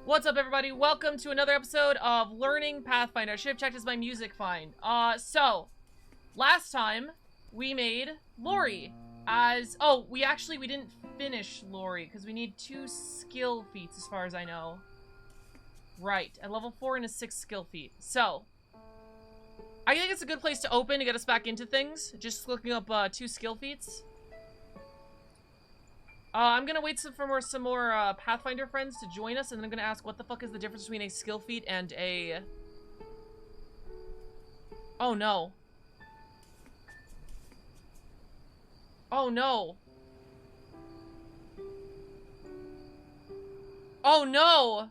What's up, everybody? Welcome to another episode of Learning Pathfinder. I should have checked as my music find. So, last time, we made Lori as... Oh, we didn't finish Lori, because we need 2 skill feats, as far as I know. Right, at level 4 and a 6 skill feat. So, I think it's a good place to open to get us back into things. Just looking up 2 skill feats. I'm gonna wait for some more Pathfinder friends to join us, and then I'm gonna ask what the fuck is the difference between a skill feat and a... Oh no. Oh no. Oh no!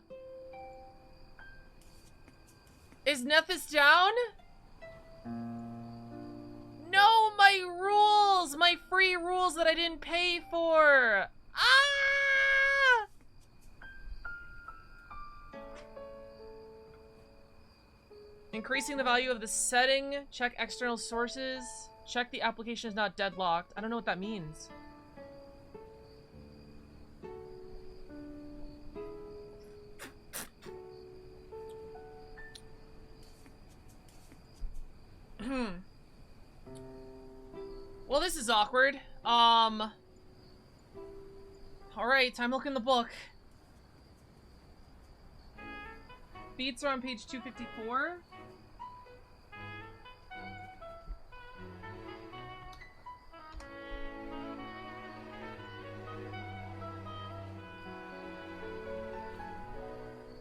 Is Nethys down? No, my rules! My free rules that I didn't pay for! Ah! Increasing the value of the setting. Check external sources. Check the application is not deadlocked. I don't know what that means. Well, this is awkward. Alright, time to look in the book. Feats are on page 254.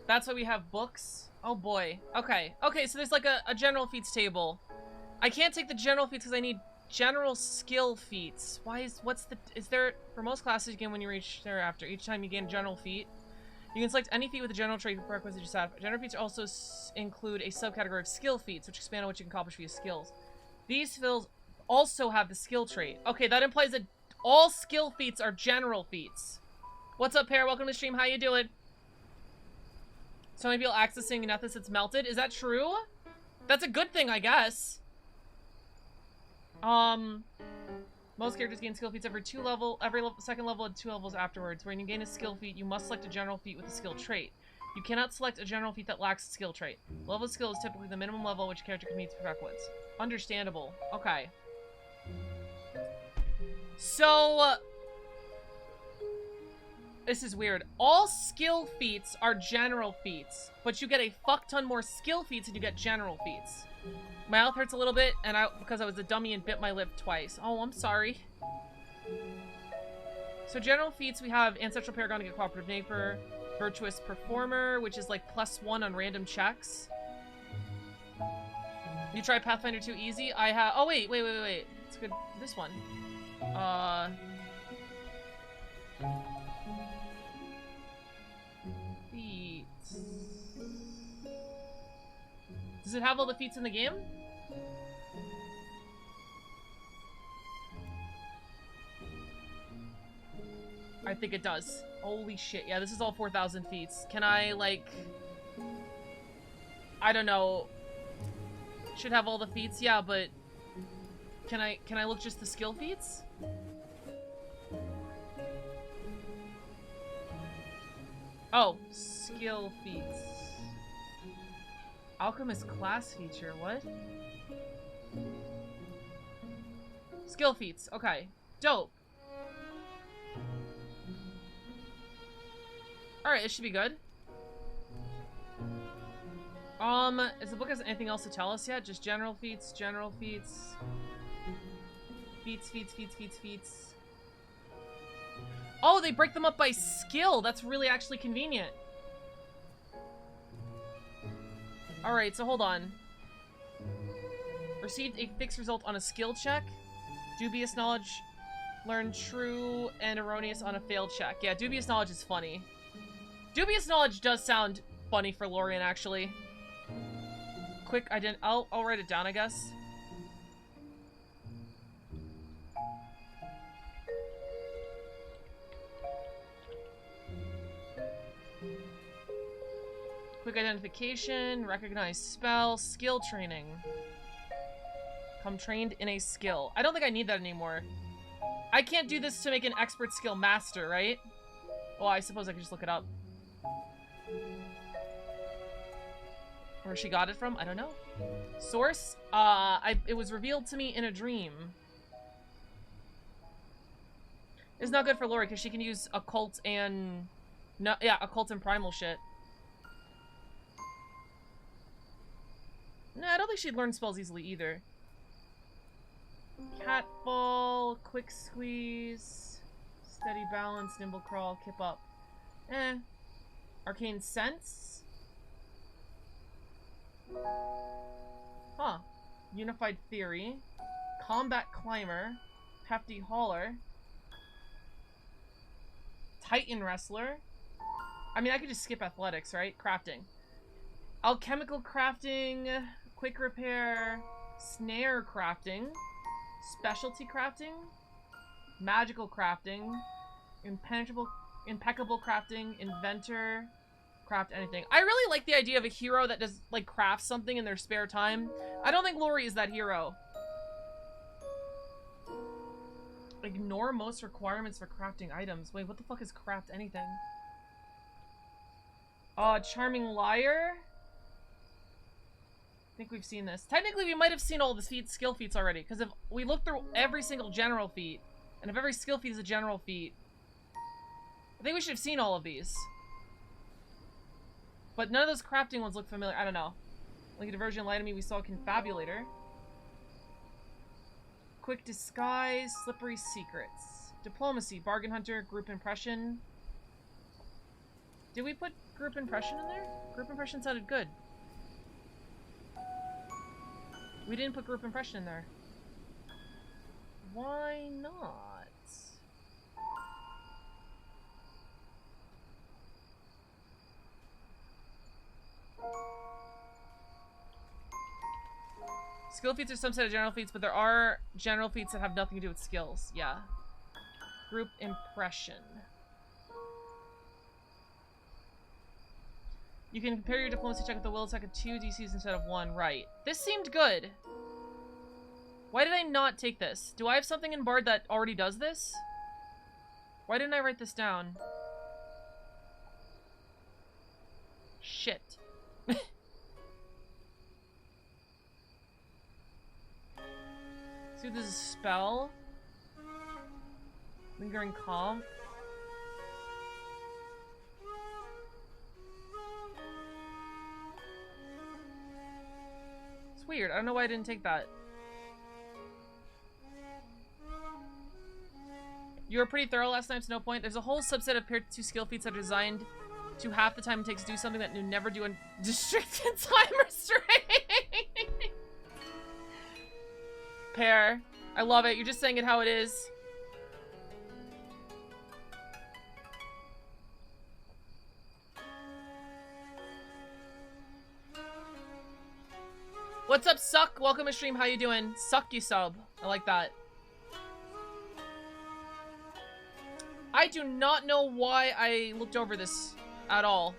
That's why we have books. Oh boy. Okay. Okay, so there's like a general feats table. I can't take the general feats because I need general skill feats. Is there, for most classes you gain when you reach thereafter. Each time you gain a general feat, you can select any feat with a general trait prerequisite you satisfy. General feats also include a subcategory of skill feats, which expand on what you can accomplish via skills. These skills also have the skill trait. Okay, that implies that all skill feats are general feats. What's up, Pear? Welcome to the stream. How you doing? So many people accessing Nethys, it's melted. Is that true? That's a good thing, I guess. Most characters gain skill feats every second level and 2 levels afterwards. When you gain a skill feat, you must select a general feat with a skill trait. You cannot select a general feat that lacks a skill trait. Level of skill is typically the minimum level which a character can meet the prerequisites. Understandable. Okay. So, this is weird. All skill feats are general feats, but you get a fuck ton more skill feats and you get general feats. My mouth hurts a little bit, and because I was a dummy and bit my lip twice. Oh, I'm sorry. So general feats, we have Ancestral Paragon to get Cooperative Neighbor, Virtuous Performer, which is like +1 on random checks. You try Pathfinder 2 easy? I have... Oh, wait. It's good. This one. Feats. Does it have all the feats in the game? I think it does. Holy shit. Yeah, this is all 4,000 feats. Can I, like... I don't know. Should have all the feats? Yeah, but... Can I look just the skill feats? Oh, skill feats. Alchemist class feature, what? Skill feats, okay. Dope. Alright, it should be good. Is the book has anything else to tell us yet? Just general feats, Feats. Oh, they break them up by skill! That's really actually convenient. Alright, so hold on. Received a fixed result on a skill check. Dubious knowledge. Learned true and erroneous on a failed check. Yeah, dubious knowledge is funny. Dubious knowledge does sound funny for Lorian, actually. Quick, I'll write it down, I guess. Quick identification, recognize spell, skill training. Become trained in a skill. I don't think I need that anymore. I can't do this to make an expert skill master, right? Well, I suppose I could just look it up. Where she got it from, I don't know. Source, it was revealed to me in a dream. It's not good for Lori because she can use occult and occult and primal shit. No, I don't think she'd learn spells easily either. Catball, quick squeeze, steady balance, nimble crawl, kip up. Arcane sense. Huh. Unified theory. Combat climber. Hefty hauler. Titan wrestler. I mean, I could just skip athletics, right? Crafting. Alchemical crafting. Quick repair. Snare crafting. Specialty crafting. Magical crafting. Impeccable crafting. Inventor. Craft anything. I really like the idea of a hero that does, like, craft something in their spare time. I don't think Lori is that hero. Ignore most requirements for crafting items. Wait, what the fuck is craft anything? Charming liar? I think we've seen this. Technically, we might have seen all the skill feats already, because if we look through every single general feat, and if every skill feat is a general feat, I think we should have seen all of these. But none of those crafting ones look familiar. I don't know. Like a diversion light to me, we saw a confabulator. Quick disguise, slippery secrets. Diplomacy, bargain hunter, group impression. Did we put group impression in there? Group impression sounded good. We didn't put group impression in there. Why not? Skill feats are some set of general feats, but there are general feats that have nothing to do with skills. Yeah. Group impression. You can compare your diplomacy check with the will attack of 2 DCs instead of 1. Right. This seemed good. Why did I not take this? Do I have something in Bard that already does this? Why didn't I write this down? Shit. See, this is a spell. Lingering calm. It's weird. I don't know why I didn't take that. You were pretty thorough last time, so no point. There's a whole subset of paired 2 skill feats that are designed to half the time it takes to do something that you never do in restricted time restraint. Pair. I love it. You're just saying it how it is. What's up, Suck? Welcome to stream. How you doing? Suck, you sub. I like that. I do not know why I looked over this at all.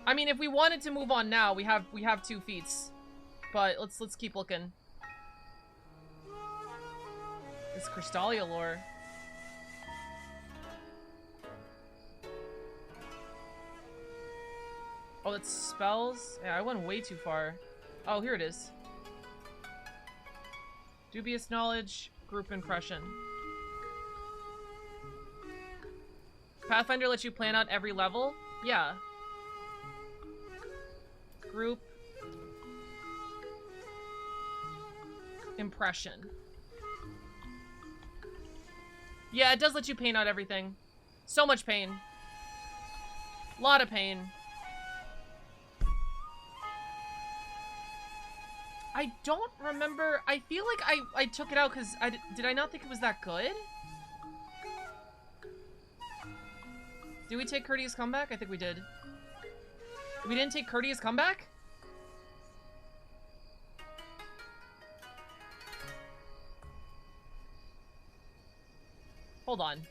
I mean, if we wanted to move on now, we have 2 feats. But let's keep looking. It's Crystallia lore. Oh, it's spells? Yeah, I went way too far. Oh, here it is. Dubious knowledge, group impression. Pathfinder lets you plan out every level? Yeah. Group impression. Yeah, it does let you paint out everything. So much pain. Lot of pain. I don't remember. I feel like I took it out because did I not think it was that good? Did we take Courteous Comeback? I think we did. We didn't take Courteous Comeback? Hold on.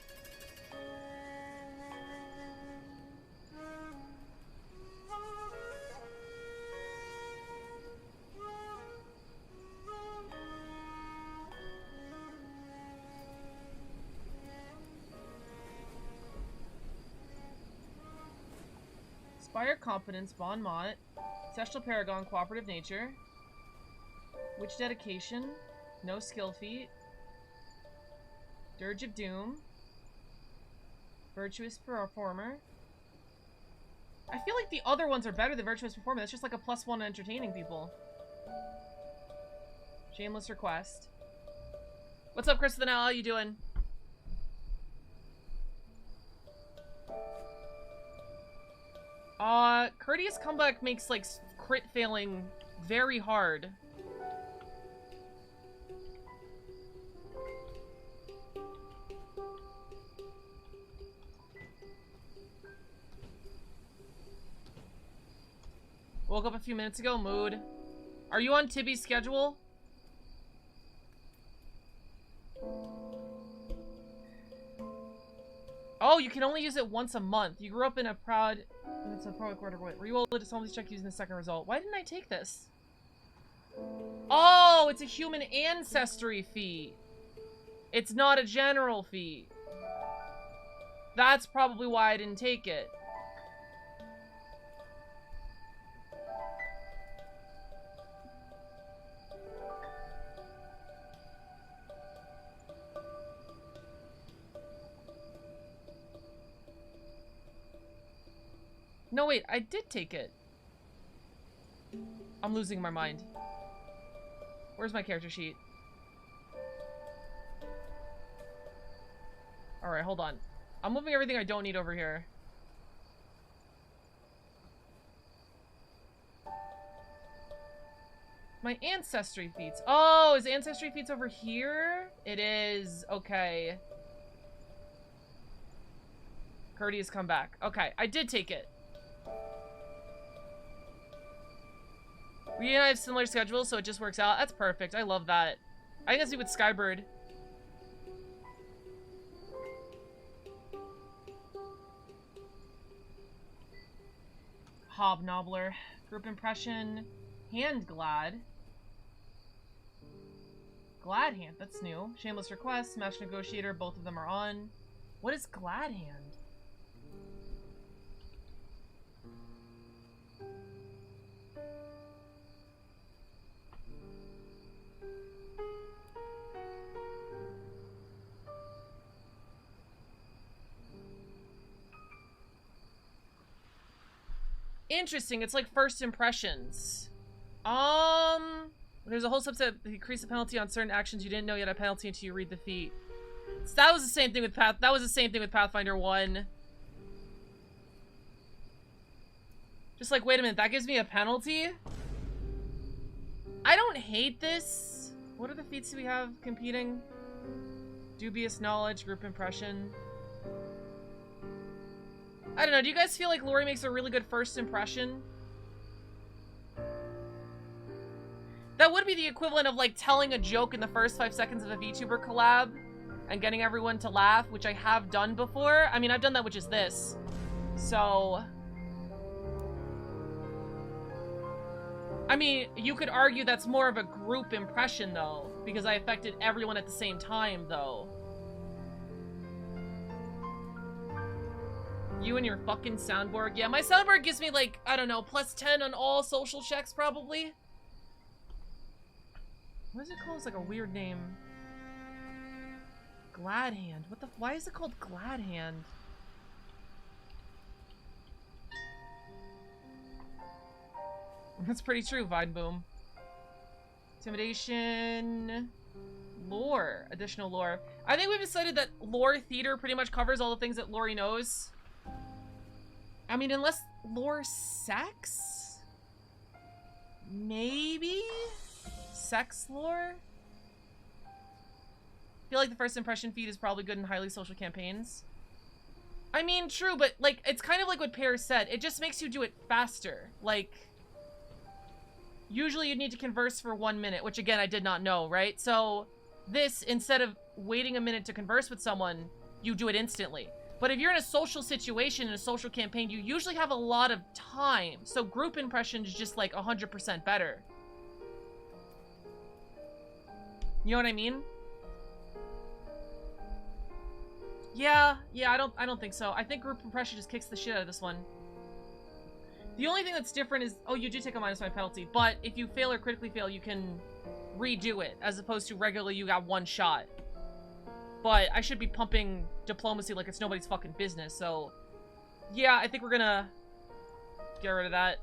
Inspire Competence, Bon Mot. Ancestral Paragon, Cooperative Nature. Witch Dedication. No skill feat. Dirge of Doom. Virtuous Performer. I feel like the other ones are better than Virtuous Performer. That's just like a +1 entertaining people. Shameless Request. What's up, Chris the Now? How you doing? Courteous Comeback makes, like, crit failing very hard. Woke up a few minutes ago. Mood. Are you on Tibby's schedule? Oh, you can only use it once a month. You grew up in a proud... It's a product order. Reroll it to someone's check using the second result. Why didn't I take this? Oh, it's a human ancestry feat. It's not a general feat. That's probably why I didn't take it. No, wait, I did take it. I'm losing my mind. Where's my character sheet? Alright, hold on. I'm moving everything I don't need over here. My ancestry feats. Oh, is ancestry feats over here? It is. Okay. Courteous Comeback. Okay, I did take it. We and I have similar schedules, so it just works out. That's perfect. I love that. I think that's me with Skybird. Hobnobbler. Group Impression. Hand Glad. Glad Hand. That's new. Shameless Request. Smash Negotiator. Both of them are on. What is Glad Hand? Interesting. It's like first impressions. There's a whole subset that increase the penalty on certain actions you didn't know you had a penalty until you read the feat. So that was the same thing with Pathfinder 1. Just like, wait a minute, that gives me a penalty? I don't hate this. What are the feats we have competing? Dubious Knowledge, Group Impression. I don't know, do you guys feel like Lori makes a really good first impression? That would be the equivalent of, like, telling a joke in the first 5 seconds of a VTuber collab and getting everyone to laugh, which I have done before. I mean, I've done that, which is this. So... I mean, you could argue that's more of a group impression, though, because I affected everyone at the same time, though. You and your fucking soundboard. Yeah, my soundboard gives me, like, I don't know, +10 on all social checks, probably. What is it called? It's like a weird name. Glad Hand. What the... Why is it called Glad Hand? That's pretty true, Vine Boom. Intimidation... Lore. Additional lore. I think we've decided that lore theater pretty much covers all the things that Lori knows. I mean, unless lore sex? Maybe? Sex lore? I feel like the first impression feed is probably good in highly social campaigns. I mean, true, but, like, it's kind of like what Pear said. It just makes you do it faster. Like, usually you'd need to converse for 1 minute, which, again, I did not know, right? So, this, instead of waiting a minute to converse with someone, you do it instantly. But if you're in a social situation, in a social campaign, you usually have a lot of time. So group impression is just like 100% better. You know what I mean? Yeah, I don't think so. I think group impression just kicks the shit out of this one. The only thing that's different is, oh, you do take a -5 penalty, but if you fail or critically fail, you can redo it, as opposed to regularly you got one shot. But I should be pumping diplomacy like it's nobody's fucking business, so... Yeah, I think we're gonna get rid of that.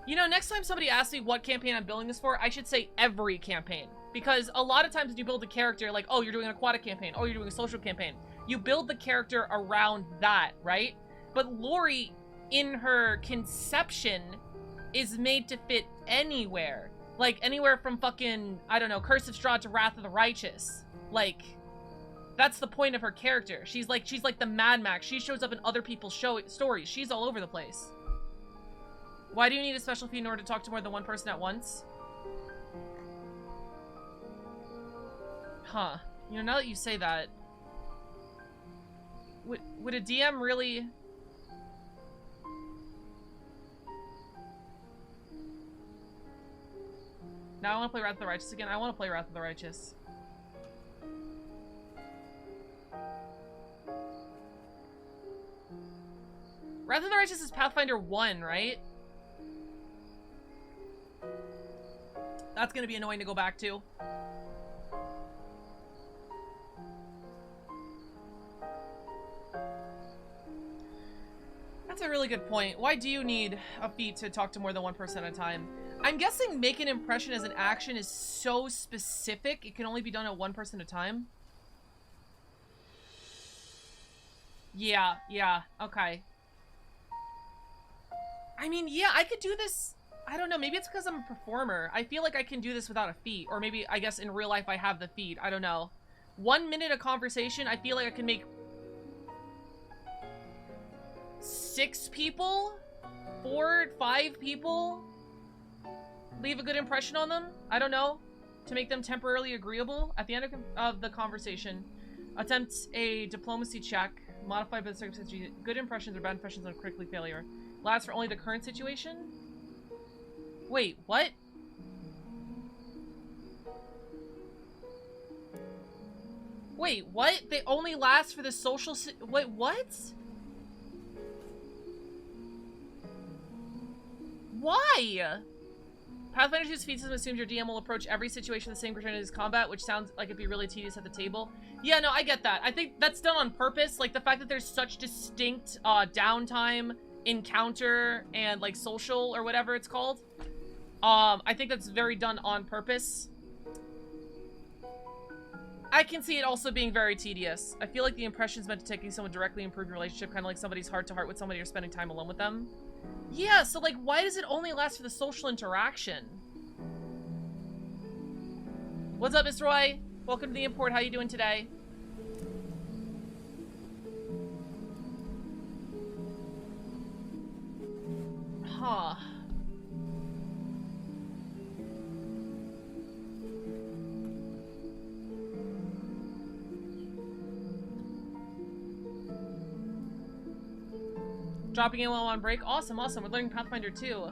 You know, next time somebody asks me what campaign I'm building this for, I should say every campaign. Because a lot of times when you build a character, like, oh, you're doing an aquatic campaign, oh, you're doing a social campaign, you build the character around that, right? But Lori, in her conception, is made to fit anywhere. Like, anywhere from fucking, I don't know, Curse of Strahd to Wrath of the Righteous. Like, that's the point of her character. She's like the Mad Max. She shows up in other people's stories. She's all over the place. Why do you need a special feed in order to talk to more than one person at once? Huh. You know, now that you say that... Would a DM really... Now I want to play Wrath of the Righteous again. I want to play Wrath of the Righteous. Wrath of the Righteous is Pathfinder 1, right? That's gonna be annoying to go back to. That's a really good point. Why do you need a feat to talk to more than one person at a time? I'm guessing make an impression as an action is so specific, it can only be done at one person at a time. Yeah, okay. I mean, yeah, I could do this... I don't know, maybe it's because I'm a performer. I feel like I can do this without a feat. Or maybe, I guess, in real life I have the feat. I don't know. 1 minute of conversation, I feel like I can make... 6 people? 4, 5 people? Leave a good impression on them? I don't know. To make them temporarily agreeable. At the end of the conversation, attempt a diplomacy check. Modified by the circumstances. Good impressions or bad impressions on critically failure. Lasts for only the current situation? Wait, what? Wait, what? They only last for the social wait, what? Why? Pathfinder 2's feat system assumes your DM will approach every situation the same criteria as combat, which sounds like it'd be really tedious at the table. Yeah, no, I get that. I think that's done on purpose. Like, the fact that there's such distinct downtime, encounter, and, like, social, or whatever it's called. I think that's very done on purpose. I can see it also being very tedious. I feel like the impression's meant to taking someone directly improve your relationship, kind of like somebody's heart-to-heart with somebody or spending time alone with them. Yeah, so, like, why does it only last for the social interaction? What's up, Mr. Roy? Welcome to the import. How you doing today? Huh. Dropping in while on break? Awesome, awesome. We're learning Pathfinder 2.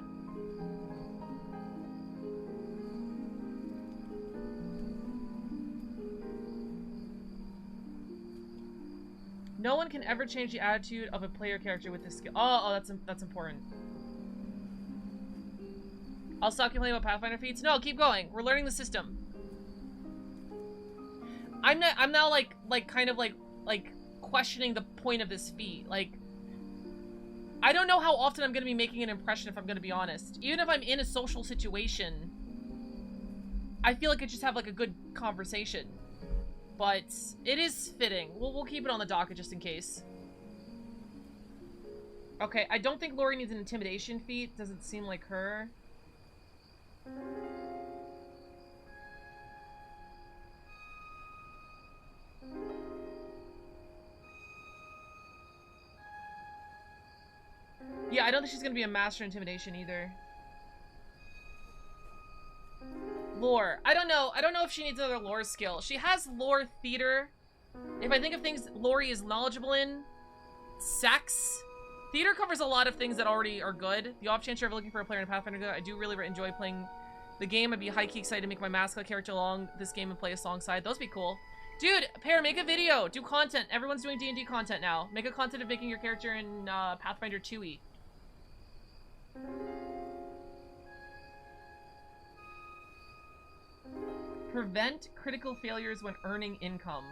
No one can ever change the attitude of a player character with this skill. Oh, that's important. I'll stop complaining about Pathfinder feats. No, keep going. We're learning the system. I'm now like kind of like questioning the point of this feat. Like, I don't know how often I'm going to be making an impression, if I'm going to be honest. Even if I'm in a social situation, I feel like I just have, like, a good conversation. But it is fitting. We'll keep it on the docket just in case. Okay, I don't think Lori needs an intimidation feat. Doesn't seem like her. Yeah, I don't think she's gonna be a master intimidation either. Lore. I don't know. I don't know if she needs another lore skill. She has lore theater. If I think of things Lori is knowledgeable in, sex. Theater covers a lot of things that already are good. The off chance you're ever looking for a player in Pathfinder, I do really enjoy playing the game. I'd be high-key excited to make my mascot character along this game and play alongside. Those would be cool. Dude, Pear, make a video. Do content. Everyone's doing D&D content now. Make a content of making your character in Pathfinder 2e. Prevent critical failures when earning income.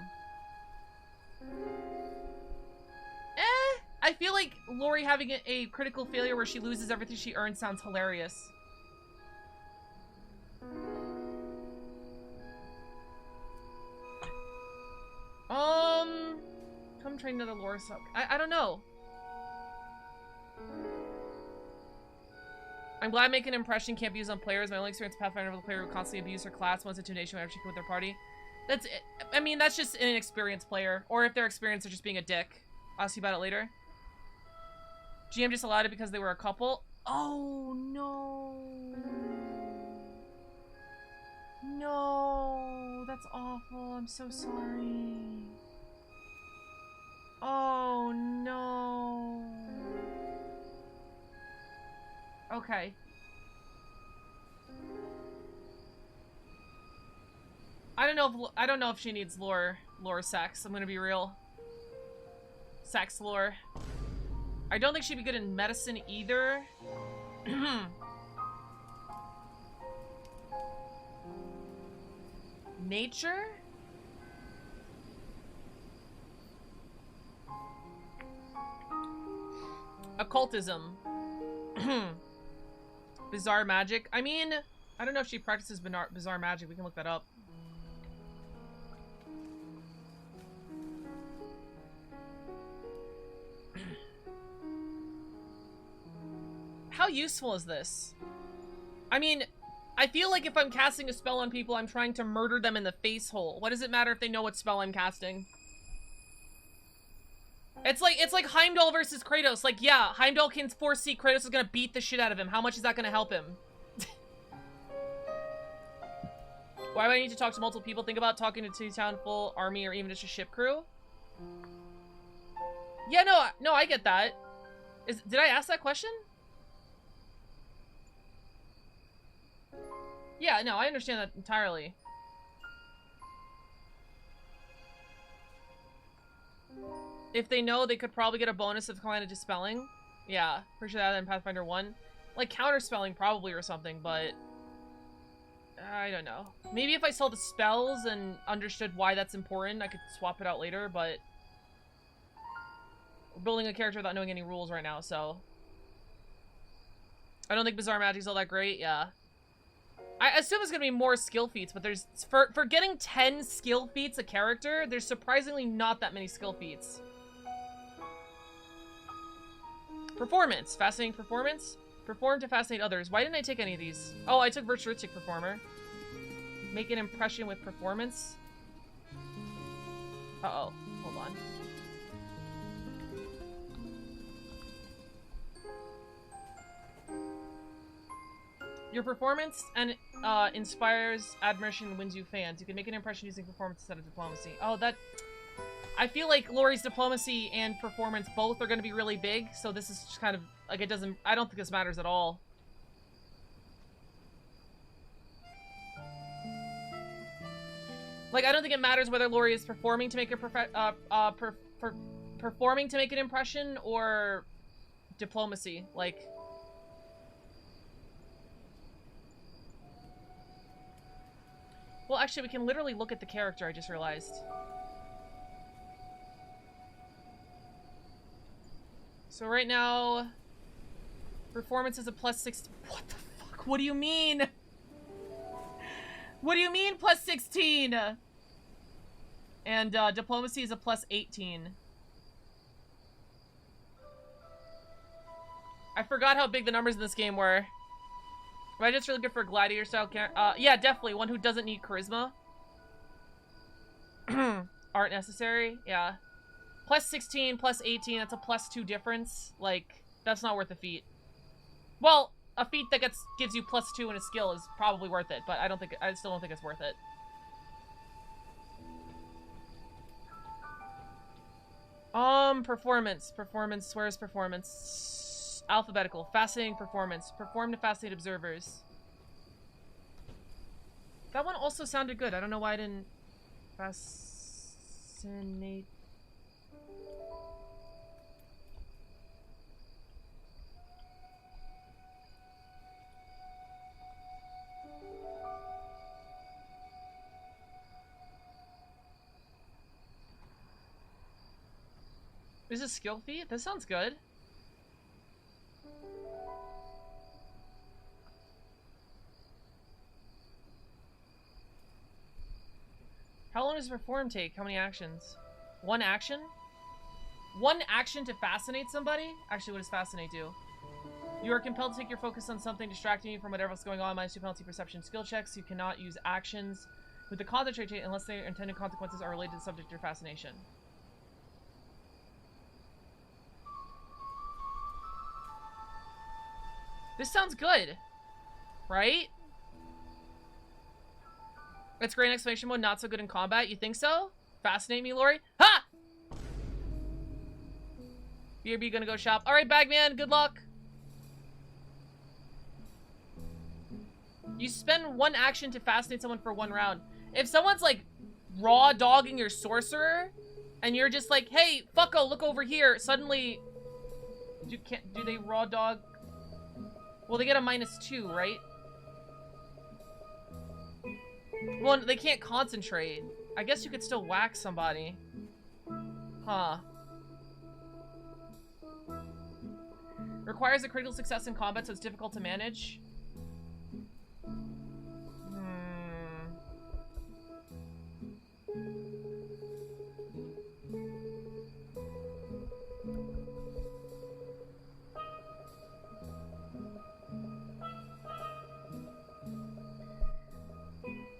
I feel like Lori having a critical failure where she loses everything she earns sounds hilarious. Come train another lore sub. I don't know. I'm glad making an impression can't be used on players. My only experience with Pathfinder with a player who constantly abused her class, once intimidation whenever she came with their party. That's it. I mean, that's just an inexperienced player. Or if they're experienced, they're just being a dick. I'll ask you about it later. GM just allowed it because they were a couple. Oh, no. No. That's awful. I'm so sorry. Oh, no. Okay. I don't know if she needs lore sex. I'm gonna be real. Sex lore. I don't think she'd be good in medicine either. Nature? Occultism. Bizarre magic. I mean, I don't know if she practices bizarre magic. We can look that up. How useful is this? I mean, I feel like if I'm casting a spell on people, I'm trying to murder them in the face hole. What does it matter if they know what spell I'm casting? It's like Heimdall versus Kratos. Like, yeah, Heimdall can foresee Kratos is gonna beat the shit out of him. How much is that gonna help him? Why do I need to talk to multiple people? Think about talking to town full army or even just a ship crew. Yeah, no, I get that. Did I ask that question? Yeah, no, I understand that entirely. If they know, they could probably get a bonus of kind of dispelling. Yeah, pretty sure that in Pathfinder 1. Like, counterspelling probably or something, but... I don't know. Maybe if I saw the spells and understood why that's important, I could swap it out later, but... We're building a character without knowing any rules right now, so... I don't think Bizarre Magic's all that great, yeah. I assume it's gonna be more skill feats, but there's... For getting 10 skill feats a character, there's surprisingly not that many skill feats. Performance. Fascinating performance. Perform to fascinate others. Why didn't I take any of these? Oh, I took Virtuistic Performer. Make an impression with performance. Uh-oh. Hold on. Your performance and inspires admiration and wins you fans. You can make an impression using performance instead of diplomacy. Oh, that... I feel like Lori's diplomacy and performance both are going to be really big, so this is just kind of, like, it doesn't... I don't think this matters at all. Like, I don't think it matters whether Lori is performing to make a performing to make an impression or diplomacy. Like... Well, actually, we can literally look at the character, I just realized. So right now, performance is a +6. What the fuck? What do you mean? What do you mean +16? And diplomacy is a +18. I forgot how big the numbers in this game were. Am I just really good for a gladiator style character? Yeah, definitely. One who doesn't need charisma. Aren't necessary. Yeah. +16, +18, that's a +2 difference. Like, that's not worth a feat. Well, a feat that gives you +2 in a skill is probably worth it, but I still don't think it's worth it. Performance. Performance, where's performance? Alphabetical. Fascinating performance. Perform to fascinate observers. That one also sounded good. I don't know why I didn't... Fascinate. Is this a skill feat? That sounds good. How long does Perform take? How many actions? One action? One action to fascinate somebody? Actually, what does Fascinate do? You are compelled to take your focus on something distracting you from whatever else is going on. -2 penalty perception skill checks. You cannot use actions with the concentrate trait unless their intended consequences are related to the subject of your fascination. This sounds good, right? It's great in exclamation mode, not so good in combat. You think so? Fascinate me, Lori? Ha! BRB gonna go shop. Alright, Bagman, good luck. You spend one action to fascinate someone for one round. If someone's like raw dogging your sorcerer, and you're just like, hey, fucko, look over here, suddenly do they raw dog? Well, they get a -2, right? Well, they can't concentrate. I guess you could still whack somebody. Huh. Requires a critical success in combat, so it's difficult to manage.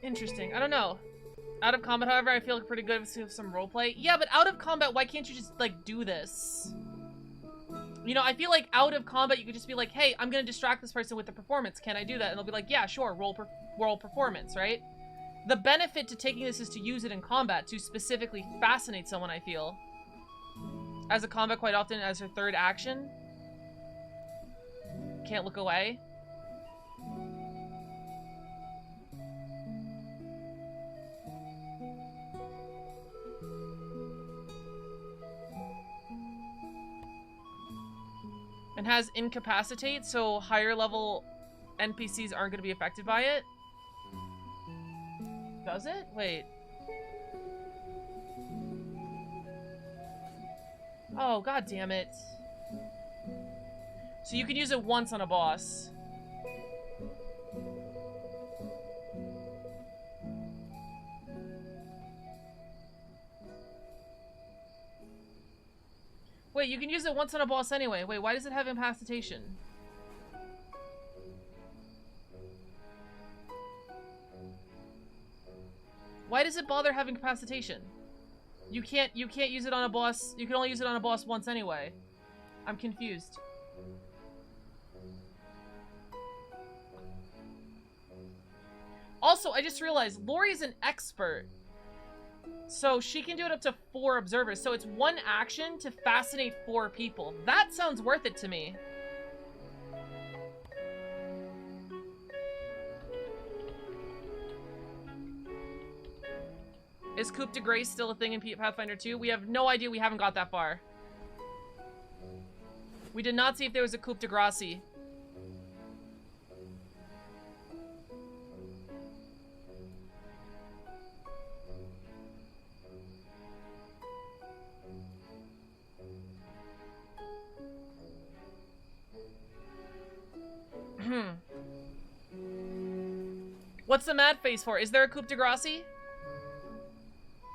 Interesting. I don't know. Out of combat, however, I feel pretty good with some roleplay. Yeah, but out of combat, why can't you just, like, do this? You know, I feel like out of combat, you could just be like, hey, I'm gonna distract this person with the performance. Can I do that? And they'll be like, yeah, sure, roll performance, right? The benefit to taking this is to use it in combat, to specifically fascinate someone, I feel. As a combat quite often as her third action. Can't look away. And has incapacitate, so higher level NPCs aren't going to be affected by it. Does it? Wait. Oh, god damn it. So you can use it once on a boss. Wait, you can use it once on a boss anyway. Wait, why does it have incapacitation? Why does it bother having incapacitation? You can't use it on a boss. You can only use it on a boss once anyway. I'm confused. Also, I just realized Lori's an expert. So she can do it up to 4 observers. So it's one action to fascinate 4 people. That sounds worth it to me. Is Coup de Grace still a thing in Pathfinder 2? We have no idea. We haven't got that far. We did not see if there was a Coup de Grace. What's the mad face for? Is there a coup de grace?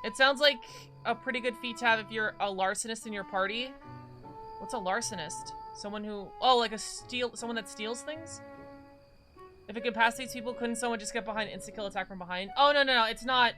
It sounds like a pretty good feat to have if you're a larcenist in your party. What's a larcenist? Someone who... Oh, like someone that steals things? If it incapacitates people, couldn't someone just get behind insta-kill attack from behind? Oh, no, it's not.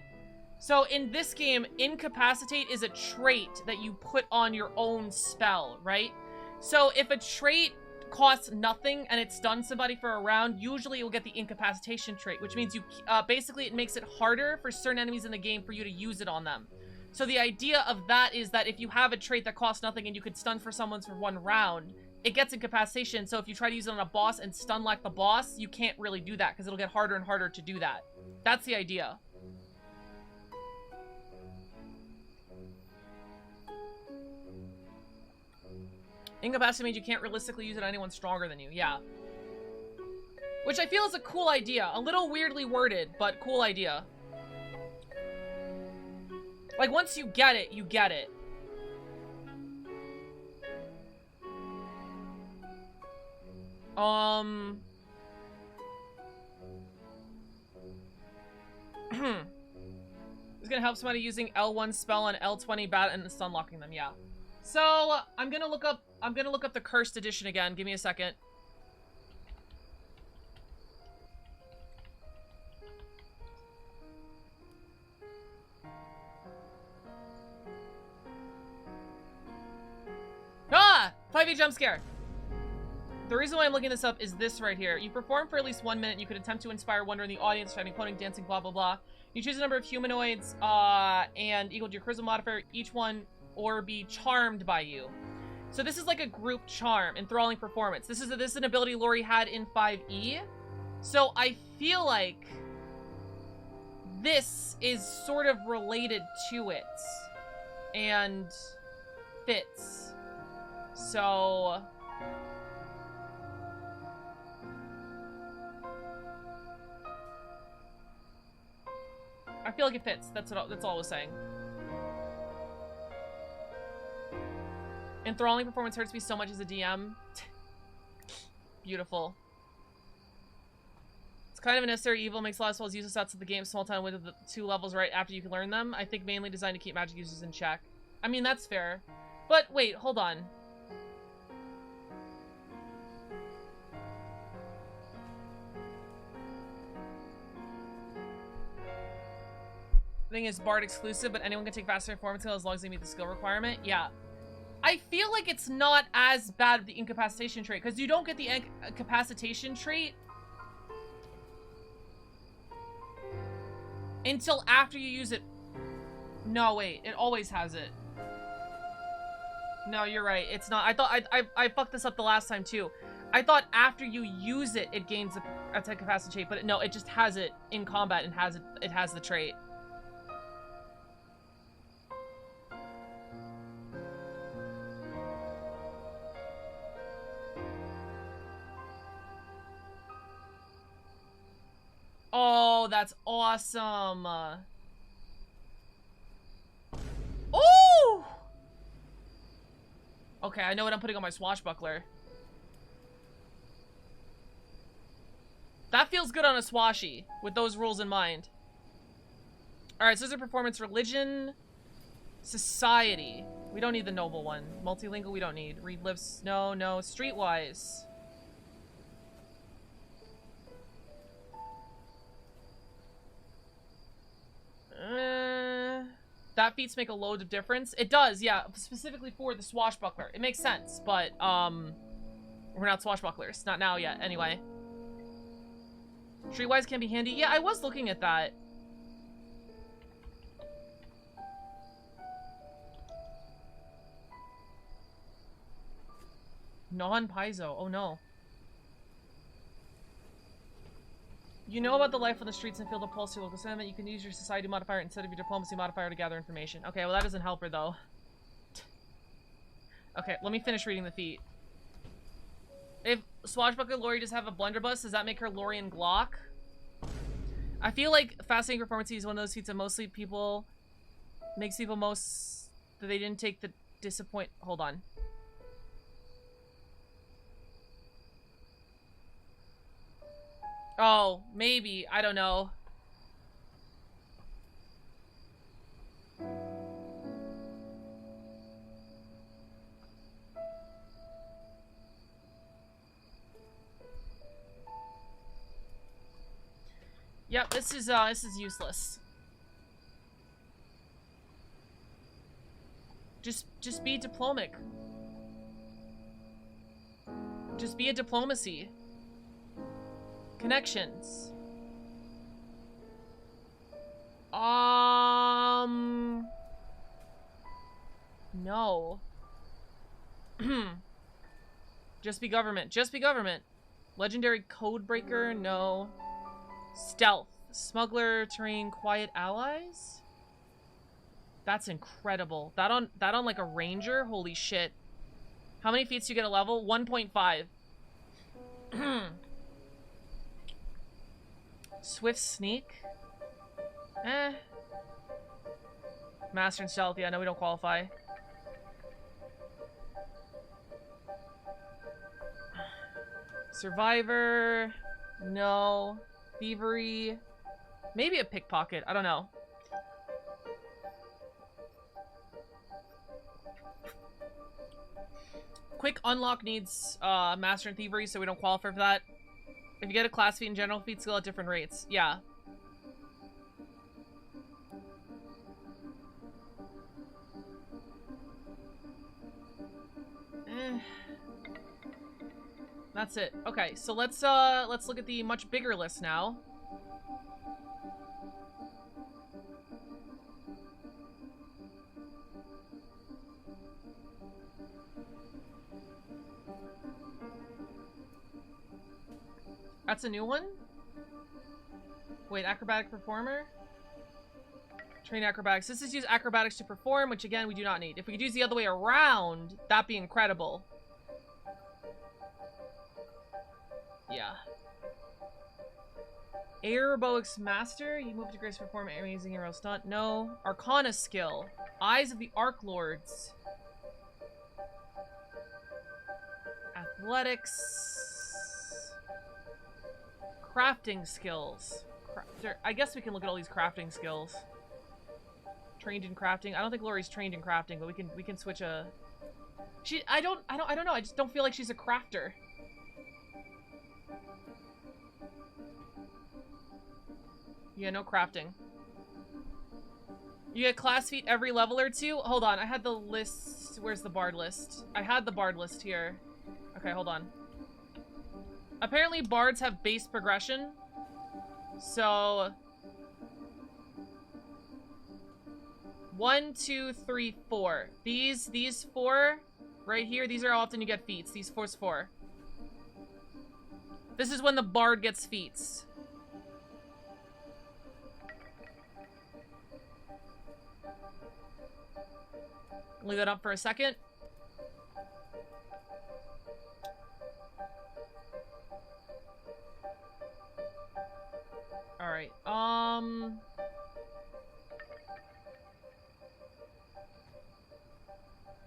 So in this game, incapacitate is a trait that you put on your own spell, right? So if a trait costs nothing and it stuns somebody for a round, usually you'll get the incapacitation trait, which means you basically it makes it harder for certain enemies in the game for you to use it on them. So the idea of that is that if you have a trait that costs nothing and you could stun for someone for 1 round, it gets incapacitation. So if you try to use it on a boss and stun like the boss, you can't really do that because it'll get harder and harder to do that. That's the idea. Incapacity means you can't realistically use it on anyone stronger than you. Yeah. Which I feel is a cool idea. A little weirdly worded, but cool idea. Like, once you get it, you get it. It's gonna help somebody using L1 spell on L20 bat and it's unlocking them, yeah. So, I'm gonna look up the cursed edition again. Give me a second. Ah! 5e jump scare. The reason why I'm looking this up is this right here. You perform for at least 1 minute. You could attempt to inspire wonder in the audience, shining, quoting, dancing, blah, blah, blah. You choose a number of humanoids, and equal to your charisma modifier, each one, or be charmed by you. So this is like a group charm, enthralling performance. This is an ability Lori had in 5e. So I feel like this is sort of related to it. And fits. So... I feel like it fits. That's all I was saying. Enthralling performance hurts me so much as a DM. Beautiful. It's kind of a necessary evil. Makes a lot of spells useless outside the game. Small time with the 2 levels right after you can learn them. I think mainly designed to keep magic users in check. I mean, that's fair. But wait, hold on. Thing is Bard exclusive, but anyone can take faster performance skill as long as they meet the skill requirement. Yeah. I feel like it's not as bad with the incapacitation trait, because you don't get the incapacitation trait until after you use it. No, wait. It always has it. No, you're right. It's not. I thought I fucked this up the last time too. I thought after you use it, it gains the incapacitation trait, but no, it just has it in combat and it has the trait. Oh, that's awesome. Oh! Okay, I know what I'm putting on my swashbuckler. That feels good on a swashy, with those rules in mind. Alright, so there's a performance religion. Society. We don't need the noble one. Multilingual, we don't need. Read lips. No, no. Streetwise. That feats make a load of difference. It does, yeah. Specifically for the swashbuckler. It makes sense, but, we're not swashbucklers. Not now yet, anyway. Streetwise can be handy. Yeah, I was looking at that. Non-paizo. Oh, no. You know about the life on the streets and feel the pulse to local sentiment. You can use your society modifier instead of your diplomacy modifier to gather information. Okay, well that doesn't help her though. Okay, let me finish reading the feat. If Swashbuckler Lori does have a blunderbuss, does that make her Lorian Glock? I feel like Fascinating Performance is one of those feats that mostly people... makes people most... that they didn't take the disappoint... Hold on. Oh, maybe. I don't know. Yep, this is useless. Just be diplomatic. Just be a diplomacy. Connections. No. Just be government. Just be government. Legendary Codebreaker? No. Stealth. Smuggler, terrain, quiet allies? That's incredible. That on like a ranger? Holy shit. How many feats do you get a level? 1.5. Swift sneak? Eh. Master and stealth. Yeah, no, we don't qualify. Survivor. No. Thievery. Maybe a pickpocket. I don't know. Quick unlock needs Master and Thievery, so we don't qualify for that. If you get a class feat and general feat skill at different rates. Yeah. That's it. Okay, so let's look at the much bigger list now. That's a new one? Wait, acrobatic performer? Train acrobatics. This is use acrobatics to perform, which again, we do not need. If we could use the other way around, that'd be incredible. Yeah. Aeroboics master. You move to grace perform amazing aerial stunt. No. Arcana skill. Eyes of the Arc Lords. Athletics. Crafting skills. I guess we can look at all these crafting skills. Trained in crafting. I don't think Lori's trained in crafting, but we can switch a. I don't know. I just don't feel like she's a crafter. Yeah, no crafting. You get class feat every level or two? Hold on, I had the list. Where's the bard list? I had the bard list here. Okay, hold on. Apparently bards have base progression. So 1, 2, 3, 4. These 4 right here, these are how often you get feats. These 4. This is when the bard gets feats. Leave that up for a second. Alright,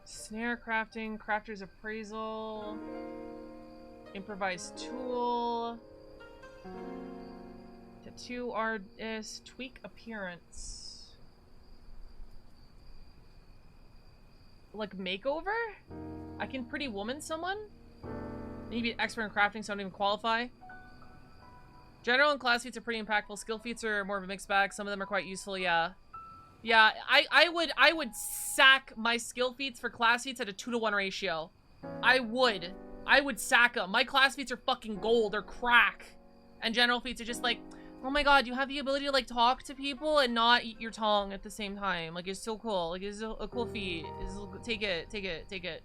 snare crafting, crafter's appraisal, improvised tool, tattoo artist, tweak appearance. Like makeover? I can pretty woman someone? You need to be an expert in crafting, so I don't even qualify. General and class feats are pretty impactful. Skill feats are more of a mixed bag. Some of them are quite useful, yeah. Yeah, I would sack my skill feats for class feats at a 2-to-1 ratio. I would sack them. My class feats are fucking gold or crack. And general feats are just like, oh my god, you have the ability to like talk to people and not eat your tongue at the same time. Like, it's so cool. Like, it's a cool feat. Take it.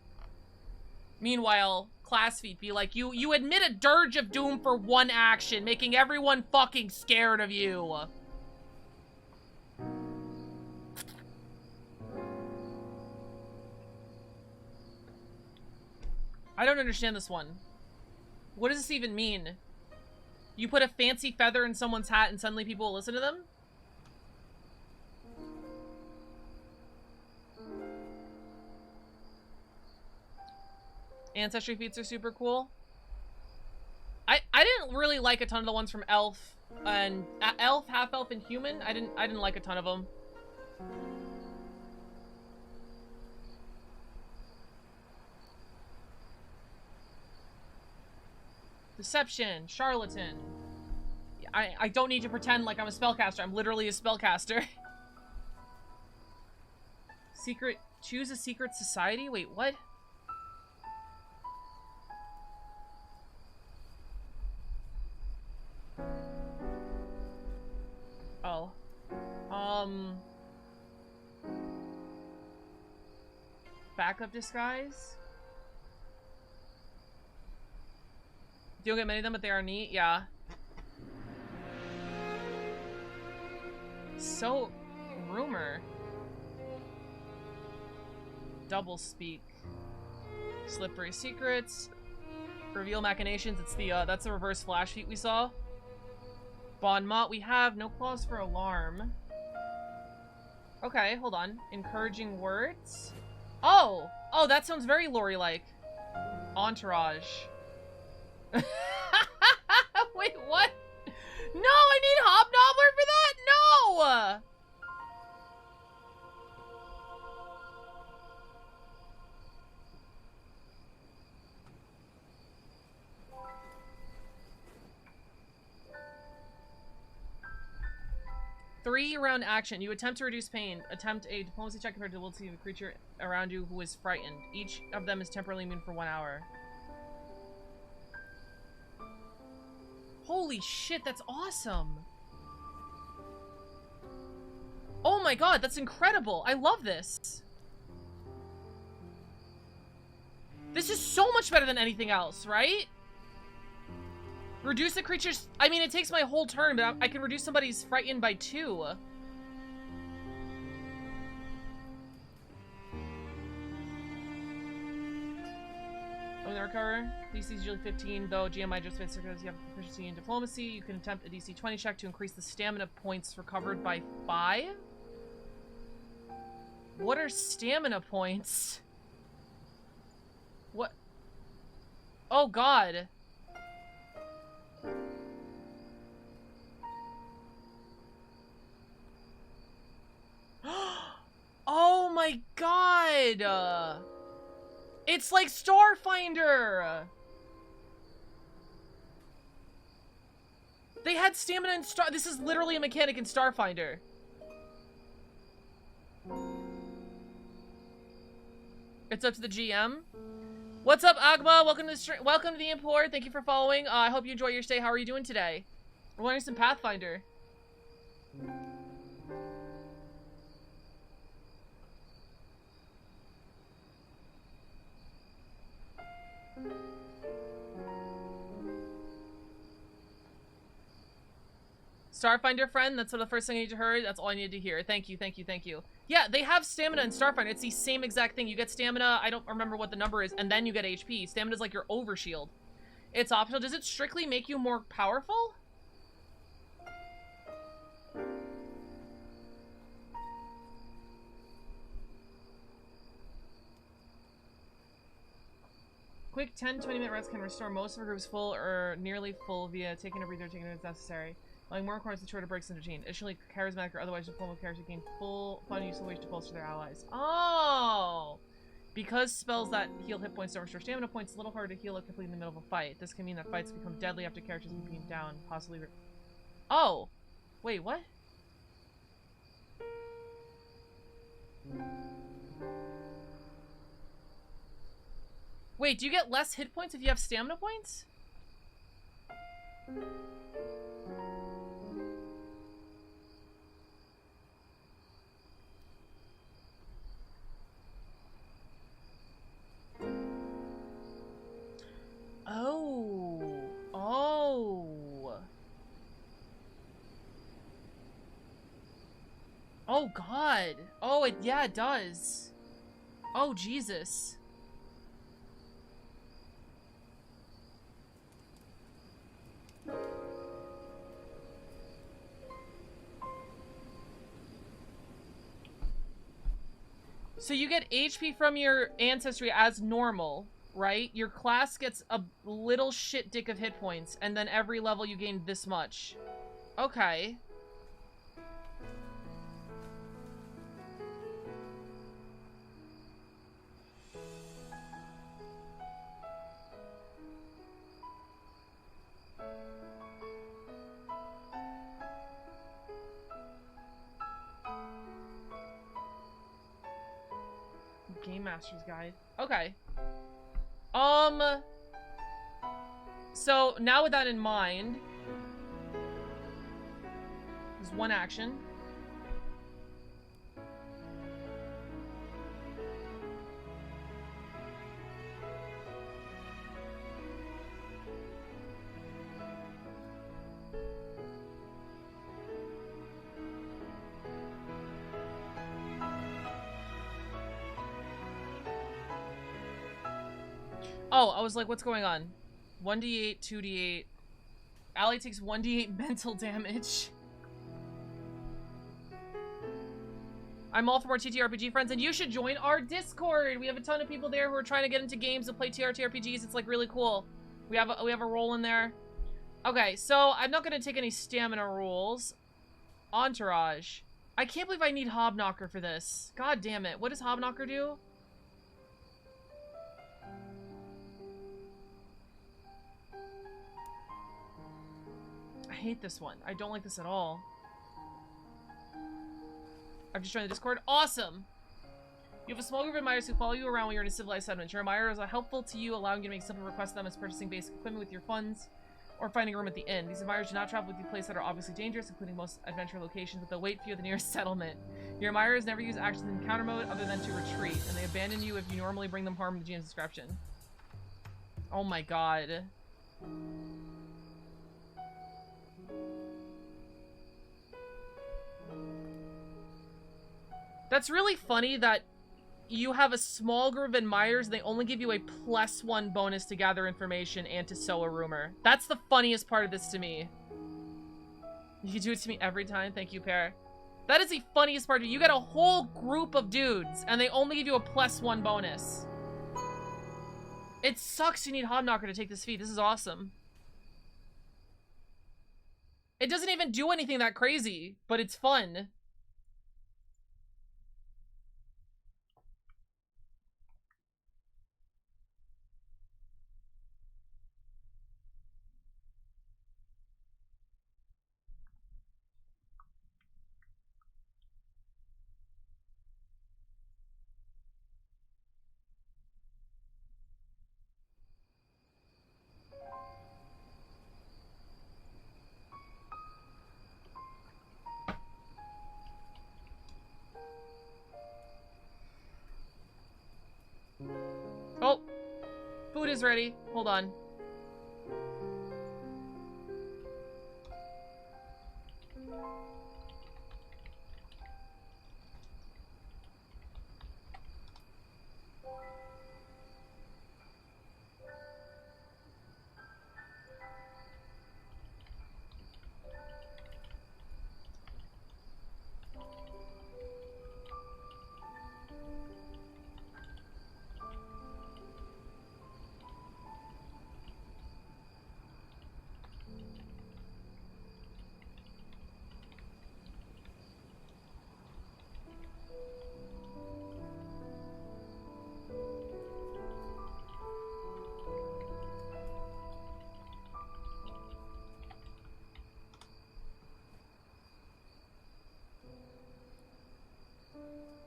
Meanwhile, class feat be like, you admit a dirge of doom for one action, making everyone fucking scared of you. I don't understand this one. What does this even mean? You put a fancy feather in someone's hat and suddenly people will listen to them? Ancestry feats are super cool. I didn't really like a ton of the ones from Elf and Elf, Half Elf, and Human. I didn't like a ton of them. Deception, charlatan. I don't need to pretend like I'm a spellcaster. I'm literally a spellcaster. Secret, choose a secret society? Wait, what? Oh. Backup disguise? You don't get many of them, but they are neat, yeah. So, rumor. Double speak. Slippery secrets. Reveal machinations. It's the that's the reverse flash feat we saw. Bon mot we have. No clause for alarm. Okay, hold on. Encouraging words. Oh! Oh, that sounds very Lori-like. Entourage. Wait, what? No, I need Hobnobbler for that? No! 3-round action. You attempt to reduce pain. Attempt a diplomacy check compared to the ability of a creature around you who is frightened. Each of them is temporarily immune for 1 hour. Holy shit, that's awesome. Oh my god, that's incredible. I love this. This is so much better than anything else, right? Reduce the creature's... I mean, it takes my whole turn, but I can reduce somebody's frightened by 2. Oh, the recover. DC is usually 15, though GMI just makes because you have proficiency in diplomacy. You can attempt a DC 20 check to increase the stamina points recovered by 5. What are stamina points? What? Oh, God. Oh my god! It's like Starfinder! They had stamina in Star- This is literally a mechanic in Starfinder. It's up to the GM. What's up, Agma? Welcome to the welcome to the Import. Thank you for following. I hope you enjoy your stay. How are you doing today? We're learning some Pathfinder. Starfinder friend, that's what the first thing I need to hear. That's all I needed to hear. Thank you, thank you, thank you. Yeah, they have stamina in Starfinder. It's the same exact thing. You get stamina, I don't remember what the number is, and then you get HP. Stamina is like your overshield. It's optional. Does it strictly make you more powerful? Quick 10-20-minute rest can restore most of a group's full or nearly full via taking a breather, taking it as necessary. Allowing more requires the shorter breaks in routine. Additionally, charismatic or otherwise diplomatic characters gain full fun useful ways to bolster their allies. Oh! Because spells that heal hit points don't restore stamina points, it's a little harder to heal it completely in the middle of a fight. This can mean that fights become deadly after characters have been down, possibly. Oh! Wait, what? Wait, do you get less hit points if you have stamina points? Oh. Oh. Oh, God. Oh, yeah, it does. Oh, Jesus. So you get HP from your ancestry as normal, right? Your class gets a little shit dick of hit points, and then every level you gain this much. Okay. Game Master's Guide. Okay. So now with that in mind, there's one action. Oh, I was like, what's going on? 1d8, 2d8. Allie takes 1d8 mental damage. I'm all for more TTRPG friends, and you should join our Discord. We have a ton of people there who are trying to get into games and play TRPGs. It's like really cool. We have a role in there. Okay, so I'm not gonna take any stamina rules. Entourage. I can't believe I need Hobknocker for this. God damn it. What does Hobknocker do? I hate this one. I don't like this at all. I've just joined the Discord. Awesome! You have a small group of admirers who follow you around when you're in a civilized settlement. Your admirers are helpful to you, allowing you to make simple requests to them as purchasing basic equipment with your funds or finding a room at the inn. These admirers do not travel with you to places that are obviously dangerous, including most adventure locations, but they'll wait for you at the nearest settlement. Your admirers never use actions in encounter mode other than to retreat, and they abandon you if you normally bring them harm in the GM's description. Oh my god. That's really funny that you have a small group of admirers and they only give you a +1 bonus to gather information and to sow a rumor. That's the funniest part of this to me. You do it to me every time. Thank you, Pear. That is the funniest part. You get a whole group of dudes and they only give you a +1 bonus. It sucks you need Hobknocker to take this feat. This is awesome. It doesn't even do anything that crazy, but it's fun. Oh, food is ready. Hold on.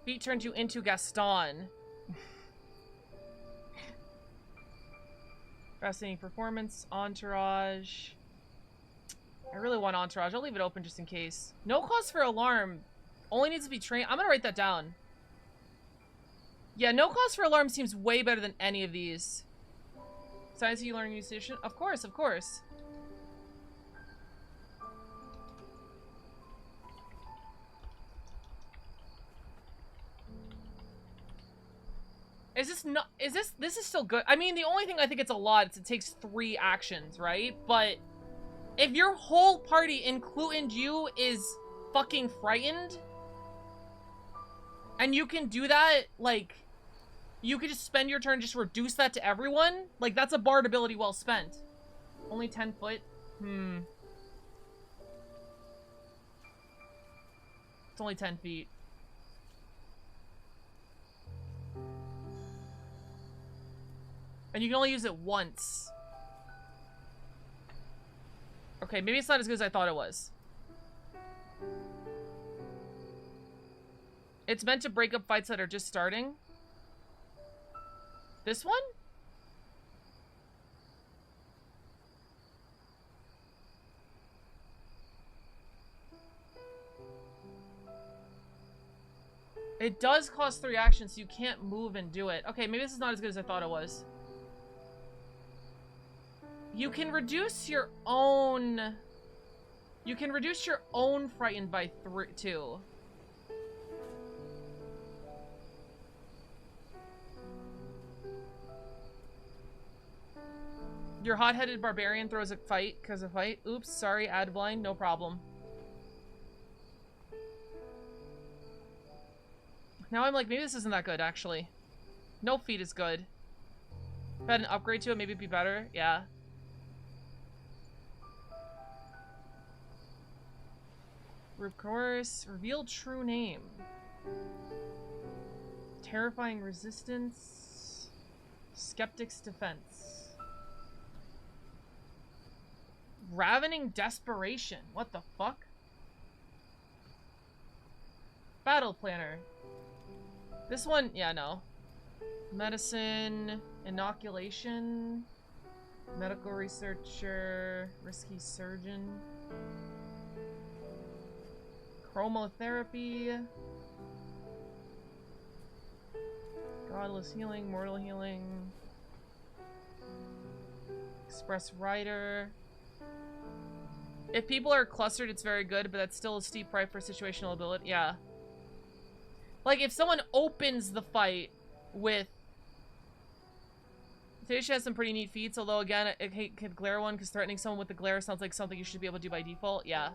Feet turned you into Gaston. Fascinating performance. Entourage. I really want Entourage. I'll leave it open just in case. No cause for alarm. Only needs to be trained. I'm gonna write that down. Yeah, no cause for alarm seems way better than any of these. Science you learn musician? Of course, of course. Is this not, this is still good. I mean, the only thing I think it's a lot is it takes 3 actions, right? But if your whole party, including you, is fucking frightened, and you can do that, like, you could just spend your turn, just reduce that to everyone, like, that's a bard ability well spent. Only 10 foot? It's only 10 feet. And you can only use it once. Okay, maybe it's not as good as I thought it was. It's meant to break up fights that are just starting. This one? It does cost 3 actions, so you can't move and do it. Okay, maybe this is not as good as I thought it was. You can reduce your own... You can reduce your own frightened by 2. Your hot-headed barbarian throws a fight because of fight. Oops, sorry, ad blind, no problem. Now I'm like, maybe this isn't that good, actually. No feat is good. If I had an upgrade to it, maybe it'd be better. Yeah. Root course. Reveal true name. Terrifying resistance. Skeptic's defense. Ravening desperation. What the fuck? Battle planner. This one, yeah, no. Medicine, inoculation, medical researcher, risky surgeon, chromotherapy, godless healing, mortal healing, express rider. If people are clustered, it's very good, but that's still a steep price for situational ability. Yeah. Like, if someone opens the fight with... Taysha has some pretty neat feats, although, again, I hate the glare one, because threatening someone with the glare sounds like something you should be able to do by default. Yeah.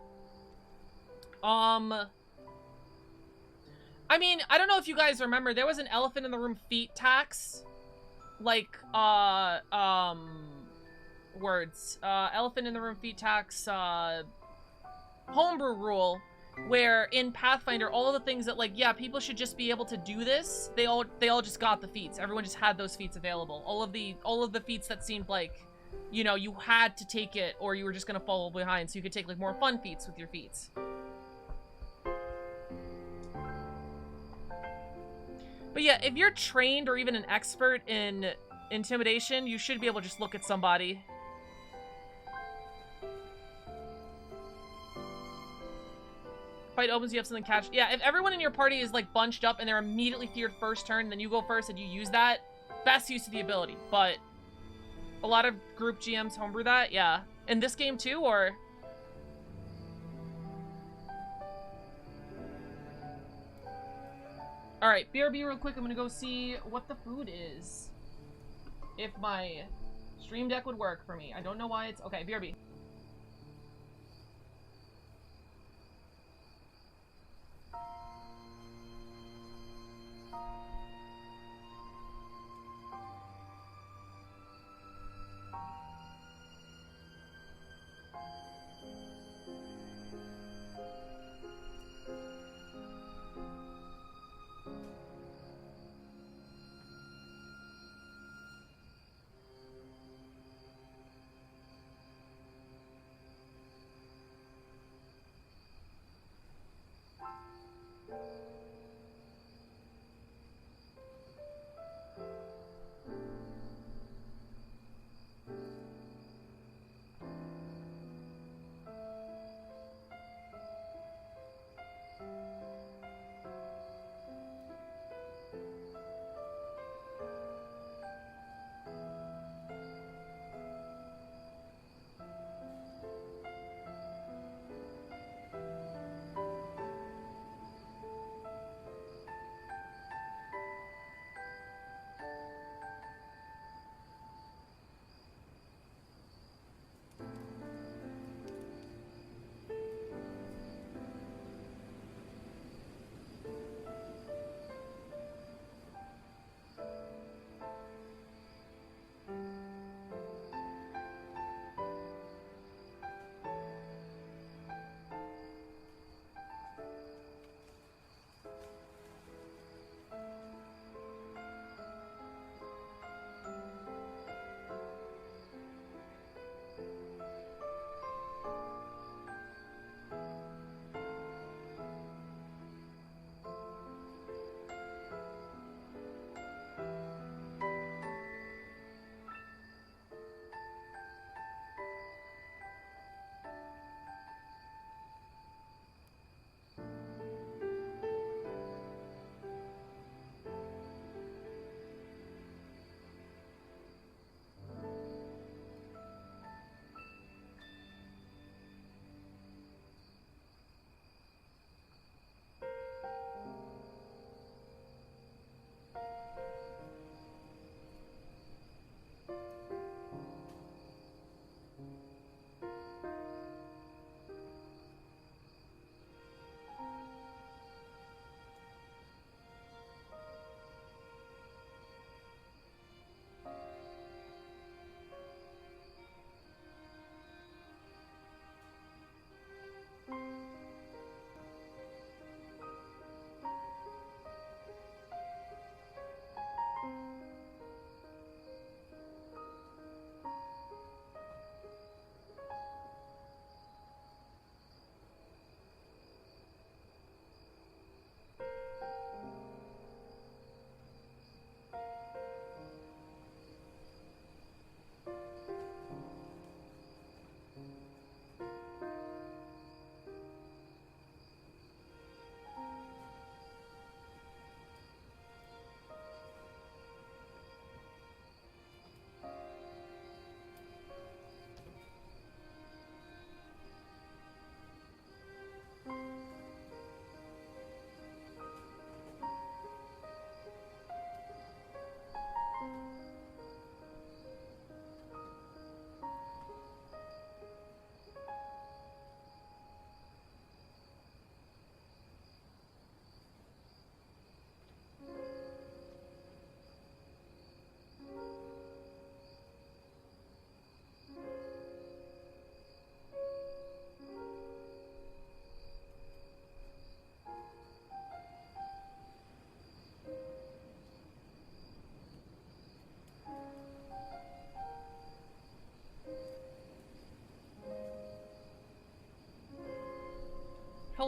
I mean, I don't know if you guys remember, there was an elephant in the room feat tax. Like, words. Elephant in the room feat tax, homebrew rule. Where in Pathfinder, all the things that, like, yeah, people should just be able to do this, they all just got the feats. Everyone just had those feats available. All of the feats that seemed like, you know, you had to take it or you were just gonna fall behind, so you could take, like, more fun feats with your feats. But yeah, if you're trained or even an expert in intimidation, you should be able to just look at somebody. Fight opens, you have something catch. Yeah, if everyone in your party is like bunched up and they're immediately feared first turn, then you go first and you use that, best use of the ability. But a lot of group GMs homebrew that, yeah. In this game too, or? Alright, BRB real quick, I'm gonna go see what the food is. If my stream deck would work for me. I don't know why it's... Okay, BRB.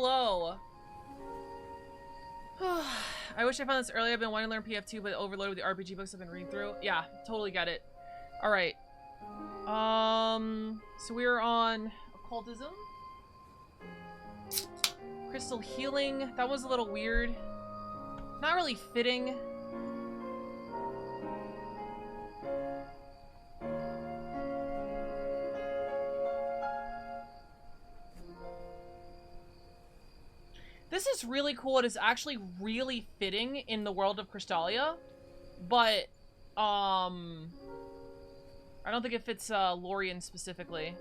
hello. I wish I found this earlier. I've been wanting to learn PF2, but overloaded with the RPG books I've been reading through. Yeah, totally get it. Alright. So we're on occultism. Crystal healing. That was a little weird. Not really fitting. This is really cool. It is actually really fitting in the world of Crystallia, but I don't think it fits Lorian specifically.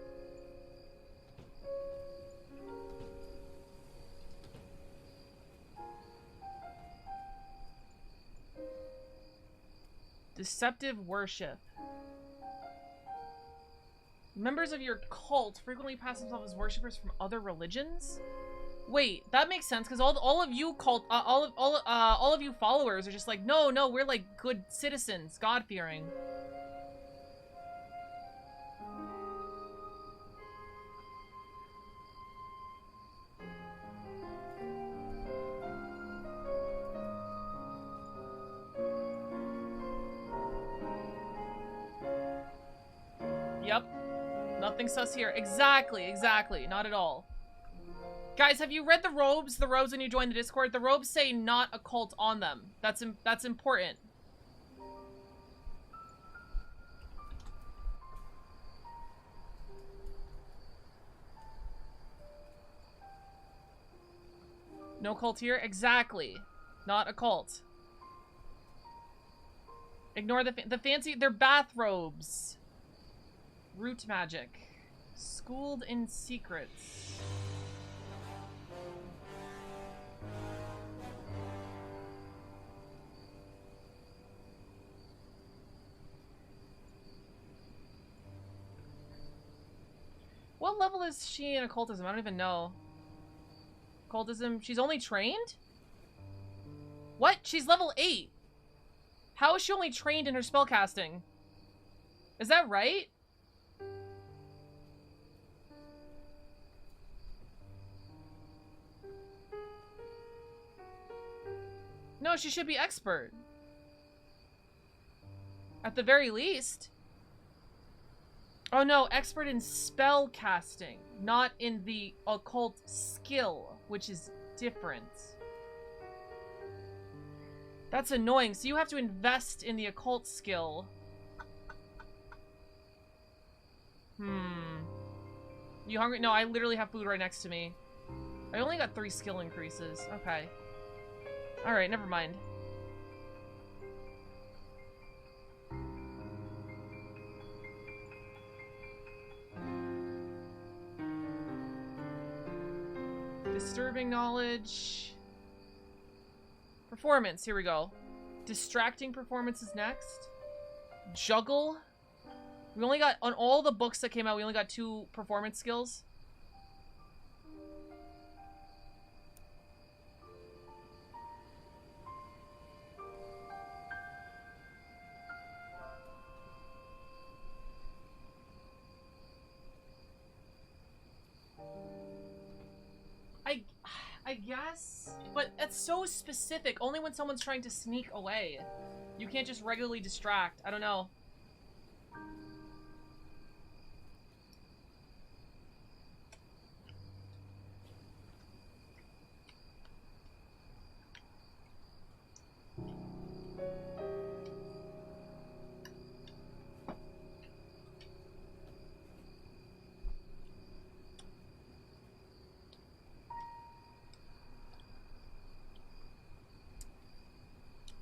Deceptive worship. Members of your cult frequently pass themselves as worshippers from other religions. Wait, that makes sense because all of you cult all of you followers are just like, no, we're like good citizens, God-fearing. Yep. Nothing sus here. Exactly. Not at all. Guys, have you read the robes? The robes when you join the Discord? The robes say not a cult on them. That's important. No cult here? Exactly. Not a cult. Ignore the fancy... They're bathrobes. Root magic. Schooled in secrets. What level is she in occultism? I don't even know. Occultism? She's only trained? What? She's level 8. How is she only trained in her spellcasting? Is that right? No, she should be expert. At the very least. Oh no, expert in spell casting, not in the occult skill, which is different. That's annoying. So you have to invest in the occult skill. You hungry? No, I literally have food right next to me. I only got 3 skill increases. Okay. Alright, never mind. Disturbing knowledge. Performance, here we go. Distracting performance is next. Juggle. We only got, on all the books that came out, we only got 2 performance skills. I guess, but it's so specific. Only when someone's trying to sneak away. You can't just regularly distract. I don't know.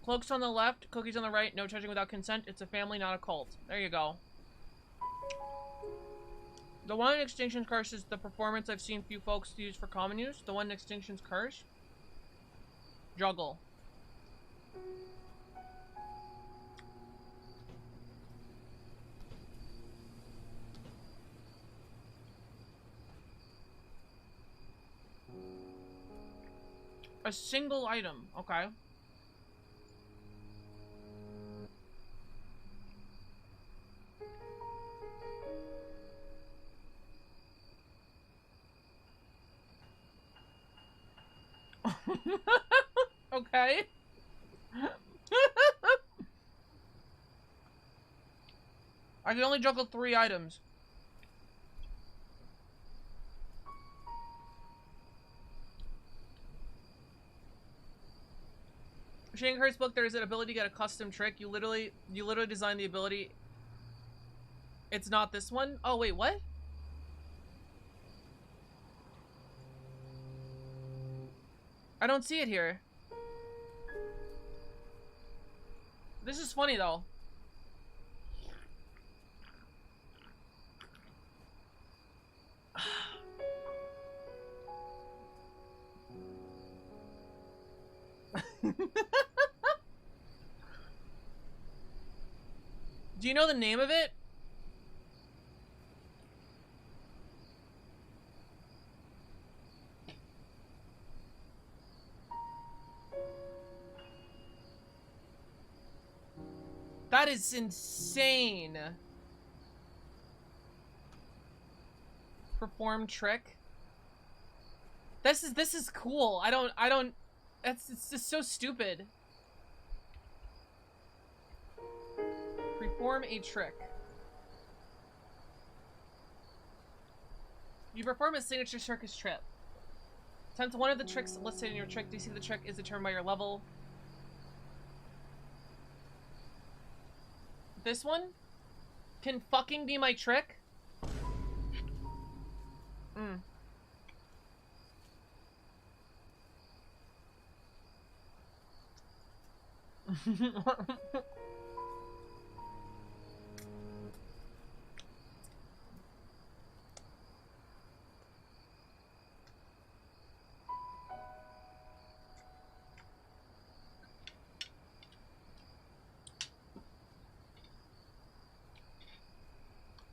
Cloaks on the left, cookies on the right, no touching without consent. It's a family, not a cult. There you go. The one in Extinction's Curse is the performance I've seen few folks use for common use. The one in Extinction's Curse. Juggle. A single item. Okay. Okay. I can only juggle 3 items. Shanghai's book, there is an ability to get a custom trick. You literally design the ability. It's not this one? Oh, wait, what? I don't see it here. This is funny, though. Do you know the name of it? That is insane. Perform trick. This is cool. I don't it's just so stupid. Perform a trick. You perform a signature circus trip. Attempt one of the tricks listed in your trick. Do you see the trick is determined by your level? This one can fucking be my trick? Mm.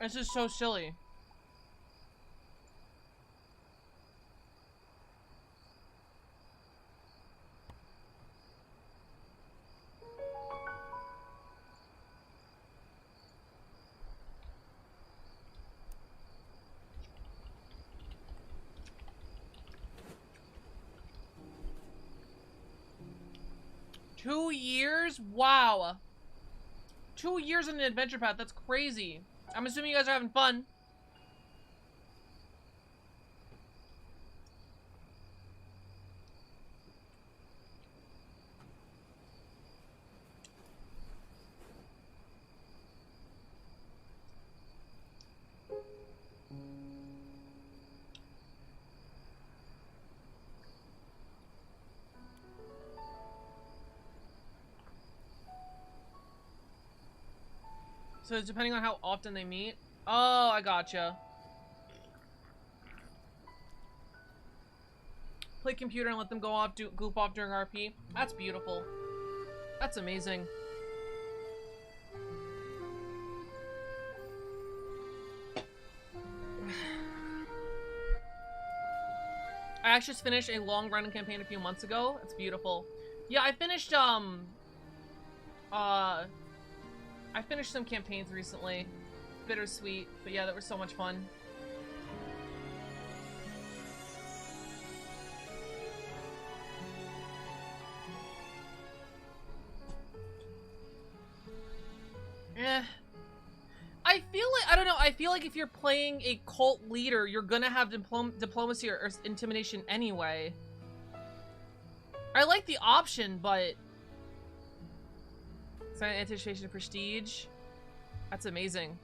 This is so silly. Two years? Wow. 2 years in an adventure path. That's crazy. I'm assuming you guys are having fun. So it's depending on how often they meet. Oh, I gotcha. Play computer and let them go off, goof off during RP. That's beautiful. That's amazing. I actually just finished a long-running campaign a few months ago. It's beautiful. Yeah, I finished I finished some campaigns recently. Bittersweet, but yeah, that was so much fun. I feel like, I don't know, I feel like if you're playing a cult leader, you're gonna have diplomacy or intimidation anyway. I like the option, but... Silent anticipation of prestige. That's amazing.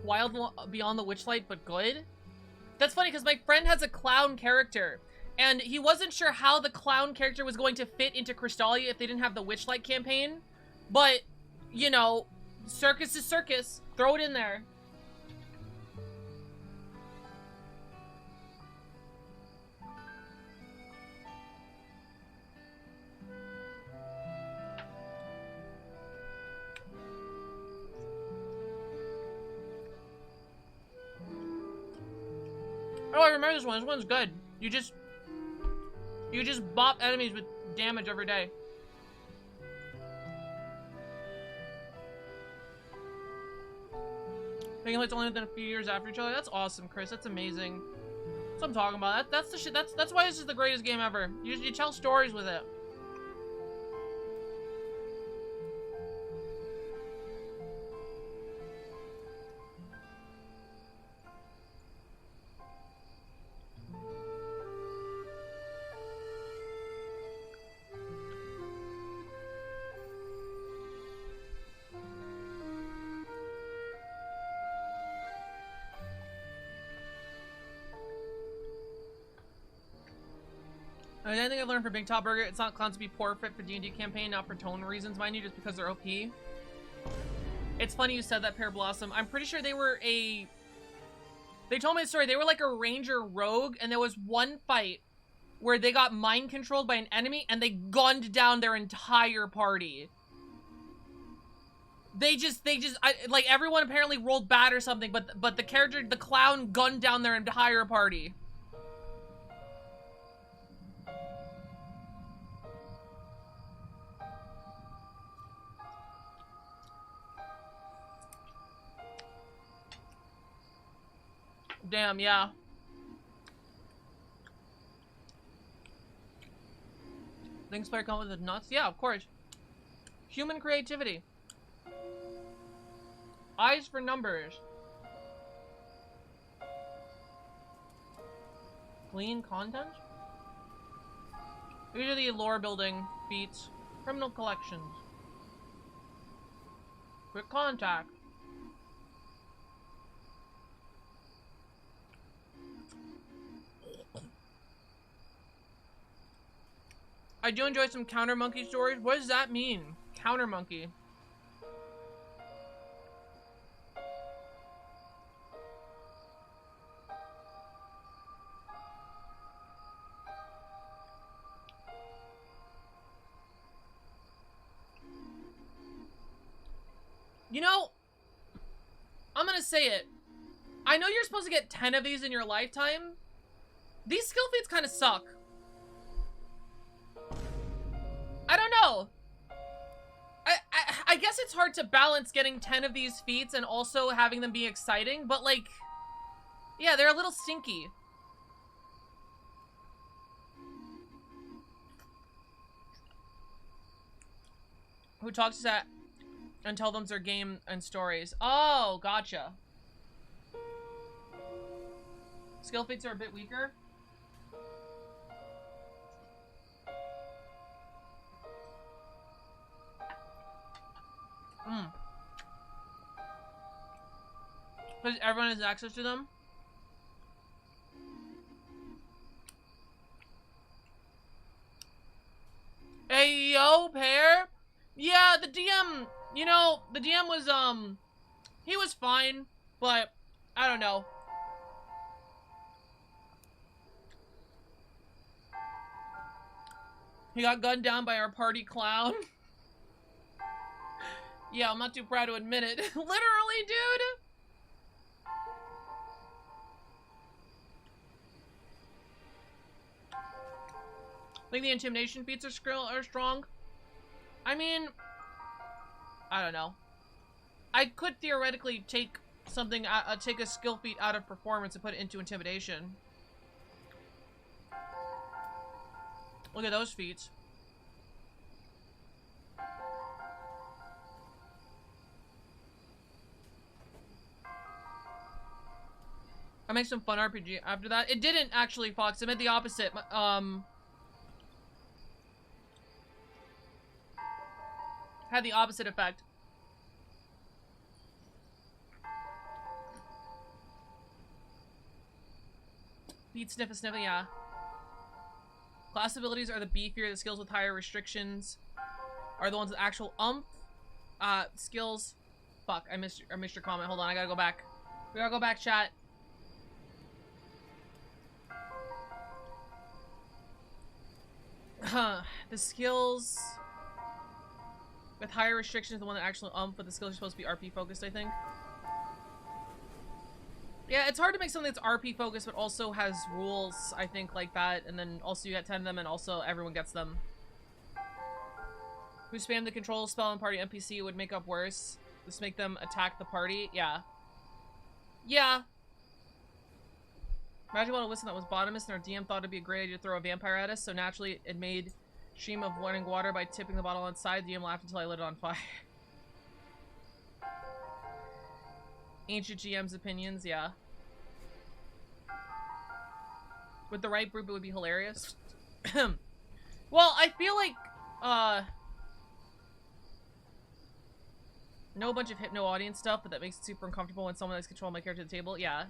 Wild beyond the witchlight, but good? That's funny, because my friend has a clown character, and he wasn't sure how the clown character was going to fit into Crystalia if they didn't have the witchlight campaign. But, you know, circus is circus. Throw it in there. Oh, I remember this one. This one's good. You just bop enemies with damage every day. Taking hits only within a few years after each other. That's awesome, Chris. That's amazing. That's what I'm talking about. That's the shit. That's why this is the greatest game ever. You tell stories with it. Anything I've learned from Big Top Burger, it's not clowns to be poor fit for D&D campaign, not for tone reasons, mind you, just because they're OP. It's funny you said that, Pear Blossom. I'm pretty sure they were a... They told me the story. They were like a ranger rogue, and there was one fight where they got mind controlled by an enemy, and they gunned down their entire party. Like, everyone apparently rolled bad or something, but the character, the clown, gunned down their entire party. Damn, yeah. Things player come with nuts? Yeah, of course. Human creativity. Eyes for numbers. Clean content? These are the lore building feats. Criminal collections. Quick contact. I do enjoy some counter monkey stories. What does that mean? Counter monkey. You know, I'm gonna say it. I know you're supposed to get 10 of these in your lifetime. These skill feats kind of suck. I don't know. I guess it's hard to balance getting 10 of these feats and also having them be exciting, but like, yeah, they're a little stinky. Who talks to that and tell them their game and stories? Oh, gotcha. Skill feats are a bit weaker. Because everyone has access to them. Hey, yo, Pear. Yeah, the DM, you know, the DM was, he was fine, but I don't know. He got gunned down by our party clown. Yeah, I'm not too proud to admit it. Literally, dude. I think the intimidation feats are strong. I mean, I don't know. I could theoretically take something, take a skill feat out of performance and put it into intimidation. Look at those feats. I make some fun RPG after that. It didn't actually, Fox. I meant the opposite. Had the opposite effect. Beat sniffa sniffa, yeah. Class abilities are the beefier. The skills with higher restrictions are the ones with actual skills. Fuck, I missed your comment. Hold on, I gotta go back. We gotta go back, chat. The skills with higher restrictions, the one that actually but the skills are supposed to be RP focused, I think. Yeah, it's hard to make something that's RP focused but also has rules, I think, like that, and then also you get 10 of them and also everyone gets them. Who spam the control spell on party NPC would make up worse. Just make them attack the party. Yeah. Yeah. Imagine what a listen that was bottomless and our DM thought it'd be a great idea to throw a vampire at us, so naturally it made stream of running water by tipping the bottle inside. DM laughed until I lit it on fire. Ancient GM's opinions, yeah. With the right group, it would be hilarious. Well, I feel like, know a bunch of hypno audience stuff, but that makes it super uncomfortable when someone has control of my character at the table. Yeah.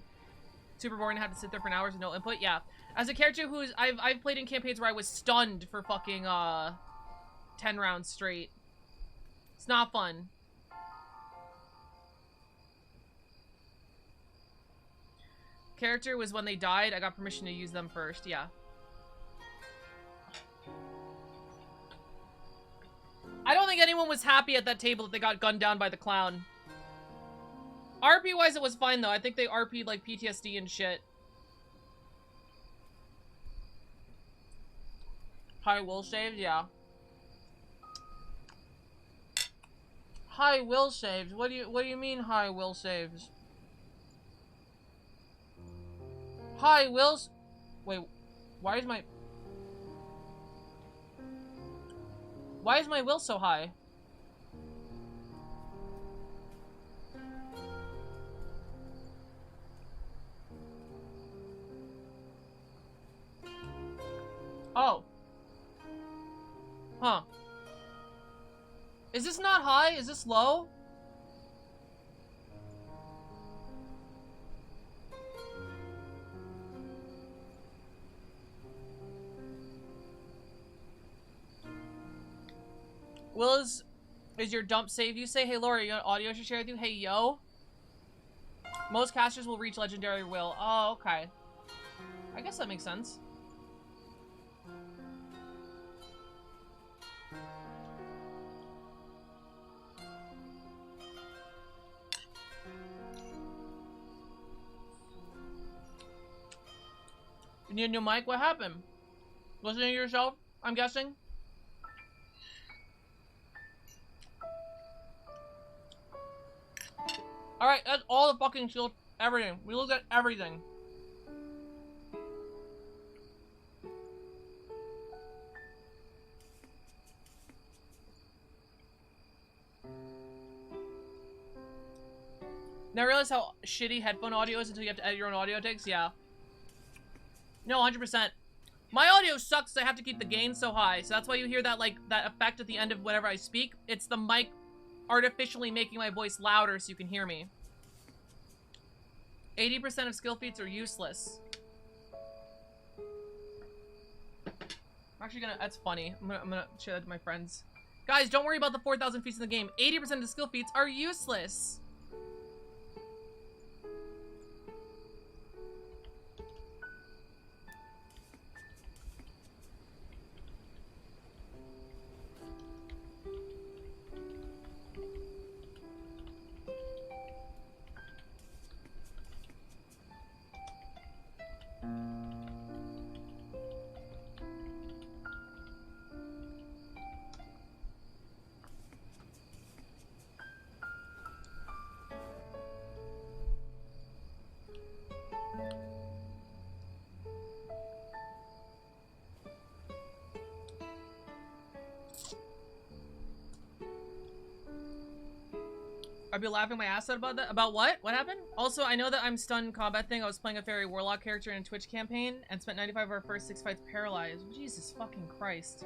Super boring to have to sit there for hours with no input. Yeah. As a character who's I've played in campaigns where I was stunned for fucking 10 rounds straight. It's not fun. Character was when they died, I got permission to use them first. Yeah. I don't think anyone was happy at that table that they got gunned down by the clown. RP-wise, it was fine, though. I think they RP'd, like, PTSD and shit. High will saved? Yeah. High will saved? What do you mean high will saves? High wills... Wait, why is my will so high? Oh. Huh. Is this not high? Is this low? Will is your dump save? You say, hey Laura, you got audio to share with you? Hey yo. Most casters will reach legendary will. Oh, okay. I guess that makes sense. You need a new mic? What happened? Listening to yourself, I'm guessing? Alright, that's all the fucking shield. Everything. We looked at everything. Now realize how shitty headphone audio is until you have to edit your own audio takes? Yeah. No, 100%. My audio sucks, so I have to keep the gain so high. So that's why you hear that, like, that effect at the end of whenever I speak. It's the mic artificially making my voice louder so you can hear me. 80% of skill feats are useless. I'm actually gonna... That's funny. I'm gonna share that to my friends. Guys, don't worry about the 4,000 feats in the game. 80% of the skill feats are useless. I'd be laughing my ass out about that. About what? What happened? Also, I know that I'm stunned combat thing. I was playing a fairy warlock character in a Twitch campaign and spent 95 of our first 6 fights paralyzed. Jesus fucking Christ.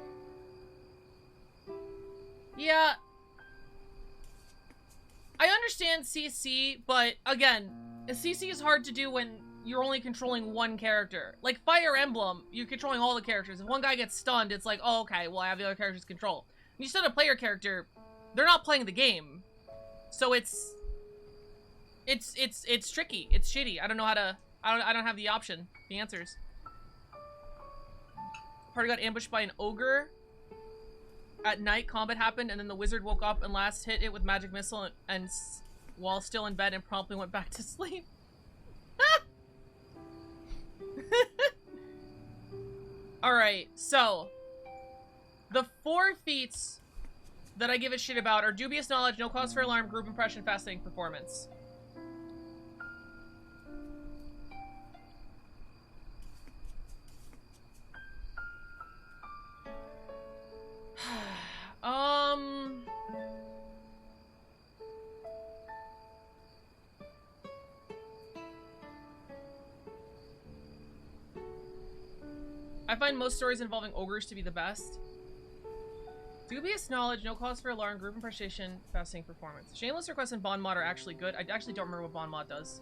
Yeah. I understand CC, but again, CC is hard to do when you're only controlling one character. Like Fire Emblem, you're controlling all the characters. If one guy gets stunned, it's like, oh, okay, well, I have the other characters control. When you stun a player character, they're not playing the game. So it's tricky. It's shitty. I don't know how to... I don't have the option. The answers. Party got ambushed by an ogre. At night, combat happened, and then the wizard woke up and last hit it with magic missile and while still in bed and promptly went back to sleep. Alright, so... The 4 feats that I give a shit about are dubious knowledge, no cause for alarm, group impression, fascinating performance. I find most stories involving ogres to be the best. Dubious knowledge, no cause for alarm, group impression, fascinating performance. Shameless requests and bond mod are actually good. I actually don't remember what bond mod does.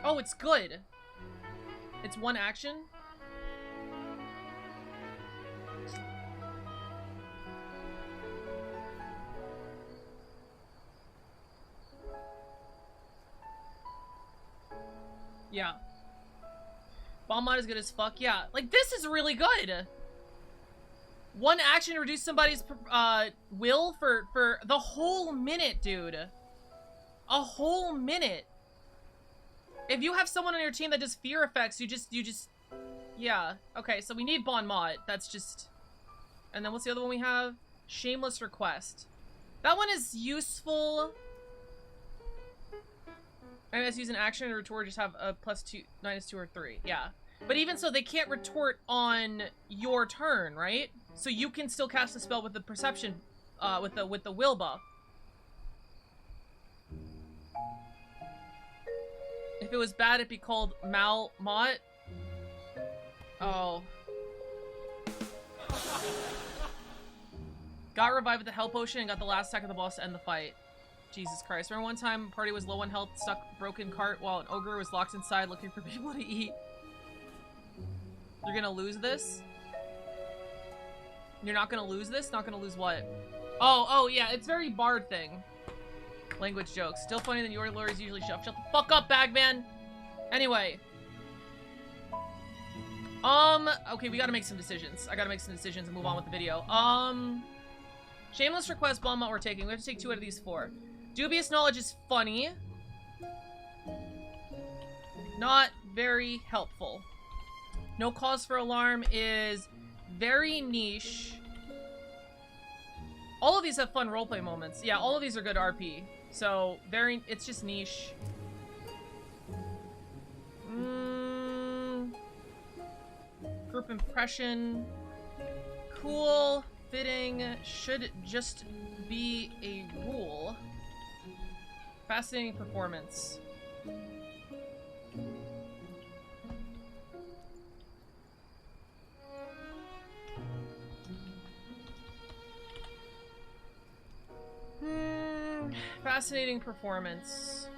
Oh, it's good. It's one action. Yeah. Bomb mod is good as fuck. Yeah. Like, this is really good. One action to reduce somebody's will for the whole minute, dude. A whole minute. If you have someone on your team that does fear effects, you just... Yeah. Okay, so we need Bon Mot. That's just... And then what's the other one we have? Shameless Request. That one is useful. And as use an action and retort, just have a +2, -2, or 3. Yeah. But even so, they can't retort on your turn, right? So you can still cast a spell with the perception, with the will buff. If it was bad, it'd be called Mot. Oh. Got revived with the health potion and got the last attack of the boss to end the fight. Jesus Christ. Remember one time party was low on health, stuck broken cart while an ogre was locked inside looking for people to eat? You're gonna lose this? You're not gonna lose this? Not gonna lose what? Oh, yeah, it's very bard thing. Language jokes. Still funnier than your lures usually shut. Shut the fuck up, Bagman! Anyway. Okay, we gotta make some decisions. I gotta make some decisions and move on with the video. Shameless Request, Bomb Mot we're taking. We have to take 2 out of these 4. Dubious Knowledge is funny. Not very helpful. No Cause for Alarm is very niche. All of these have fun roleplay moments. Yeah, all of these are good RP. So, it's just niche. Group Impression. Cool. Fitting. Should just be a rule. Fascinating Performance. Fascinating Performance.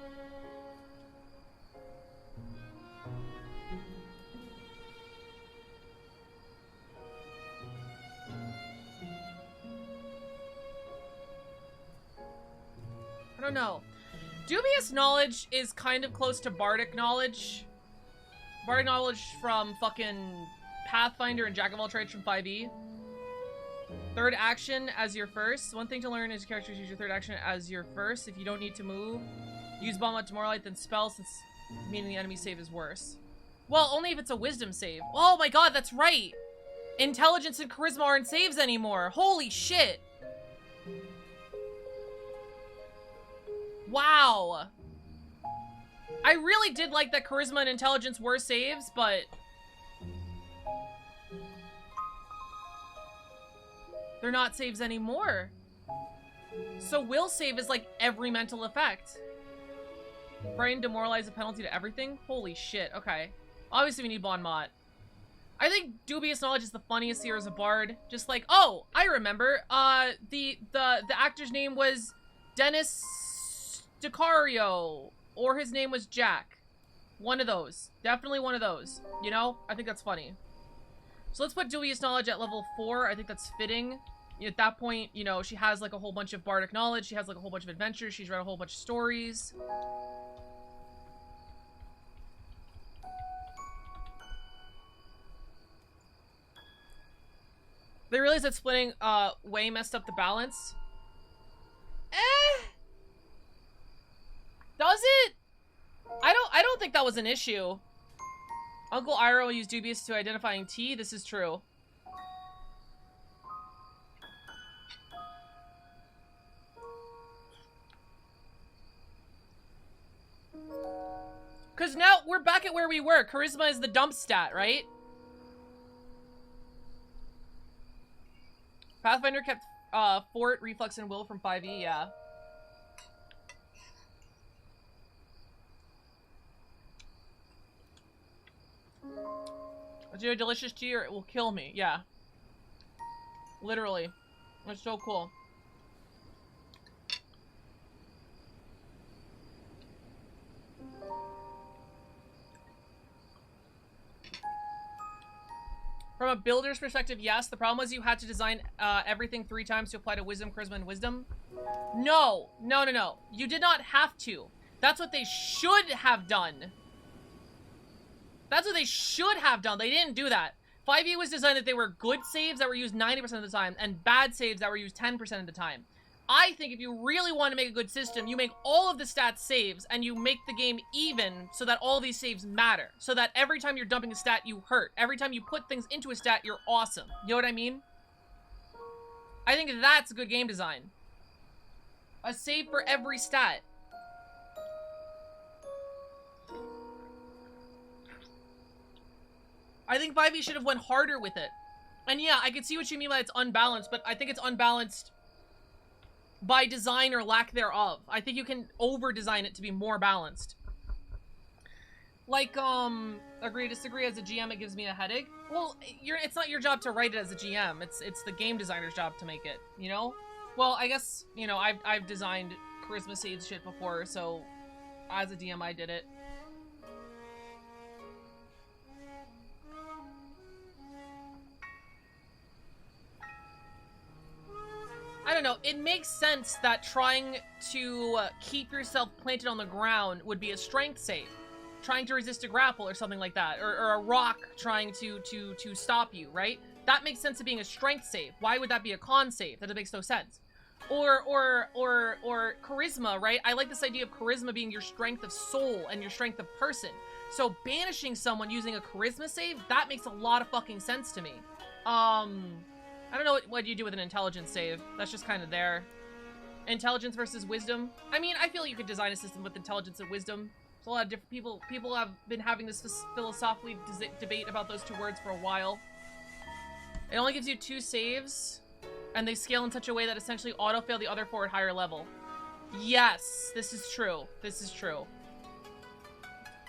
I don't know. Dubious Knowledge is kind of close to Bardic Knowledge. Bardic Knowledge from fucking Pathfinder and Jack of all Trades from 5e. Third action as your first. One thing to learn is characters use your third action as your first. If you don't need to move, use Bomb Mot Demoralize, then spell, since meaning the enemy save is worse. Well, only if it's a wisdom save. Oh my god, that's right! Intelligence and Charisma aren't saves anymore. Holy shit! Wow. I really did like that Charisma and Intelligence were saves, but... they're not saves anymore. So will save is like every mental effect. Brain Demoralize a penalty to everything? Holy shit, okay. Obviously we need Bon Mot. I think Dubious Knowledge is the funniest here as a bard. Just like, oh, I remember. The actor's name was Dennis DiCario. Or his name was Jack. One of those. Definitely one of those. You know? I think that's funny. So let's put Dubious Knowledge at level 4. I think that's fitting. At that point, you know, she has like a whole bunch of bardic knowledge. She has like a whole bunch of adventures. She's read a whole bunch of stories. They realized that splitting way messed up the balance. Does it? I don't think that was an issue. Uncle Iroh used Dubious to identifying T. This is true. Because now we're back at where we were. Charisma is the dump stat, right? Pathfinder kept Fort, Reflex, and Will from 5e, yeah. It's either delicious to you or it will kill me, yeah. Literally. It's so cool. From a builder's perspective, yes. The problem was you had to design everything 3 times to apply to Wisdom, Charisma, and Wisdom. No. No, no, no. You did not have to. That's what they should have done. That's what they should have done. They didn't do that. 5e was designed that they were good saves that were used 90% of the time and bad saves that were used 10% of the time. I think if you really want to make a good system, you make all of the stats saves and you make the game even so that all these saves matter. So that every time you're dumping a stat, you hurt. Every time you put things into a stat, you're awesome. You know what I mean? I think that's good game design. A save for every stat. I think 5e should have went harder with it. And yeah, I can see what you mean by it's unbalanced, but I think it's unbalanced by design or lack thereof. I think you can over-design it to be more balanced. Like, agree, disagree, as a GM it gives me a headache. Well, it's not your job to write it as a GM. It's the game designer's job to make it, you know? Well, I guess, you know, I've designed Charisma Saves shit before, so as a DM I did it. I don't know, it makes sense that trying to keep yourself planted on the ground would be a strength save. Trying to resist a grapple or something like that. Or a rock trying to stop you, right? That makes sense of being a strength save. Why would that be a con save? That makes no sense. Or charisma, right? I like this idea of charisma being your strength of soul and your strength of person. So banishing someone using a charisma save, that makes a lot of fucking sense to me. I don't know what you do with an intelligence save. That's just kind of there. Intelligence versus wisdom. I mean, I feel you could design a system with intelligence and wisdom. There's a lot of different people. People have been having this philosophically debate about those 2 words for a while. It only gives you 2 saves, and they scale in such a way that essentially auto-fail the other 4 at higher level. Yes, this is true. This is true.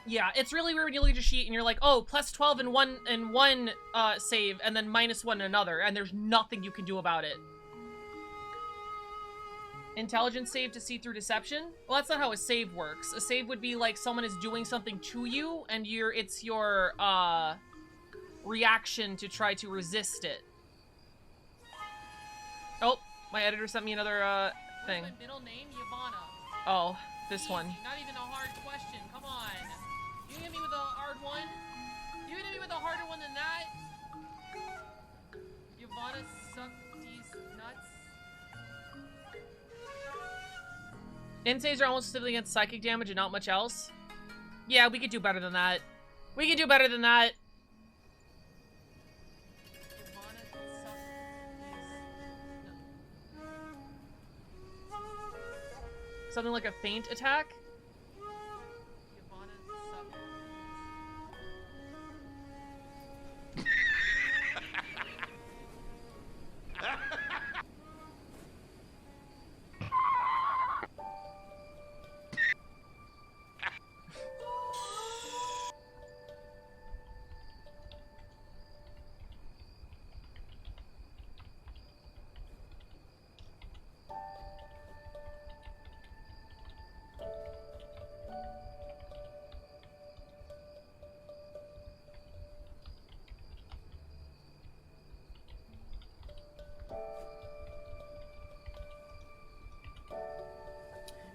Yeah, it's really weird when you look at your sheet and you're like, oh, plus 12 in one save, and then minus 1 in another, and there's nothing you can do about it. Intelligence save to see through deception? Well, that's not how a save works. A save would be like someone is doing something to you, and it's your reaction to try to resist it. Oh, my editor sent me another thing. My middle name, Yvonne. Oh, this Easy. one. Not even a hard question. Come on. You hit me with a hard one? You hit me with a harder one than that? Yvonne suck these nuts. Insaves are almost specifically against psychic damage and not much else. Yeah, we could do better than that. We could do better than that. Something like a feint attack?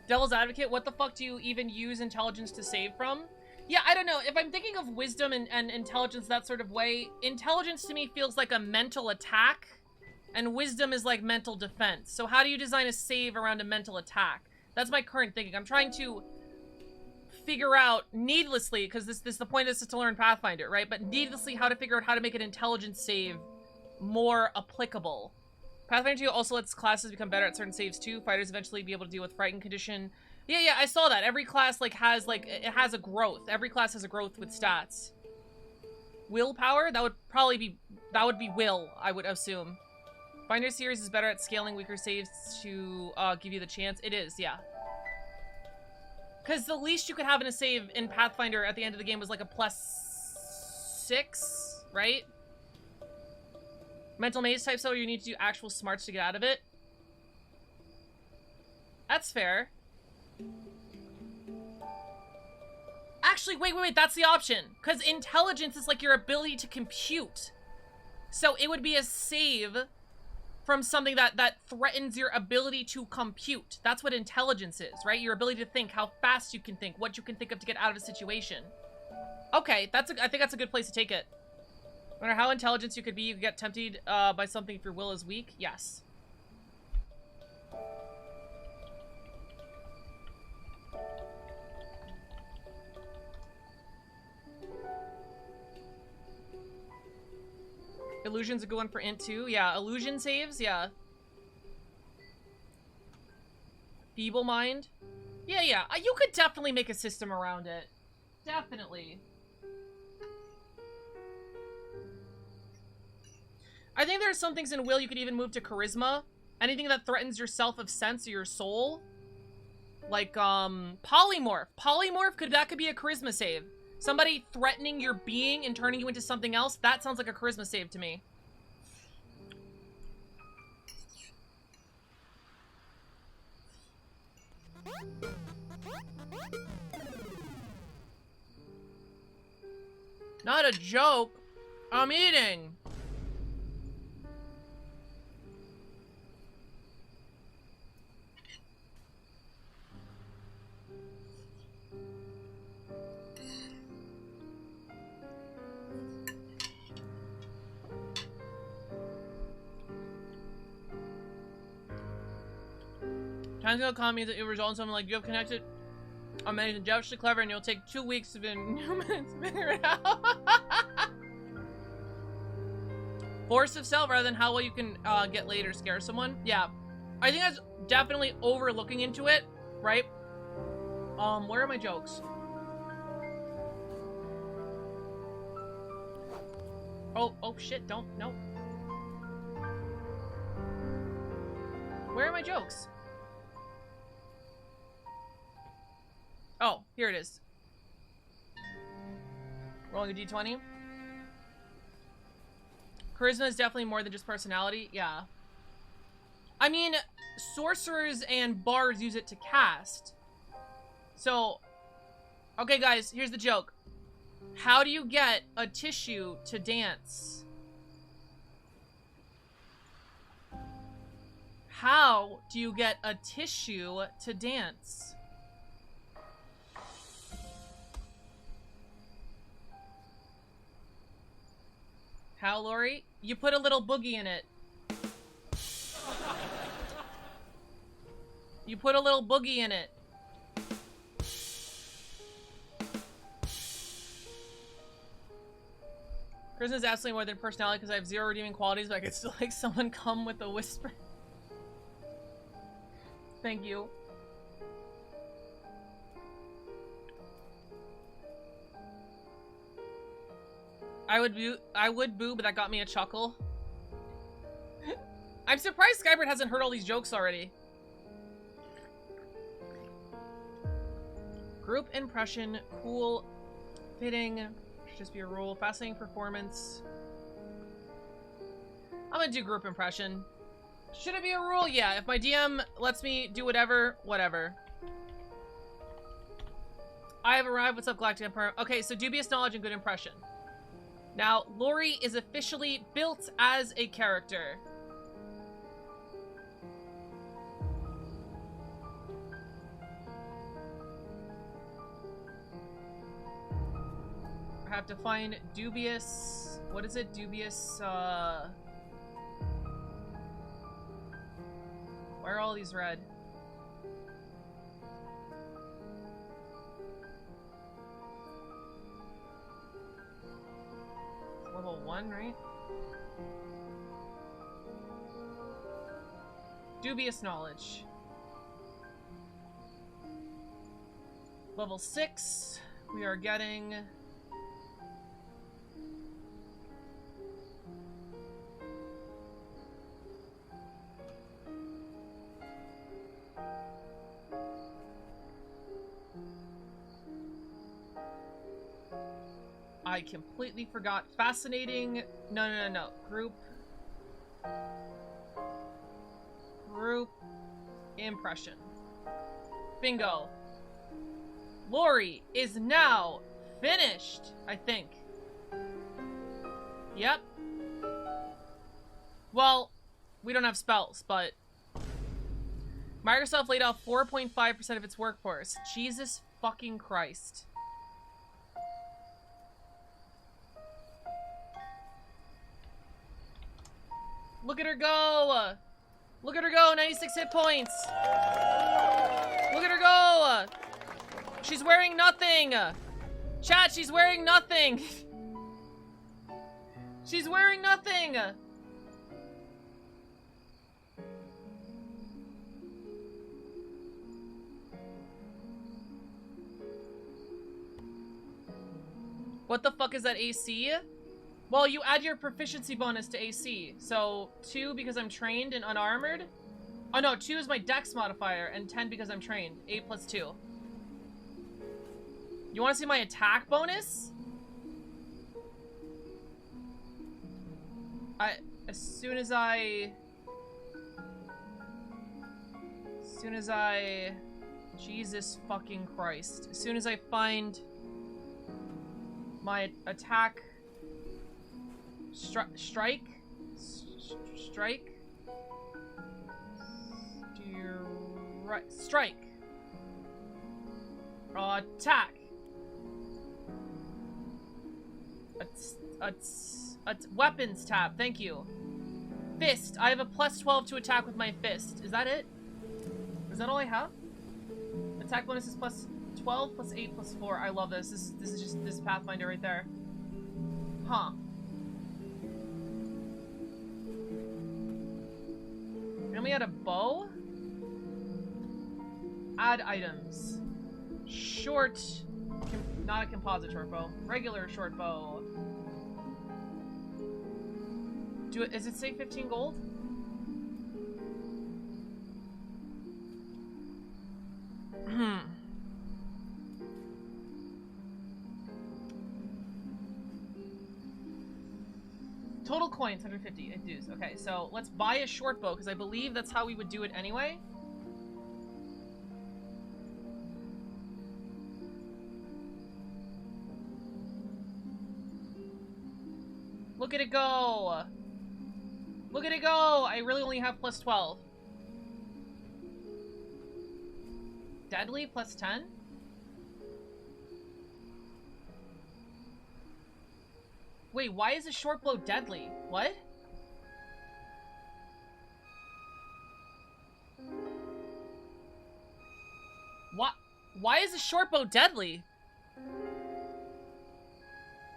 Devil's Advocate, what the fuck do you even use intelligence to save from? Yeah, I don't know. If I'm thinking of wisdom and intelligence that sort of way, intelligence to me feels like a mental attack, and wisdom is like mental defense. So how do you design a save around a mental attack? That's my current thinking. I'm trying to figure out needlessly, because this the point of this is to learn Pathfinder, right? But needlessly how to figure out how to make an intelligence save more applicable. Pathfinder 2 also lets classes become better at certain saves too. Fighters eventually be able to deal with frightened condition. Yeah, I saw that. Every class has it has a growth. Every class has a growth with stats. Willpower? That would be will, I would assume. Finder series is better at scaling weaker saves to give you the chance. It is, yeah. Because the least you could have in a save in Pathfinder at the end of the game was like a +6, right? Mental maze type, so you need to do actual smarts to get out of it. That's fair. Actually, wait, that's the option. Because intelligence is like your ability to compute. So it would be a save from something that threatens your ability to compute. That's what intelligence is, right? Your ability to think, how fast you can think, what you can think of to get out of a situation. Okay, I think that's a good place to take it. No matter how intelligent you could be, you could get tempted by something if your will is weak. Yes. Illusion's a good one for int too. Yeah, illusion saves, yeah. Feeble mind. Yeah. You could definitely make a system around it. Definitely. I think there are some things in will you could even move to charisma. Anything that threatens your self of sense or your soul. Like, polymorph. Polymorph, that could be a charisma save. Somebody threatening your being and turning you into something else, that sounds like a charisma save to me. Not a joke. I'm eating. Times go calm means that it results in something like you have connected. Amazing, devilishly clever, and you'll take 2 weeks to figure it out. Force of self rather than how well you can get laid or scare someone. Yeah, I think that's definitely overlooking into it, right? Where are my jokes? Oh shit! No. Where are my jokes? Oh, here it is. Rolling a d20. Charisma is definitely more than just personality. Yeah. I mean, sorcerers and bards use it to cast. So, okay guys, here's the joke. How do you get a tissue to dance? How do you get a tissue to dance? How, Lori? You put a little boogie in it. You put a little boogie in it. Charisma is absolutely more than personality because I have 0 redeeming qualities, but I could still make someone come with a whisper. Thank you. I would boo, but that got me a chuckle. I'm surprised Skybird hasn't heard all these jokes already. Group impression, cool, fitting, should just be a rule. Fascinating performance. I'm gonna do group impression. Should it be a rule? Yeah, if my DM lets me do whatever, whatever. I have arrived. What's up, Galactic Empire? Okay, so dubious knowledge and good impression. Now, Lori is officially built as a character. I have to find dubious... What is it? Dubious, Why are all these red? Level 1, right? Dubious knowledge. Level 6, we are getting... I completely forgot. Fascinating. No. Group impression. Bingo. Lori is now finished, I think. Yep. Well, we don't have spells, but Microsoft laid off 4.5% of its workforce. Jesus fucking Christ. Look at her go! Look at her go! 96 hit points! Look at her go! She's wearing nothing! Chat, she's wearing nothing! She's wearing nothing! What the fuck is that AC? Well, you add your proficiency bonus to AC. So, 2 because I'm trained and unarmored. Oh no, 2 is my dex modifier, and 10 because I'm trained. 8 plus 2. You want to see my attack bonus? As soon as I... Jesus fucking Christ. As soon as I find my attack... Strike? Strike. Attack. Weapons tab. Thank you. Fist. I have a plus 12 to attack with my fist. Is that it? Is that all I have? Attack bonus is plus 12, plus 8, plus 4. I love this. This is Pathfinder right there. Huh. And we had a bow. Add items. Short. Not a composite short bow. Regular short bow. Is it say 15 gold? Total coins, 150. It does. Okay, so let's buy a short bow, because I believe that's how we would do it anyway. Look at it go! Look at it go! I really only have plus 12. Deadly, plus 10? Wait, why is a short bow deadly? What? What? Why is a short bow deadly?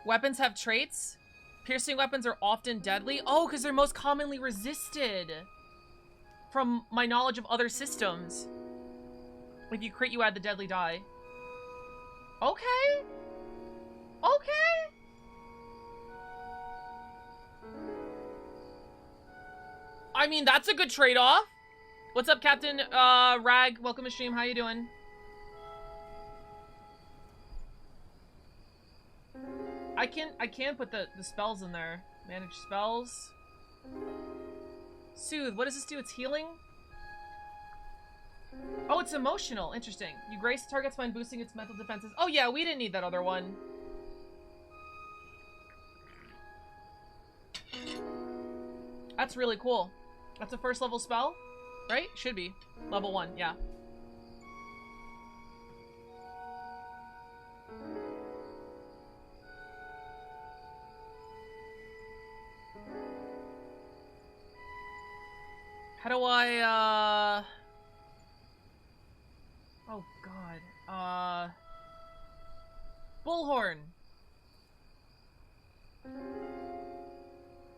Weapons have traits? Piercing weapons are often deadly? Oh, because they're most commonly resisted. From my knowledge of other systems. If you crit, you add the deadly die. Okay. Okay. I mean, that's a good trade-off. What's up, Captain Rag? Welcome to stream. How you doing? I can put the spells in there. Manage spells. Soothe. What does this do? It's healing? Oh, it's emotional. Interesting. You grace the target's mind, boosting its mental defenses. Oh yeah, we didn't need that other one. That's really cool. That's a first level spell, right? Should be. Level 1, yeah. How do I, oh god. Bullhorn.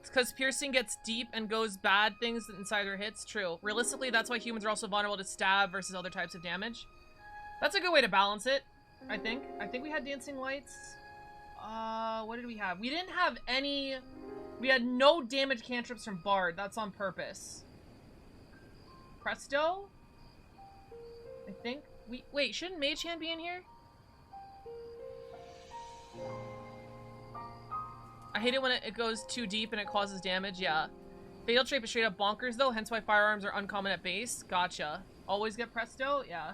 It's because piercing gets deep and goes bad things inside their hits. True. Realistically, that's why humans are also vulnerable to stab versus other types of damage. That's a good way to balance it, I think. I think we had dancing lights. What did we have? We didn't have any... We had no damage cantrips from Bard. That's on purpose. Presto? I think. Wait, shouldn't Mage Hand be in here? I hate it when it goes too deep and it causes damage, yeah. Fatal Trait is straight up bonkers though, hence why firearms are uncommon at base. Gotcha. Always get Presto? Yeah.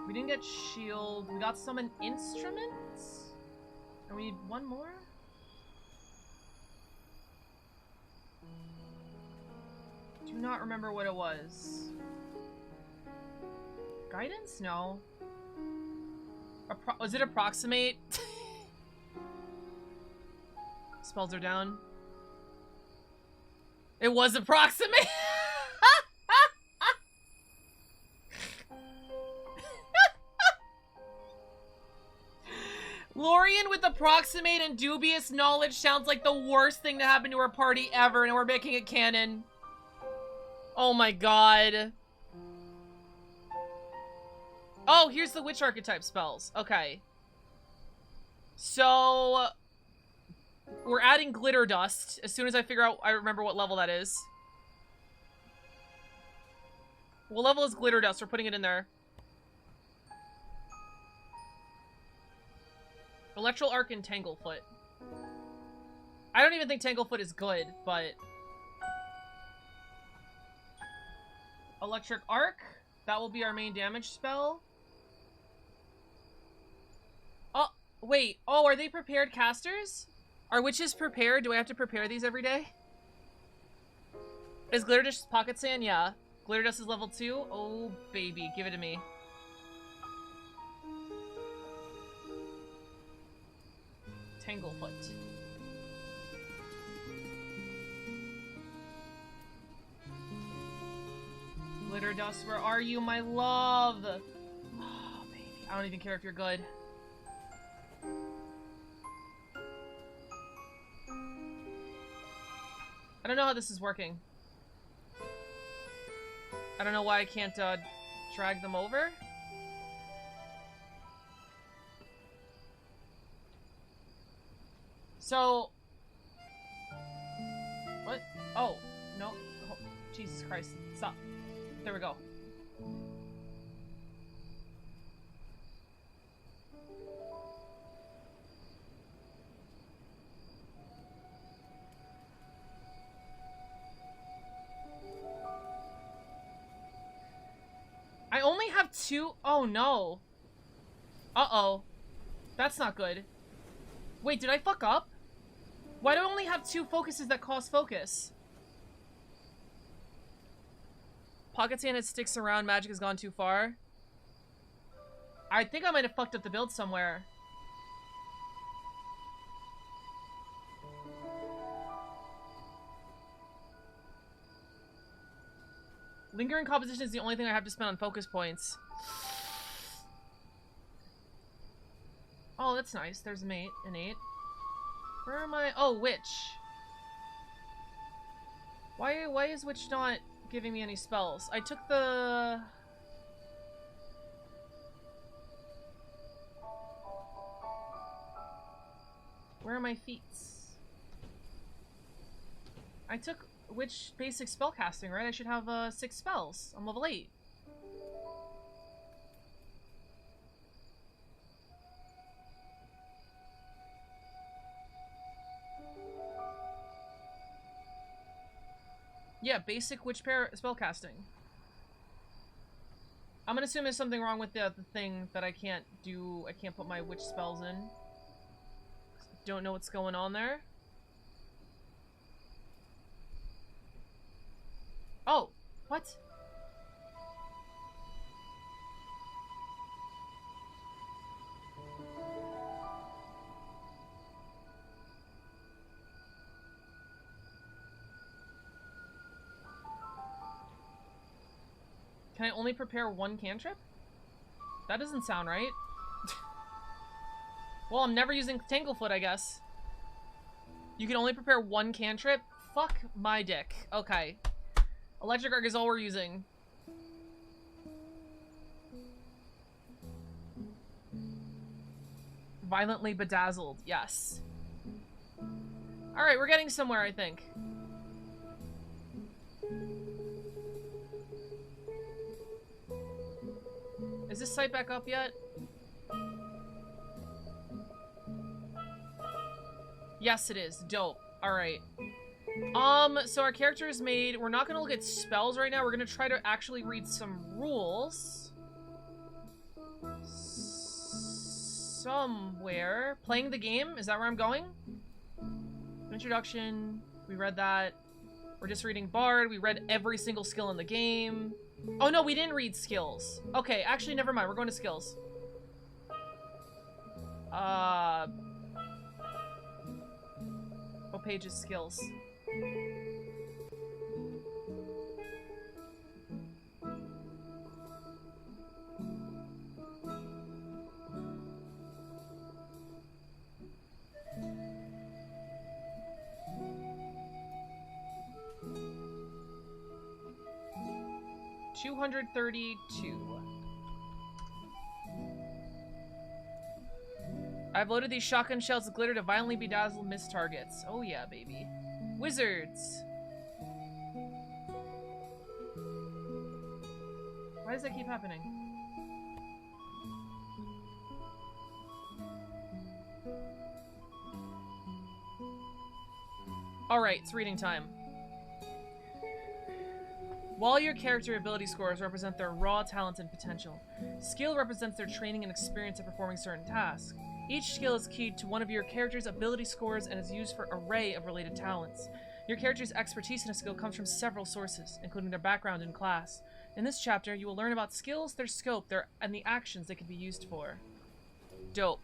We didn't get Shield. We got Summon Instruments? And we need one more? Do not remember what it was. Guidance? No. Was it Approximate? Spells are down. It was Approximate! Lorian with Approximate and Dubious Knowledge sounds like the worst thing to happen to our party ever, and we're making it canon. Oh my god. Oh, here's the Witch Archetype spells. Okay. So... we're adding Glitter Dust as soon as I figure out, I remember what level that is. What level is Glitter Dust? We're putting it in there. Electral Arc and Tanglefoot. I don't even think Tanglefoot is good, but... Electric Arc. That will be our main damage spell. Oh, wait. Oh, are they prepared casters? Are witches prepared? Do I have to prepare these every day? Is Glitter Dust Pocket Sand? Yeah. Glitter Dust is level 2? Oh, baby. Give it to me. Tanglefoot. Glitter Dust, where are you, my love? Oh, baby. I don't even care if you're good. I don't know how this is working. I don't know why I can't drag them over. So... what? Oh, no. Oh, Jesus Christ. Stop. There we go. I only have 2. Oh no. Uh-oh. That's not good. Wait, did I fuck up? Why do I only have 2 focuses that cost focus? Pocket Sand, it sticks around. Magic has gone too far. I think I might have fucked up the build somewhere. Lingering Composition is the only thing I have to spend on focus points. Oh, that's nice. There's an 8. Where am I? Oh, Witch. Why is Witch not giving me any spells? I took the... where are my feats? I took Witch basic spellcasting, right? I should have 6 spells. I'm level 8. Yeah, basic witch pair spellcasting. I'm gonna assume there's something wrong with the thing that I can't do. I can't put my witch spells in. Don't know what's going on there. Oh, what? Can I only prepare 1 cantrip? That doesn't sound right. Well, I'm never using Tanglefoot, I guess. You can only prepare 1 cantrip? Fuck my dick. Okay. Electric Arc is all we're using. Violently Bedazzled. Yes. Alright, we're getting somewhere, I think. Is this site back up yet? Yes, it is. Dope. All right. So our character is made. We're not gonna look at spells right now. We're gonna try to actually read some rules. Somewhere. Playing the game? Is that where I'm going? Introduction. We read that. We're just reading Bard. We read every single skill in the game. Oh no, we didn't read skills. Okay, actually, never mind. We're going to skills. What page is skills? $232. I've loaded these shotgun shells of glitter to violently bedazzle missed targets. Oh yeah, baby. Wizards. Why does that keep happening? Alright, it's reading time. While your character ability scores represent their raw talent and potential, skill represents their training and experience at performing certain tasks. Each skill is keyed to one of your character's ability scores and is used for an array of related talents. Your character's expertise in a skill comes from several sources, including their background and class. In this chapter, you will learn about skills, their scope, and the actions they can be used for. Dope.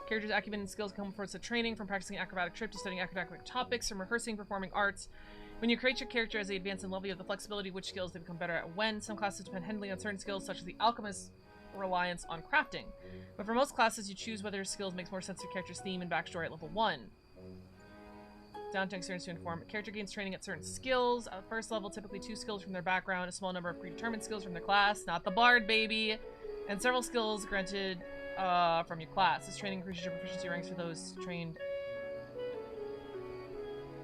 Character's acumen and skills come from training, from practicing acrobatic trip to studying academic topics, from rehearsing performing arts. When you create your character as they advance in level, you have the flexibility of which skills they become better at when. Some classes depend heavily on certain skills, such as the alchemist's reliance on crafting. But for most classes, you choose whether your skills makes more sense to your character's theme and backstory at level 1. Down to experience to inform. A character gains training at certain skills. At first level, typically 2 skills from their background, a small number of predetermined skills from their class, not the bard, baby, and several skills granted from your class. This training increases your proficiency ranks for those trained.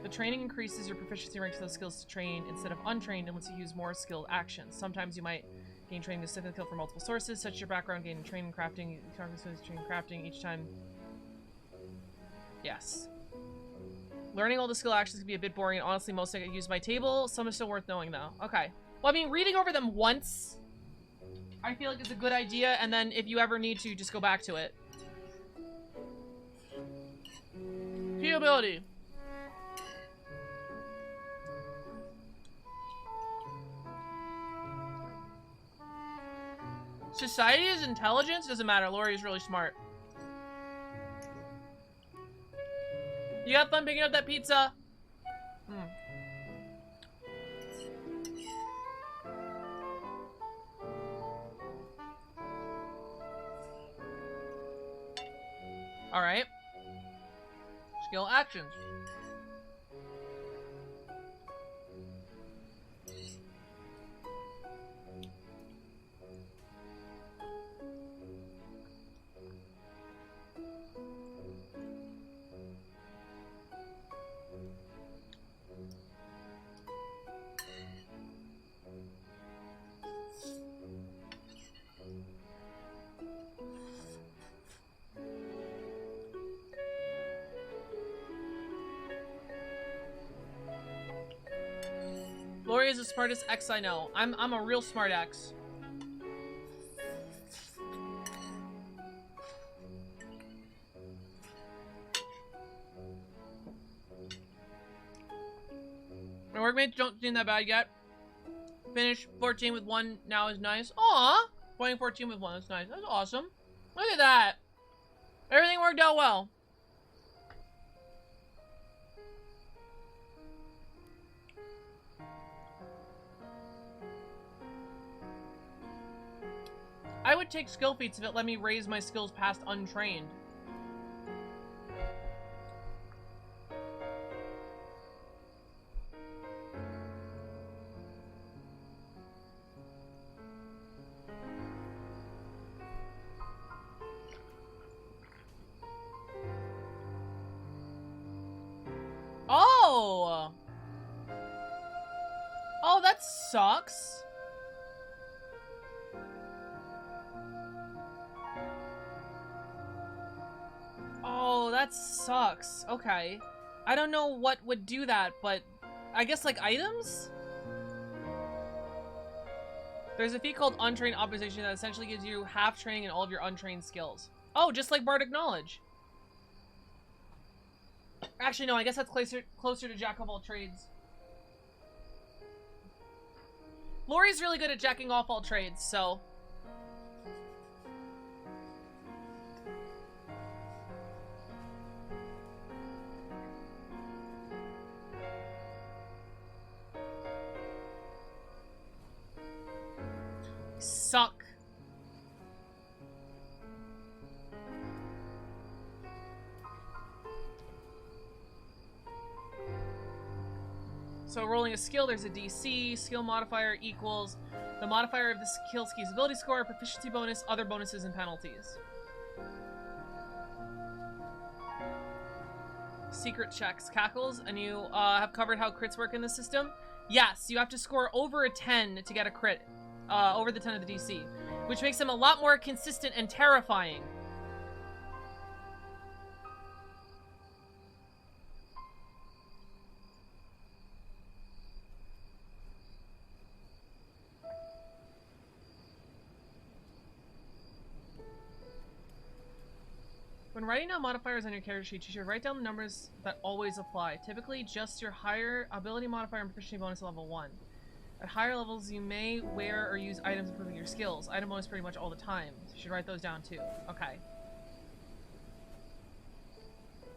The training increases your proficiency ranks for those skills to train instead of untrained and lets you use more skilled actions. Sometimes you might gain training to stiffen skill from multiple sources, such as your background, gaining training, crafting, training, crafting each time. Yes. Learning all the skill actions can be a bit boring, and honestly, most I use my table. Some are still worth knowing, though. Okay. Well, I mean, reading over them once, I feel like it's a good idea, and then if you ever need to, just go back to it. Key ability. Society is intelligence? Doesn't matter. Lori is really smart. You got fun picking up that pizza? Alright. Skill actions. Lori is the smartest X I know. I'm a real smart X. My workmates don't seem that bad yet. Finished 14 with 1 now is nice. Aw! Playing 14 with 1, that's nice. That's awesome. Look at that. Everything worked out well. I would take skill feats if it let me raise my skills past untrained. Oh! Oh, that sucks. Oh, that that sucks. Okay. I don't know what would do that, but I guess like items? There's a feat called Untrained Opposition that essentially gives you half training in all of your untrained skills. Oh, just like Bardic Knowledge. Actually, no, I guess that's closer to Jack of all trades. Lori's really good at jacking off all trades, so... Suck. So rolling a skill, there's a DC, skill modifier equals the modifier of the skill key's ability score, proficiency bonus, other bonuses, and penalties. Secret checks. Cackles, and you have covered how crits work in the system? Yes, you have to score over a 10 to get a crit. Over the 10 of the DC, which makes them a lot more consistent and terrifying. When writing down modifiers on your character sheet, you should write down the numbers that always apply. Typically, just your higher ability modifier and proficiency bonus level 1. At higher levels, you may wear or use items improving your skills. Item bonus pretty much all the time. So you should write those down too. Okay.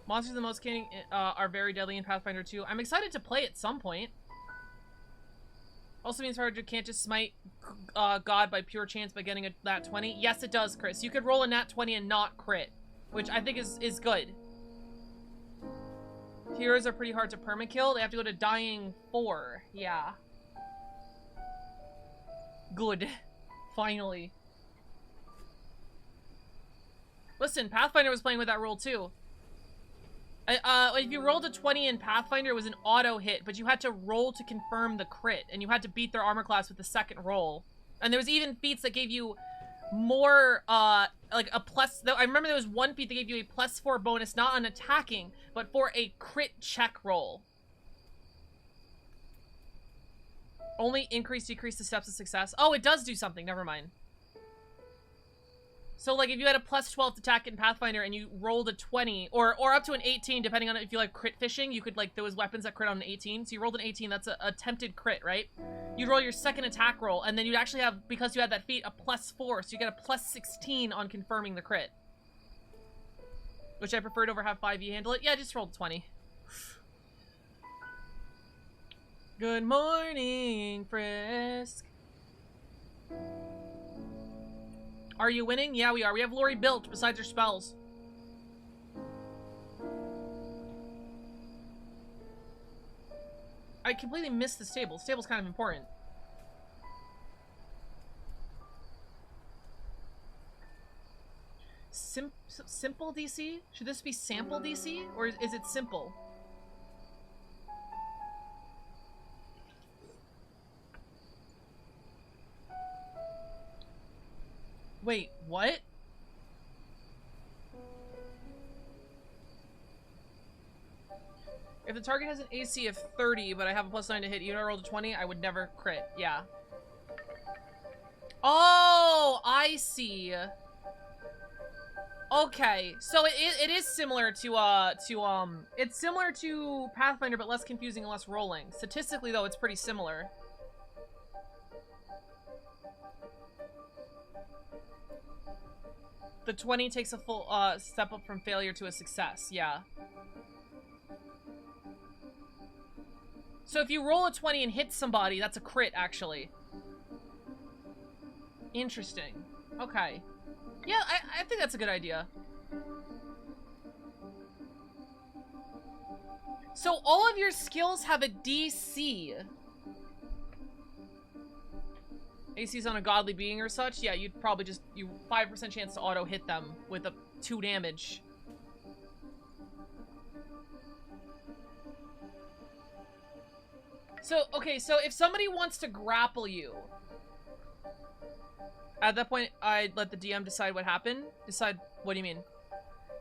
Monsters of the Most King are very deadly in Pathfinder 2. I'm excited to play at some point. Also means hard you can't just smite God by pure chance by getting a nat 20. Yes, it does, Chris. You could roll a nat 20 and not crit, which I think is good. Heroes are pretty hard to permakill. They have to go to dying 4. Yeah. Good. Finally. Listen, Pathfinder was playing with that rule too. If you rolled a 20 in Pathfinder, it was an auto hit, but you had to roll to confirm the crit, and you had to beat their armor class with the second roll. And there was even feats that gave you more, like a plus... I remember there was one feat that gave you a +4 bonus, not on attacking, but for a crit check roll. Only increase, decrease the steps of success. Oh, it does do something. Never mind. So, like, if you had a +12 attack in Pathfinder and you rolled a 20, or up to an 18, depending on if you like crit fishing, you could, like, there was weapons that crit on an 18. So you rolled an 18, that's an attempted crit, right? You'd roll your second attack roll, and then you'd actually have, because you had that feat, a +4. So you get a +16 on confirming the crit. Which I preferred over have 5e handle it. Yeah, just rolled 20. Good morning, Frisk. Are you winning? Yeah, we are. We have Lori built besides her spells. I completely missed the stable. Stable's kind of important. Simple DC? Should this be sample DC? Or is it simple? Wait, what? If the target has an AC of 30, but I have a +9 to hit, even if I rolled a 20, I would never crit. Yeah. Oh, I see. Okay, so it is similar to, it's similar to Pathfinder, but less confusing and less rolling. Statistically, though, it's pretty similar. The 20 takes a full step up from failure to a success, yeah. So if you roll a 20 and hit somebody, that's a crit, actually. Interesting. Okay. Yeah, I think that's a good idea. So all of your skills have a DC. AC's on a godly being or such, yeah, you'd probably just, 5% chance to auto hit them with a 2 damage. So, okay, so if somebody wants to grapple you, at that point, I'd let the DM decide what happened. Decide, what do you mean?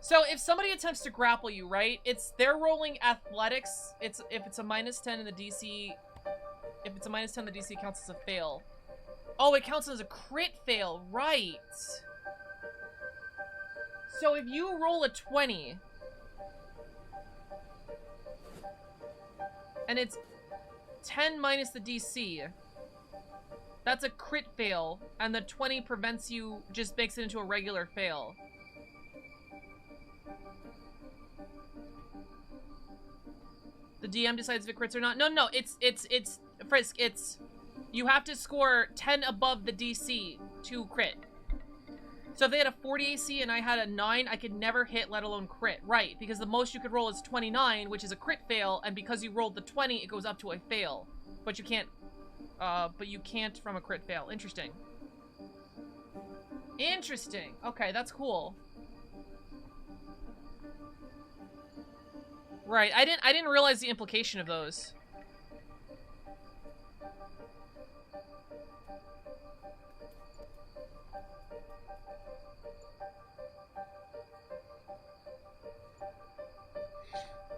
So if somebody attempts to grapple you, right? They're rolling athletics. If it's a -10 in the DC, if it's a -10, the DC counts as a fail. Oh, it counts as a crit fail, right? So if you roll a 20 and it's 10 minus the DC, that's a crit fail, and the 20 prevents you, just makes it into a regular fail. The DM decides if it crits or not. No, it's Frisk, you have to score 10 above the DC to crit. So if they had a 40 AC and I had a 9, I could never hit, let alone crit. Right, because the most you could roll is 29, which is a crit fail, and because you rolled the 20, it goes up to a fail. But you can't from a crit fail. Interesting. Interesting. Okay, that's cool. Right, I didn't realize the implication of those.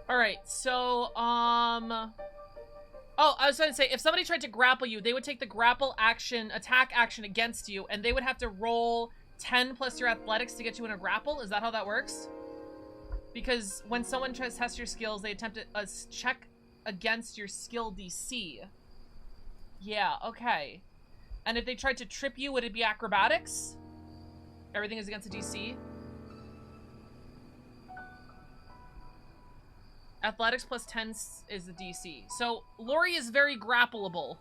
Alright, so, oh, I was going to say, if somebody tried to grapple you, they would take the grapple action, attack action against you, and they would have to roll 10 plus your athletics to get you in a grapple? Is that how that works? Because when someone tries to test your skills, they attempt a check against your skill DC. Yeah, okay. And if they tried to trip you, would it be acrobatics? Everything is against a DC? Athletics plus 10 is the DC. So, Lori is very grappleable.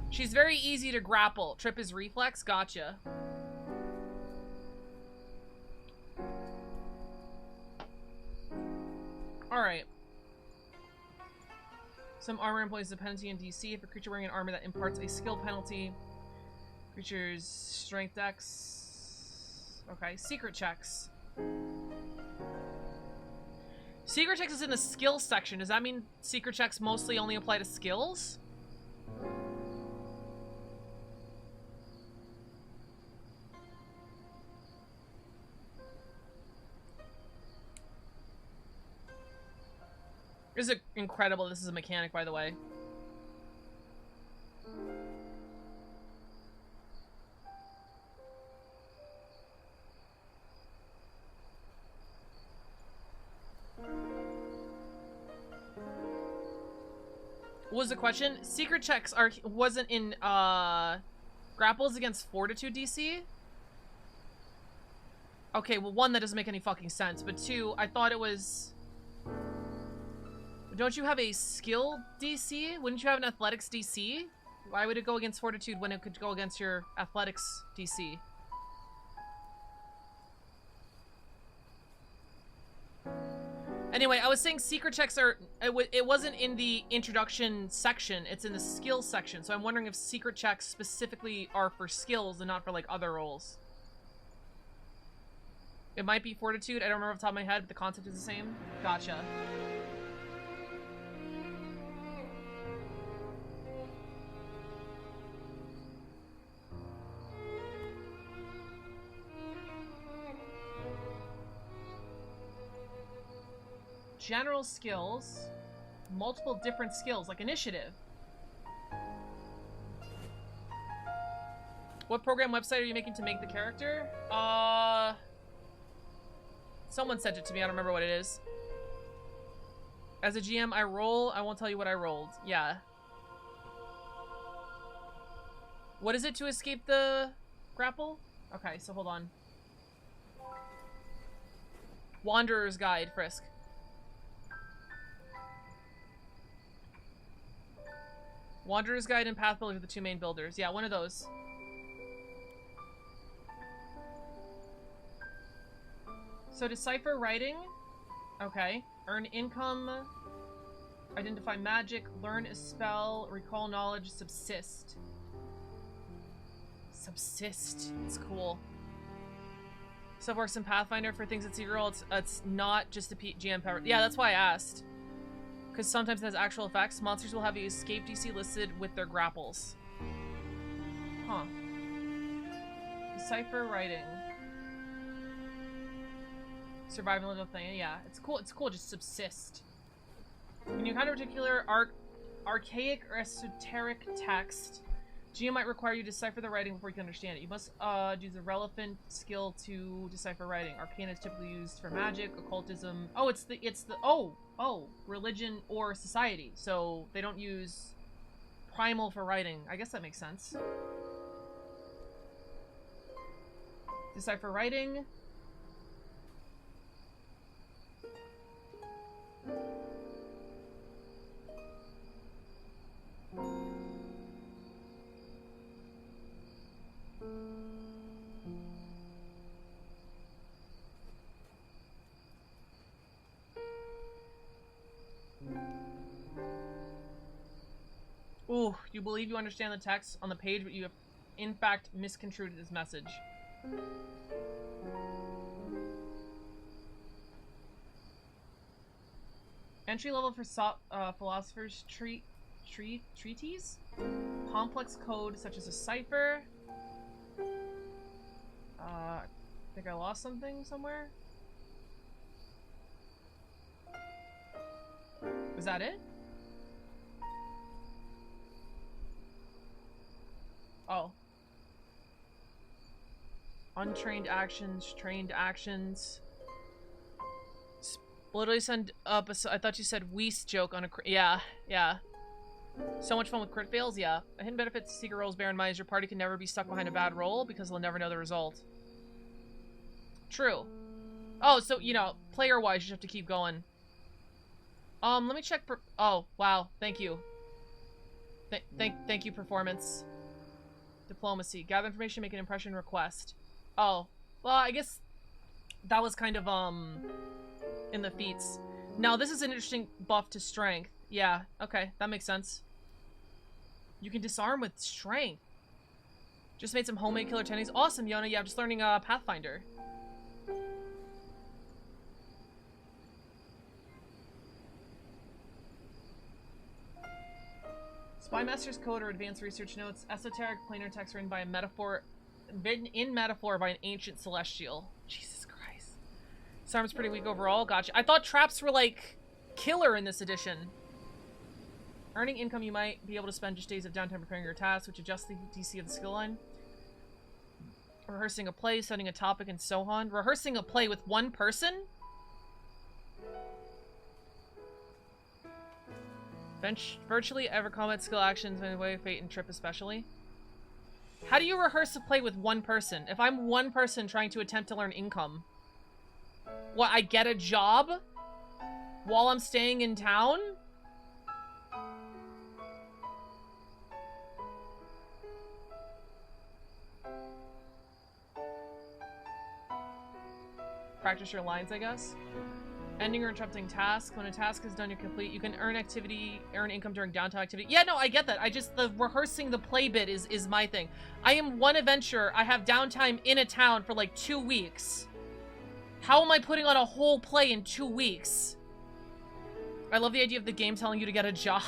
She's very easy to grapple. Trip is reflex? Gotcha. Alright. Some armor employs a penalty in DC. If a creature wearing an armor that imparts a skill penalty. Creature's strength dex. Okay, secret checks. Secret checks is in the skills section. Does that mean secret checks mostly only apply to skills? This is incredible. This is a mechanic, by the way. What was the question? Secret checks wasn't in grapples against fortitude DC? Okay, well, one, that doesn't make any fucking sense, but two, I thought it was... Don't you have a skill DC? Wouldn't you have an athletics DC? Why would it go against fortitude when it could go against your athletics DC? Anyway, I was saying secret checks are... It wasn't in the introduction section. It's in the skills section. So I'm wondering if secret checks specifically are for skills and not for, like, other roles. It might be fortitude. I don't remember off the top of my head, but the concept is the same. Gotcha. General skills, multiple different skills, like initiative. What program website are you making to make the character? Someone sent it to me, I don't remember what it is. As a GM, I roll, I won't tell you what I rolled. Yeah. What is it to escape the grapple? Okay, so hold on. Wanderer's Guide, Frisk. Wanderer's Guide and Path Builder are the two main builders. Yeah, one of those. So decipher writing. Okay. Earn income. Identify magic. Learn a spell. Recall knowledge. Subsist. Subsist. It's cool. Stuff works in Pathfinder for things at Secret Roll. It's not just a GM power. Yeah, that's why I asked. Because sometimes it has actual effects. Monsters will have a escape DC listed with their grapples. Huh. Decipher writing. Survival little thing. Yeah, it's cool. It's cool. Just subsist. When you encounter particular archaic or esoteric text, GM might require you to decipher the writing before you can understand it. You must do the relevant skill to decipher writing. Arcana is typically used for magic, occultism. Oh, it's the religion or society. So they don't use primal for writing. I guess that makes sense. Decipher writing. Ooh, you believe you understand the text on the page, but you have, in fact, misconstrued this message. Entry level for philosophers treatise? Complex code such as a cipher. I think I lost something somewhere. Was that it? Oh. Untrained actions, trained actions. Literally send up I thought you said Weiss joke on a yeah. So much fun with crit fails, yeah. A hidden benefit to secret rolls, bear in mind, is your party can never be stuck behind a bad roll because they'll never know the result. True. Oh, so, you know, player-wise, you just have to keep going. Let me check oh, wow. Thank you. Thank you, performance. Diplomacy. Gather information, make an impression, request. Oh. Well, I guess that was kind of, in the feats. Now, this is an interesting buff to strength. Yeah, okay. That makes sense. You can disarm with strength. Just made some homemade killer tennies. Awesome, Yona. Yeah, I'm just learning, Pathfinder. Spymaster's Code or Advanced Research Notes. Esoteric planar text written in metaphor by an ancient celestial. Jesus Christ. Disarm's pretty weak overall. Gotcha. I thought traps were, like, killer in this edition. Earning income, you might be able to spend just days of downtime preparing your tasks, which adjusts the DC of the skill line. Rehearsing a play, setting a topic, and so on. Rehearsing a play with one person? Virtually ever combat skill actions in way, fate, and trip especially. How do you rehearse a play with one person? If I'm one person trying to attempt to learn income, what, I get a job while I'm staying in town? Practice your lines, I guess. Ending or interrupting tasks. When a task is done, you're complete. You can earn income during downtime activity. Yeah, no, I get that. The rehearsing the play bit is my thing. I am one adventurer. I have downtime in a town for like 2 weeks. How am I putting on a whole play in 2 weeks? I love the idea of the game telling you to get a job.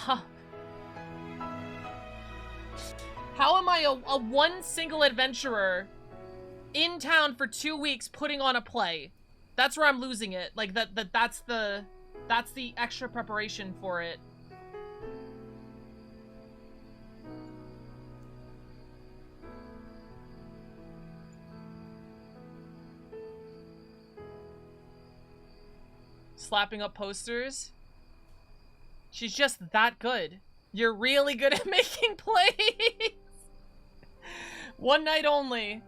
How am I a one single adventurer in town for 2 weeks putting on a play? That's where I'm losing it. Like, that's the extra preparation for it. Slapping up posters. She's just that good. You're really good at making plays. One night only.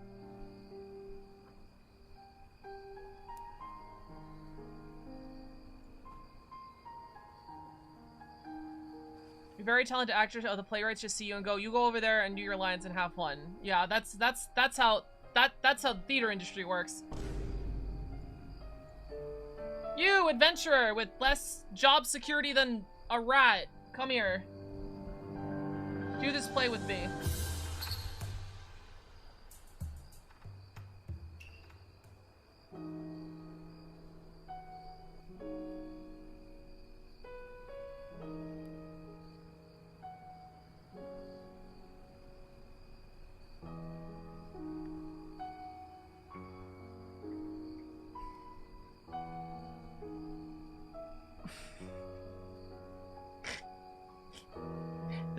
Very talented actors. Oh, the playwrights just see you and go, you go over there and do your lines and have fun. Yeah, that's how the theater industry works. You, adventurer with less job security than a rat, come here. Do this play with me.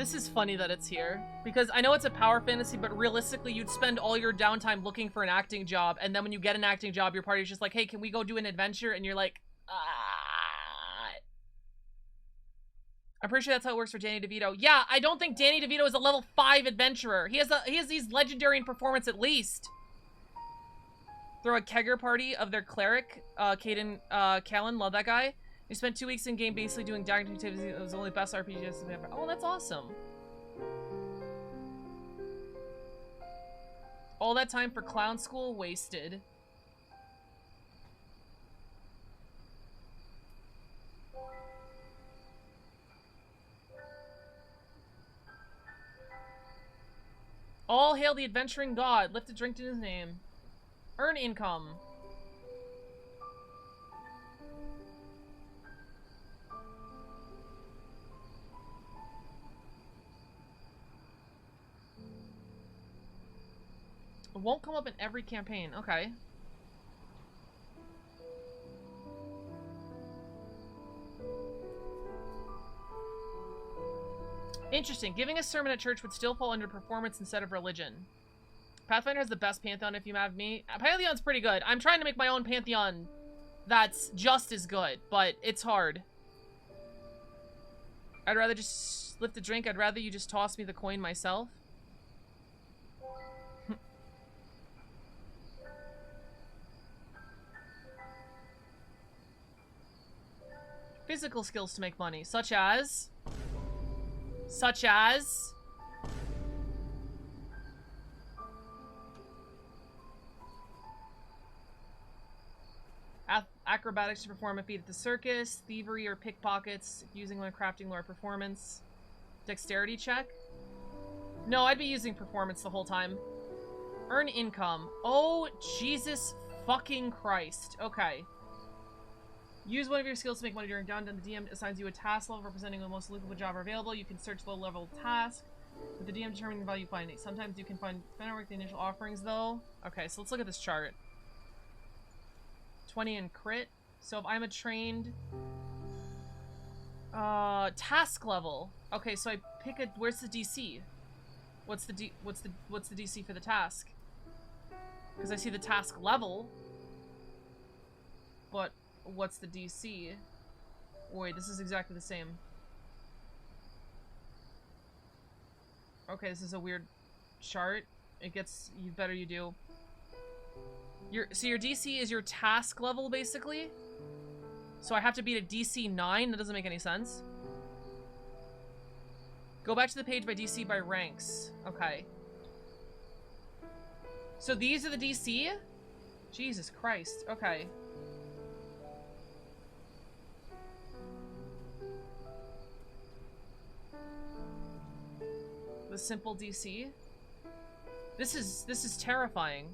This is funny that it's here. Because I know it's a power fantasy, but realistically, you'd spend all your downtime looking for an acting job, and then when you get an acting job, your party's just like, hey, can we go do an adventure? And you're like, I'm pretty sure that's how it works for Danny DeVito. Yeah, I don't think Danny DeVito is a level 5 adventurer. He has these legendary in performance at least. Throw a kegger party of their cleric, Caden Callan. Love that guy. We spent 2 weeks in game basically doing diary activities. It was the only best RPGs ever. Oh, that's awesome. All that time for clown school wasted. All hail the adventuring god. Lift a drink to his name. Earn income. It won't come up in every campaign. Okay. Interesting. Giving a sermon at church would still fall under performance instead of religion. Pathfinder has the best Pantheon if you have me. Pantheon's pretty good. I'm trying to make my own Pantheon that's just as good, but it's hard. I'd rather just lift a drink. I'd rather you just toss me the coin myself. Physical skills to make money, such as... acrobatics to perform a feat at the circus, thievery or pickpockets, using when crafting lore performance, dexterity check. No, I'd be using performance the whole time. Earn income. Oh, Jesus fucking Christ. Okay. Use one of your skills to make money during downtime. The DM assigns you a task level representing the most lucrative job available. You can search low-level tasks, with the DM determining the value you find. Sometimes you can find better work the initial offerings, though. Okay, so let's look at this chart. 20 in crit. So if I'm a trained... task level. Okay, so I pick a... Where's the DC? What's the DC for the task? Because I see the task level. But... what's the DC? Wait, this is exactly the same. Okay, this is a weird chart. It gets... you better you do. So your DC is your task level, basically? So I have to beat a DC 9? That doesn't make any sense. Go back to the page by DC by ranks. Okay. So these are the DC? Jesus Christ. Okay. The simple DC. This is terrifying.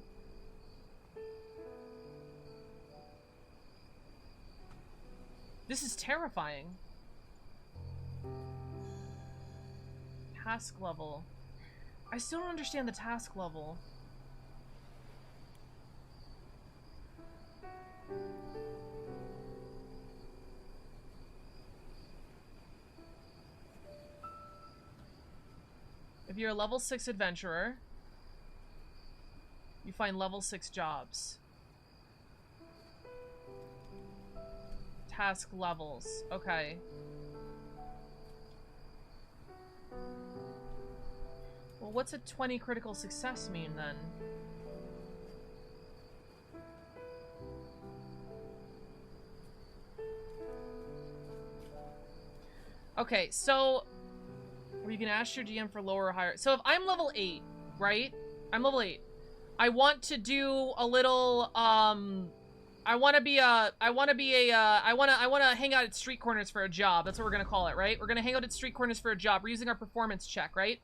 This is terrifying. Task level. I still don't understand the task level. If you're a level 6 adventurer, you find level 6 jobs. Task levels. Okay. Well, what's a 20 critical success mean then? Okay, so you can ask your GM for lower or higher. So if I'm level 8, right? I'm level 8. I want to do a little I want to hang out at street corners for a job. That's what we're going to call it, right? We're going to hang out at street corners for a job. We're using our performance check, right?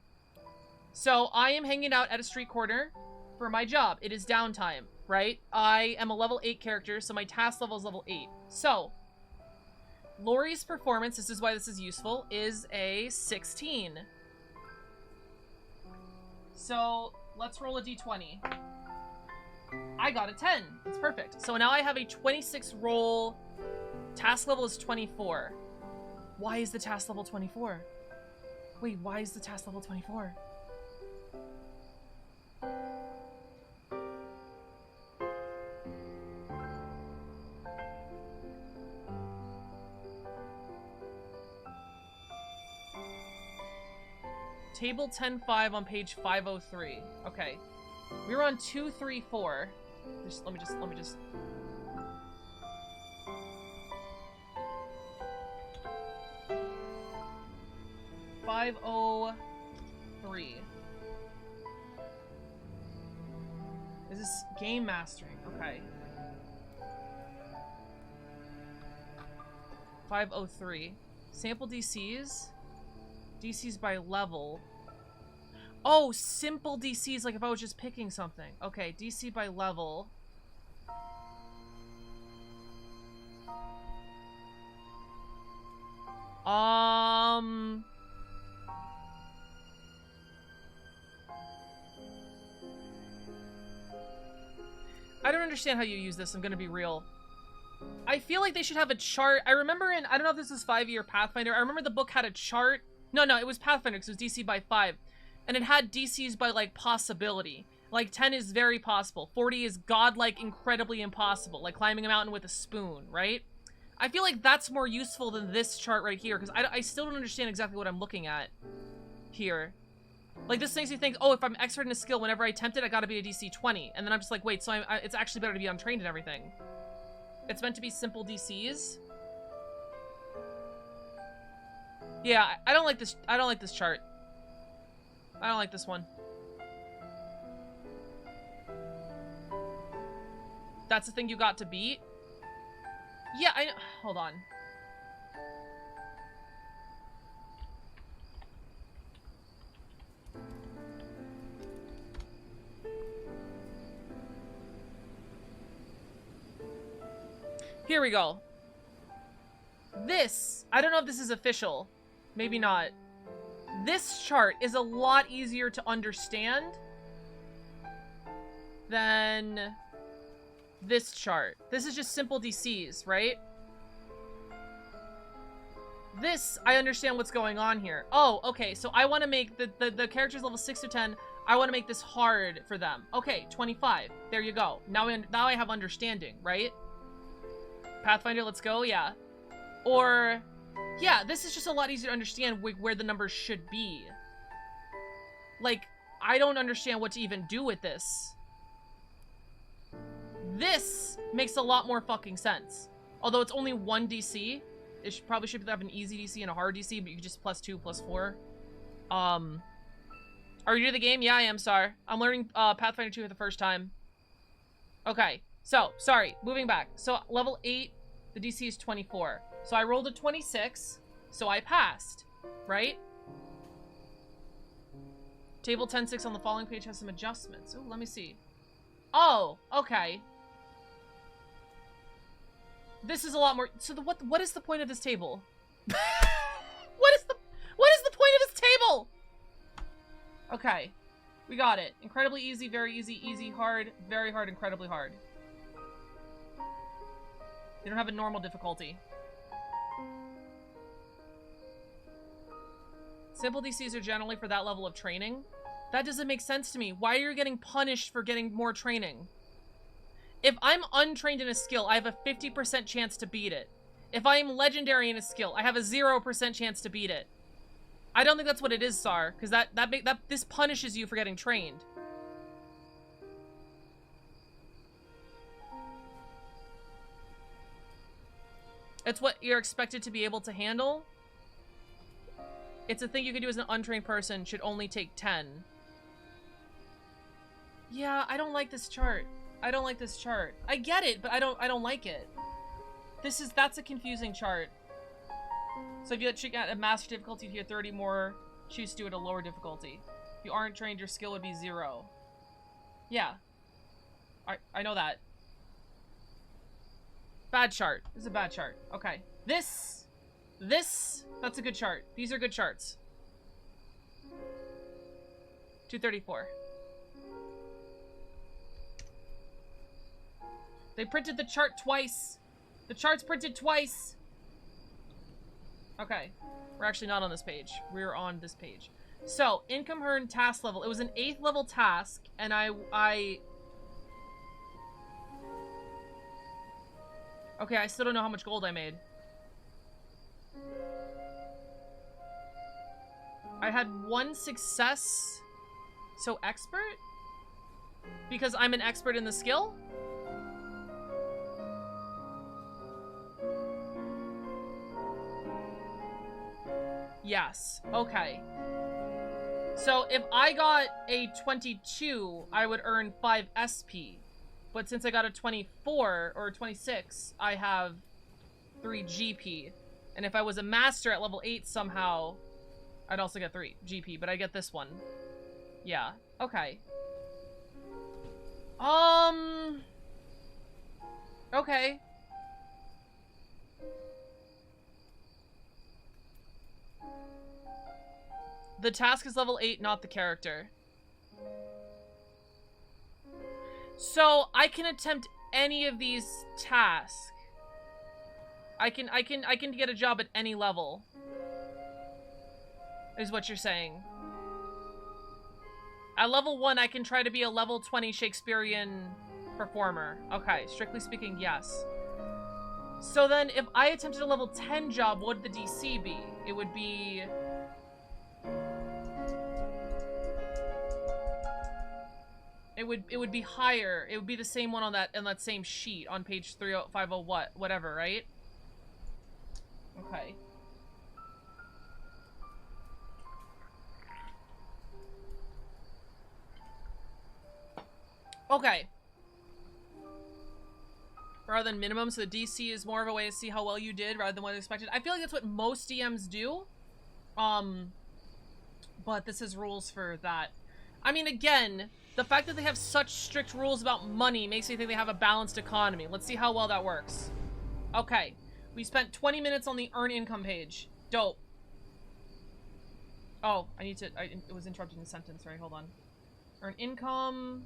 So I am hanging out at a street corner for my job. It is downtime, right? I am a level 8 character, so my task level is level 8. So Lori's performance, this is why this is useful, is a 16. So let's roll a d20. I got a 10. It's perfect. So now I have a 26 roll. Task level is 24. Why is the task level 24? Wait, why is the task level 24? Table 10.5 on page 503. Okay. We were on 234. Let me just. 503. Is this game mastering? Okay. 503. Sample DCs? DCs by level. Oh, simple DCs, like if I was just picking something. Okay, DC by level. I don't understand how you use this, I'm gonna be real. I feel like they should have a chart. I remember in, I don't know if this is 5e or Pathfinder, I remember the book had a chart. No, it was Pathfinder because it was DC by 5. And it had DCs by, like, possibility. Like, 10 is very possible. 40 is godlike, incredibly impossible. Like climbing a mountain with a spoon, right? I feel like that's more useful than this chart right here, because I still don't understand exactly what I'm looking at here. Like, this makes me think, oh, if I'm expert in a skill, whenever I attempt it, I gotta be a DC 20. And then I'm just like, wait, so it's actually better to be untrained and everything. It's meant to be simple DCs? Yeah, I don't like this. I don't like this chart. I don't like this one. That's the thing you got to beat? Yeah, hold on. Here we go. This, I don't know if this is official. Maybe not. This chart is a lot easier to understand than this chart. This is just simple DCs, right? This, I understand what's going on here. Oh, okay, so I want to make the characters level 6 to 10, I want to make this hard for them. Okay, 25. There you go. Now I have understanding, right? Pathfinder, let's go, yeah. Or, yeah, this is just a lot easier to understand where the numbers should be. Like, I don't understand what to even do with this. This makes a lot more fucking sense. Although it's only one DC. It probably should have an easy DC and a hard DC, but you can just +2, +4. Are you new to the game? Yeah, I am, Sar. I'm learning Pathfinder 2 for the first time. Okay, so, sorry, moving back. So, level 8, the DC is 24. So I rolled a 26, so I passed, right? Table 10.6 on the following page has some adjustments. Oh, let me see. Oh, okay. This is a lot more. So what is the point of this table? what is the point of this table? Okay, we got it. Incredibly easy, very easy, easy, hard, very hard, incredibly hard. They don't have a normal difficulty. Simple DCs are generally for that level of training. That doesn't make sense to me. Why are you getting punished for getting more training? If I'm untrained in a skill, I have a 50% chance to beat it. If I am legendary in a skill, I have a 0% chance to beat it. I don't think that's what it is, Sar, because this punishes you for getting trained. It's what you're expected to be able to handle. It's a thing you can do as an untrained person, should only take 10. Yeah, I don't like this chart. I don't like this chart. I get it, but I don't like it. That's a confusing chart. So if you check out a master difficulty, if you have 30 more, choose to do it at a lower difficulty. If you aren't trained, your skill would be 0. Yeah. I know that. Bad chart. This is a bad chart. Okay. This, that's a good chart. These are good charts. 234. They printed the chart twice. The chart's printed twice. Okay. We're actually not on this page. We're on this page. So, income earned task level. It was an 8th level task, and I... Okay, I still don't know how much gold I made. I had 1 success. So, expert? Because I'm an expert in the skill? Yes. Okay. So, if I got a 22, I would earn 5 SP. But since I got a 24, or 26, I have 3 GP. And if I was a master at level 8 somehow, I'd also get 3 GP, but I get this one. Yeah. Okay. Okay. The task is level 8, not the character. So, I can attempt any of these tasks. I can get a job at any level. Is what you're saying. At level 1, I can try to be a level 20 Shakespearean performer. Okay, strictly speaking, yes. So then, if I attempted a level 10 job, what would the DC be? It would be... It would be higher. It would be the same one on that same50 on page 3050 whatever, right? Okay. Okay. Rather than minimum, so the DC is more of a way to see how well you did rather than what expected. I feel like that's what most DMs do. But this is rules for that. I mean, again, the fact that they have such strict rules about money makes me think they have a balanced economy. Let's see how well that works. Okay. We spent 20 minutes on the earn income page. Dope. Oh, I need to... it was interrupting the sentence, right? Hold on. Earn income...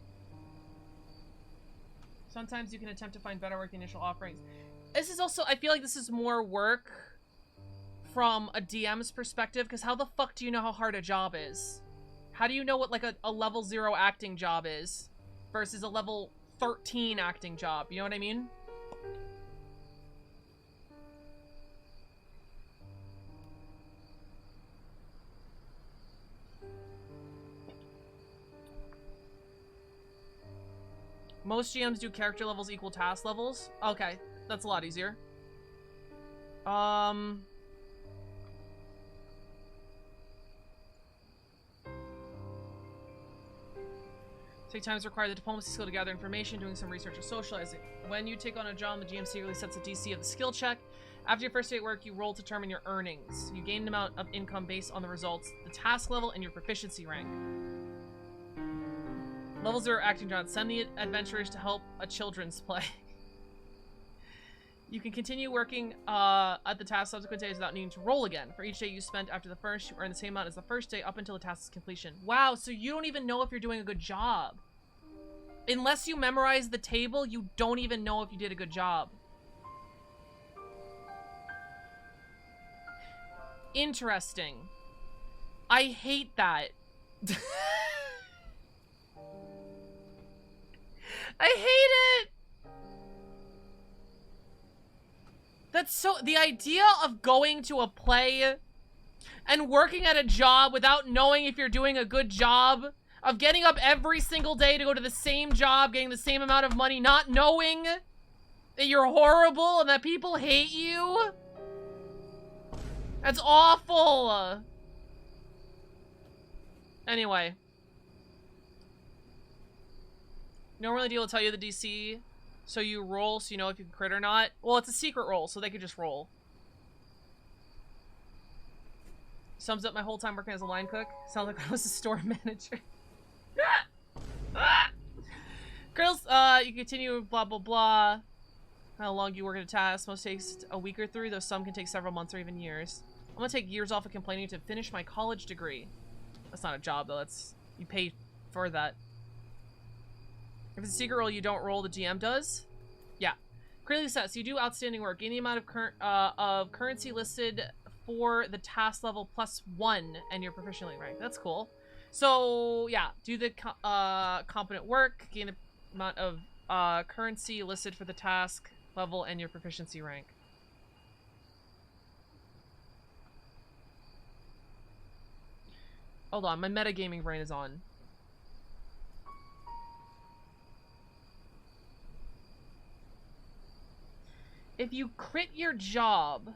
Sometimes you can attempt to find better work than initial offerings. This is also... I feel like this is more work from a DM's perspective, because how the fuck do you know how hard a job is? How do you know what, like, a level 0 acting job is versus a level 13 acting job? You know what I mean? Most GMs do character levels equal task levels. Okay, that's a lot easier. Take time is required. The diplomacy skill to gather information, doing some research or socializing. When you take on a job, the GM secretly sets the DC of the skill check. After your first day at work, you roll to determine your earnings. You gain an amount of income based on the results, the task level, and your proficiency rank. Level 0 acting job. Send the adventurers to help a children's play. You can continue working at the task subsequent days without needing to roll again. For each day you spent after the first, you earn the same amount as the first day up until the task's completion. Wow, so you don't even know if you're doing a good job. Unless you memorize the table, you don't even know if you did a good job. Interesting. I hate that. I hate it! That's so... The idea of going to a play and working at a job without knowing if you're doing a good job, of getting up every single day to go to the same job, getting the same amount of money, not knowing that you're horrible and that people hate you. That's awful. Anyway. No really deal will tell you the DC, so you roll so you know if you can crit or not. Well, it's a secret roll, so they could just roll. Sums up my whole time working as a line cook. Sounds like I was a store manager. Girls, you continue blah blah blah. How long you work at a task. Most takes a week or 3, though some can take several months or even years. I'm gonna take years off of complaining to finish my college degree. That's not a job though, that's... you pay for that. If it's a secret roll you don't roll, the GM does? Yeah. Clearly says, you do outstanding work. Gain the amount of currency listed for the task level +1 and your proficiency rank. That's cool. So, yeah, do the competent work, gain the amount of currency listed for the task level and your proficiency rank. Hold on, my metagaming brain is on. If you crit your job,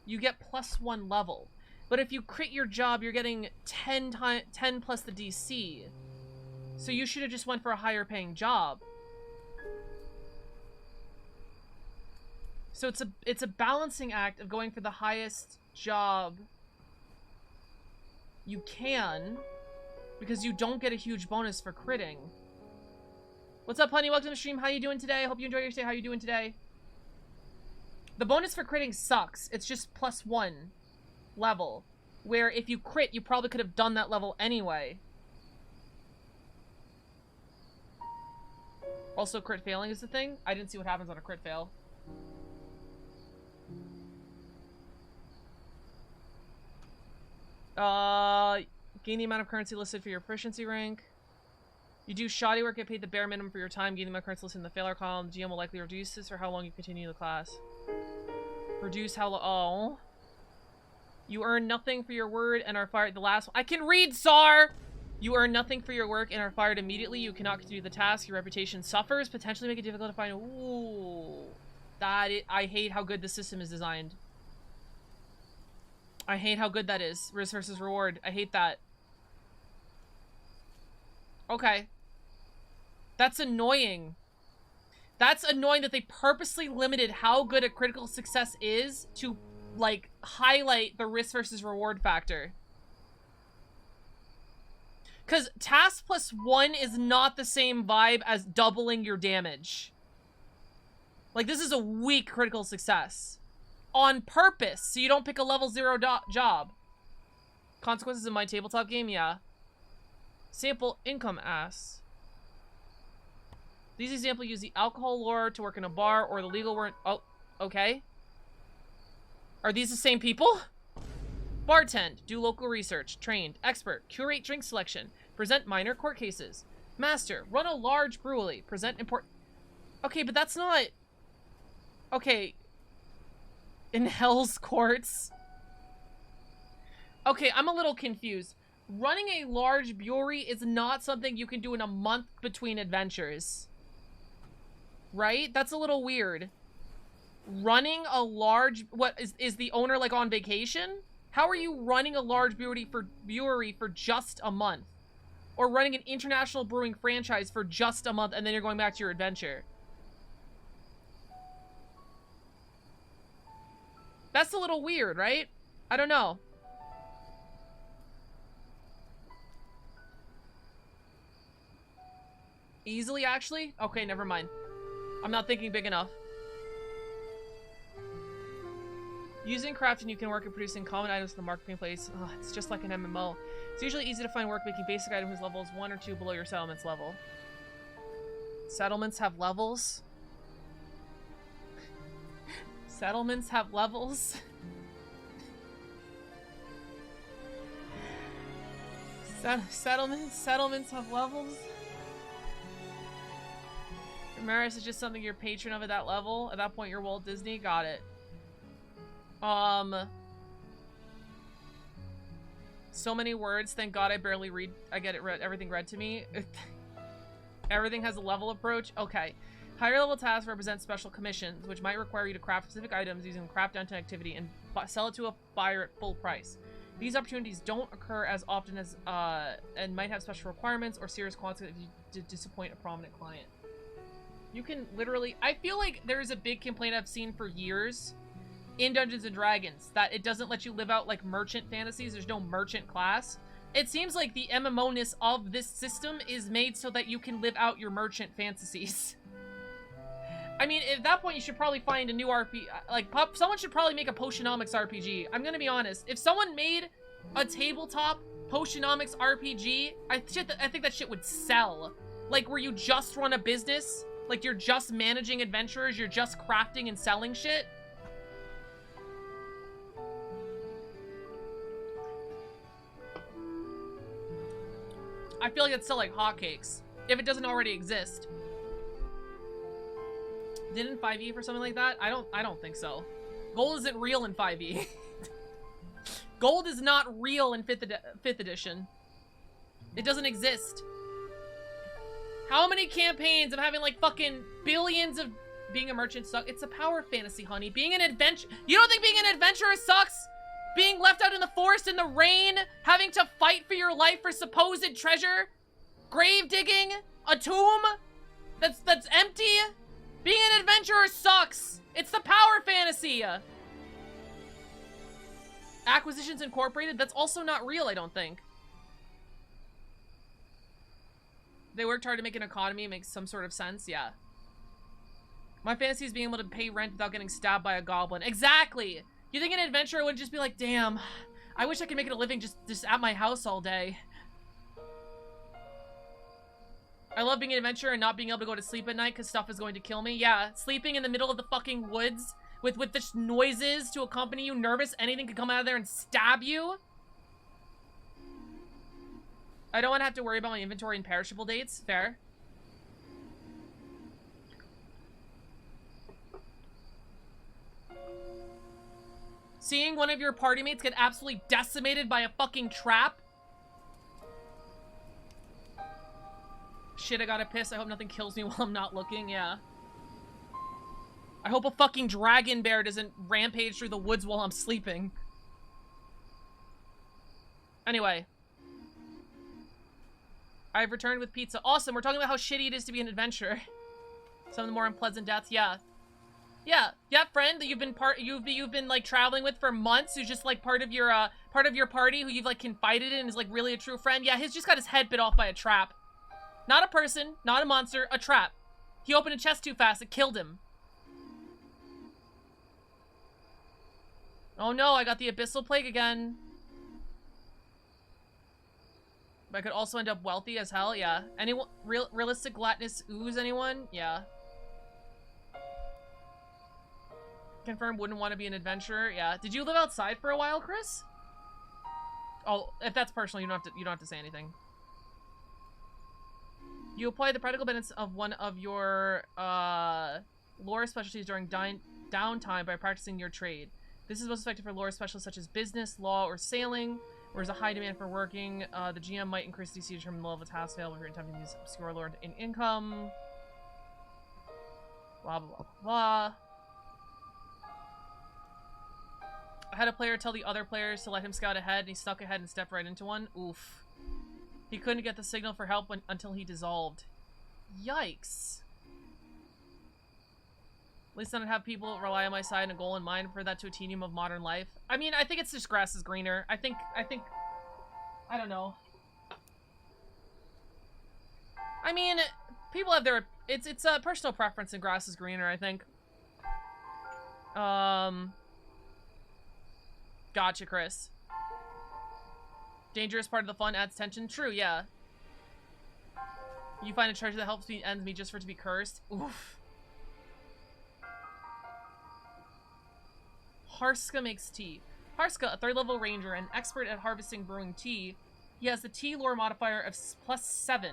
you get +1 level. But if you crit your job, you're getting 10 plus the DC. So you should have just went for a higher paying job. So it's a balancing act of going for the highest job you can, because you don't get a huge bonus for critting. What's up, honey? Welcome to the stream. How you doing today? Hope you enjoy your stay. How you doing today? The bonus for critting sucks. It's just +1 level, where if you crit, you probably could have done that level anyway. Also, crit failing is the thing. I didn't see what happens on a crit fail. Gain the amount of currency listed for your proficiency rank. You do shoddy work, get paid the bare minimum for your time. Gain the amount of currency listed in the failure column. The GM will likely reduce this for how long you continue the class. Reduce how long. Oh. You earn nothing for your word and are fired. The last one. I can read, Tsar! You earn nothing for your work and are fired immediately. You cannot continue the task. Your reputation suffers. Potentially make it difficult to find. Ooh. I hate how good the system is designed. I hate how good that is. Risk versus reward. I hate that. Okay. That's annoying. That's annoying that they purposely limited how good a critical success is to, like, highlight the risk versus reward factor. Because task +1 is not the same vibe as doubling your damage. Like, this is a weak critical success. On purpose, so you don't pick a level 0 job. Consequences in my tabletop game? Yeah. Sample income ass. These examples use the alcohol lore to work in a bar or the legal warrant. Oh, okay. Are these the same people? Bartend. Do local research. Trained. Expert. Curate drink selection. Present minor court cases. Master. Run a large brewery. Present important... Okay, but that's not... Okay. In Hell's Courts? Okay, I'm a little confused. Running a large brewery is not something you can do in a month between adventures. Right? That's a little weird. Running a large... What, is the owner, like, on vacation? How are you running a large brewery for just a month? Or running an international brewing franchise for just a month and then you're going back to your adventure? That's a little weird, right? I don't know. Easily, actually? Okay, never mind. I'm not thinking big enough. Using crafting, you can work at producing common items in the marketplace. Oh, it's just like an MMO. It's usually easy to find work making basic items whose level is 1 or 2 below your settlement's level. Settlements have levels? Settlements have levels? Settlements have levels? Maris is just something you're patron of at that level. At that point, you're Walt Disney. Got it. So many words. Thank God I barely read. I get it read. Everything read to me. Everything has a level approach. Okay. Higher level tasks represent special commissions, which might require you to craft specific items using craft downtime activity and sell it to a buyer at full price. These opportunities don't occur as often as, and might have special requirements or serious consequences if you disappoint a prominent client. You can literally... I feel like there is a big complaint I've seen for years in Dungeons & Dragons that it doesn't let you live out, like, merchant fantasies. There's no merchant class. It seems like the MMO-ness of this system is made so that you can live out your merchant fantasies. I mean, at that point, you should probably find a new RPG. Like, someone should probably make a Potionomics RPG. I'm gonna be honest. If someone made a tabletop Potionomics RPG, I think that shit would sell. Like, where you just run a business, like you're just managing adventurers, you're just crafting and selling shit. I feel like it's still like hotcakes if it doesn't already exist. Didn't 5e for something like that? I don't think so. Gold isn't real in 5e. Gold is not real in 5th edition. It doesn't exist. How many campaigns of having like fucking billions of being a merchant sucks? It's a power fantasy, honey. Being an adventure. You don't think being an adventurer sucks? Being left out in the forest in the rain, having to fight for your life for supposed treasure, grave digging, a tomb that's empty. Being an adventurer sucks. It's the power fantasy. Acquisitions Incorporated, that's also not real, I don't think. They worked hard to make an economy, it makes some sort of sense, yeah. My fantasy is being able to pay rent without getting stabbed by a goblin. Exactly! You think an adventurer would just be like, damn, I wish I could make it a living just at my house all day. I love being an adventurer and not being able to go to sleep at night because stuff is going to kill me. Yeah, sleeping in the middle of the fucking woods with just noises to accompany you, nervous, anything could come out of there and stab you. I don't want to have to worry about my inventory and perishable dates. Fair. Seeing one of your party mates get absolutely decimated by a fucking trap. Shit, I gotta piss. I hope nothing kills me while I'm not looking. Yeah. I hope a fucking dragon bear doesn't rampage through the woods while I'm sleeping. Anyway. I've returned with pizza. Awesome, we're talking about how shitty it is to be an adventurer. Some of the more unpleasant deaths, yeah. Yeah, friend that you've been like traveling with for months, who's just like part of your party, who you've like confided in, is like really a true friend. Yeah, he's just got his head bit off by a trap. Not a person, not a monster, a trap. He opened a chest too fast, it killed him. Oh no, I got the Abyssal Plague again. But I could also end up wealthy as hell, yeah. Anyone, realistic gladness ooze anyone? Yeah. Confirm wouldn't want to be an adventurer, yeah. Did you live outside for a while, Chris? Oh, if that's personal, you don't have to say anything. You apply the practical benefits of one of your lore specialties during downtime by practicing your trade. This is most effective for lore specialists such as business, law, or sailing, where there's a high demand for working. The GM might increase DC to determine the level of a task failed when you're attempting to use obscure lore in income. Blah, blah, blah, blah. I had a player tell the other players to let him scout ahead, and he stuck ahead and stepped right into one. Oof. He couldn't get the signal for help until he dissolved. Yikes. At least I don't have people rely on my side and a goal in mind for that to a tedium of modern life. I mean, I think it's just grass is greener. I think, I don't know. I mean, people have their, it's a personal preference and grass is greener, I think. Gotcha, Chris. Dangerous part of the fun adds tension. True, yeah. You find a treasure that helps me ends me just for it to be cursed. Oof. Harska makes tea. Harska, a 3rd level ranger and expert at harvesting brewing tea. He has the tea lore modifier of +7.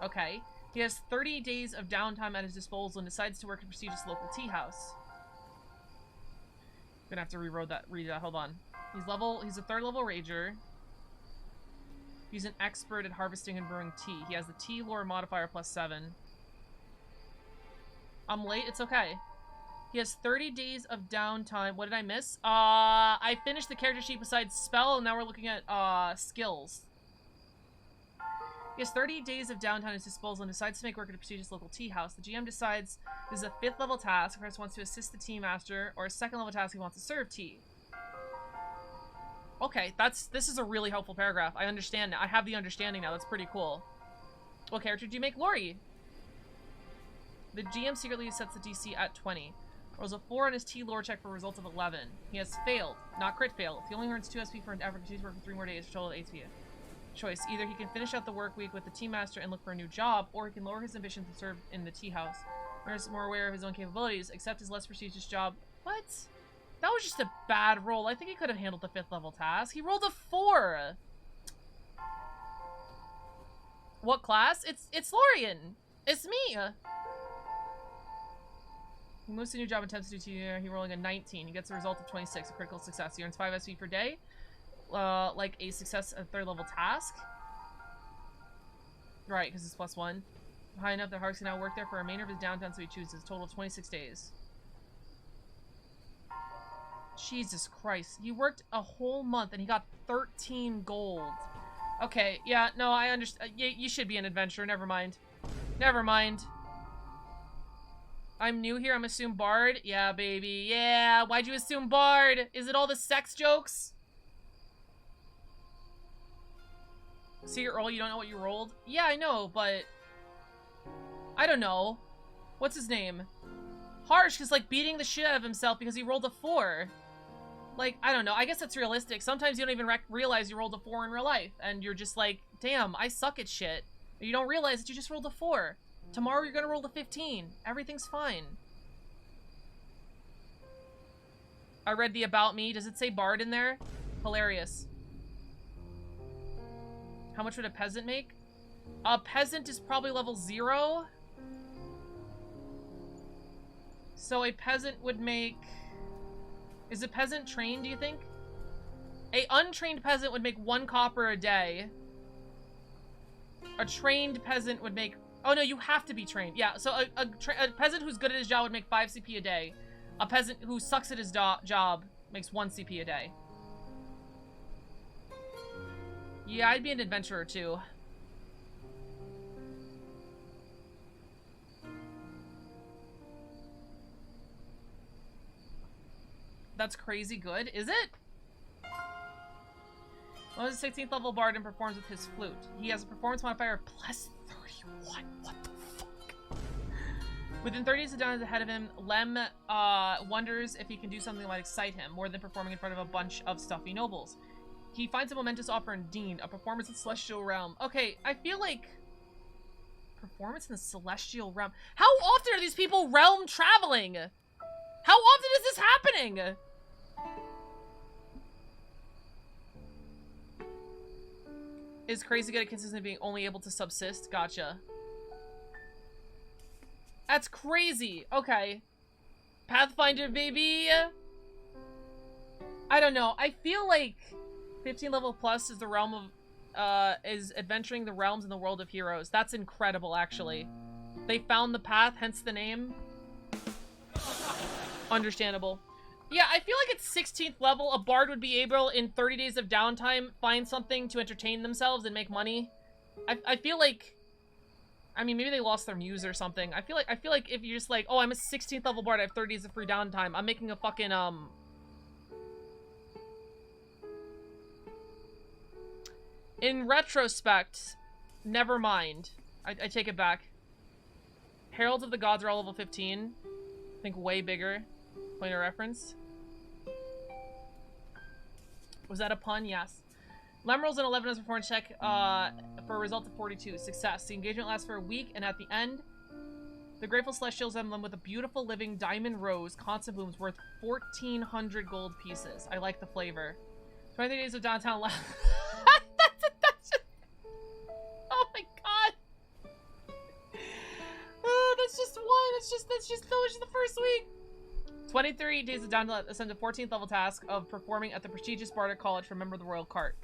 Okay. He has 30 days of downtime at his disposal and decides to work at a prestigious local tea house. Gonna have to read that. Hold on. He's a 3rd level ranger. He's an expert at harvesting and brewing tea. He has the tea lore modifier +7. I'm late, it's okay. He has 30 days of downtime. What did I miss? I finished the character sheet besides spell, and now we're looking at skills. He has 30 days of downtime at his disposal and decides to make work at a prestigious local tea house. The GM decides this is a 5th level task. Chris wants to assist the tea master, or a 2nd level task he wants to serve tea. Okay, this is a really helpful paragraph. I understand now. I have the understanding now. That's pretty cool. What character do you make? Lori. The GM secretly sets the DC at 20. Rolls a 4 on his tea lore check for a result of 11. He has failed, not crit fail. He only earns 2 SP for an effort to work for 3 more days for a total of 8 SP. Choice. Either he can finish out the work week with the tea master and look for a new job, or he can lower his ambition to serve in the tea house. Whereas more aware of his own capabilities, accept his less prestigious job. What? That was just a bad roll. I think he could have handled the 5th level task. He rolled a 4! What class? It's Lorian. It's me. He moves to a new job and attempts to do he rolling a 19. He gets a result of 26, a critical success. He earns 5 SP per day. Like a success at 3rd level task. Right, because it's +1. High enough that Harks can now work there for a remainder of his downtime, so he chooses a total of 26 days. Jesus Christ. He worked a whole month and he got 13 gold. Okay, yeah, no, I understand. You should be an adventurer. Never mind. Never mind. I'm new here. I'm assume Bard. Yeah, baby. Yeah, why'd you assume Bard? Is it all the sex jokes? See your roll, you don't know what you rolled? Yeah, I know, but... I don't know. What's his name? Harsh is like beating the shit out of himself because he rolled a 4. Like, I don't know. I guess that's realistic. Sometimes you don't even realize you rolled a 4 in real life. And you're just like, damn, I suck at shit. You don't realize that you just rolled a 4. Tomorrow you're gonna roll a 15. Everything's fine. I read the About Me. Does it say Bard in there? Hilarious. How much would a peasant make? A peasant is probably level 0. So a peasant would make... Is a peasant trained, do you think? A untrained peasant would make 1 copper a day. A trained peasant would make... Oh no, you have to be trained. Yeah, so a peasant who's good at his job would make 5 CP a day. A peasant who sucks at his job makes 1 CP a day. Yeah, I'd be an adventurer too. That's crazy good, is it? Well, he's a 16th level bard and performs with his flute. He has a performance modifier of +31. What the fuck? Within 30 days of down ahead of him, Lem wonders if he can do something that might excite him, more than performing in front of a bunch of stuffy nobles. He finds a momentous offer in Dean, a performance in the Celestial Realm. Okay, I feel like... Performance in the Celestial Realm? How often are these people realm traveling? How often is this happening? Is crazy good at consistently being only able to subsist? Gotcha. That's crazy. Okay. Pathfinder, baby. I don't know. I feel like 15 level plus is the realm of, is adventuring the realms in the world of heroes. That's incredible, actually. They found the path, hence the name. Understandable. Yeah, I feel like at 16th level, a bard would be able, in 30 days of downtime, find something to entertain themselves and make money. I feel like... I mean, maybe they lost their muse or something. I feel like if you're just like, oh, I'm a 16th level bard, I have 30 days of free downtime, I'm making a fucking, In retrospect, never mind. I take it back. Heralds of the Gods are all level 15. I think way bigger. Point of reference. Was that a pun? Yes. Lem rolls an 11 as a performance check for a result of 42. Success. The engagement lasts for a week, and at the end, the Grateful Celestials emblem with a beautiful living diamond rose constant blooms worth 1,400 gold pieces. I like the flavor. 23 days of downtown left. that's just... Oh my god. Oh, that's just one. That's just the first week. 23 days of downtown ascend to 14th level task of performing at the prestigious Bardic College for a member of the Royal Cart.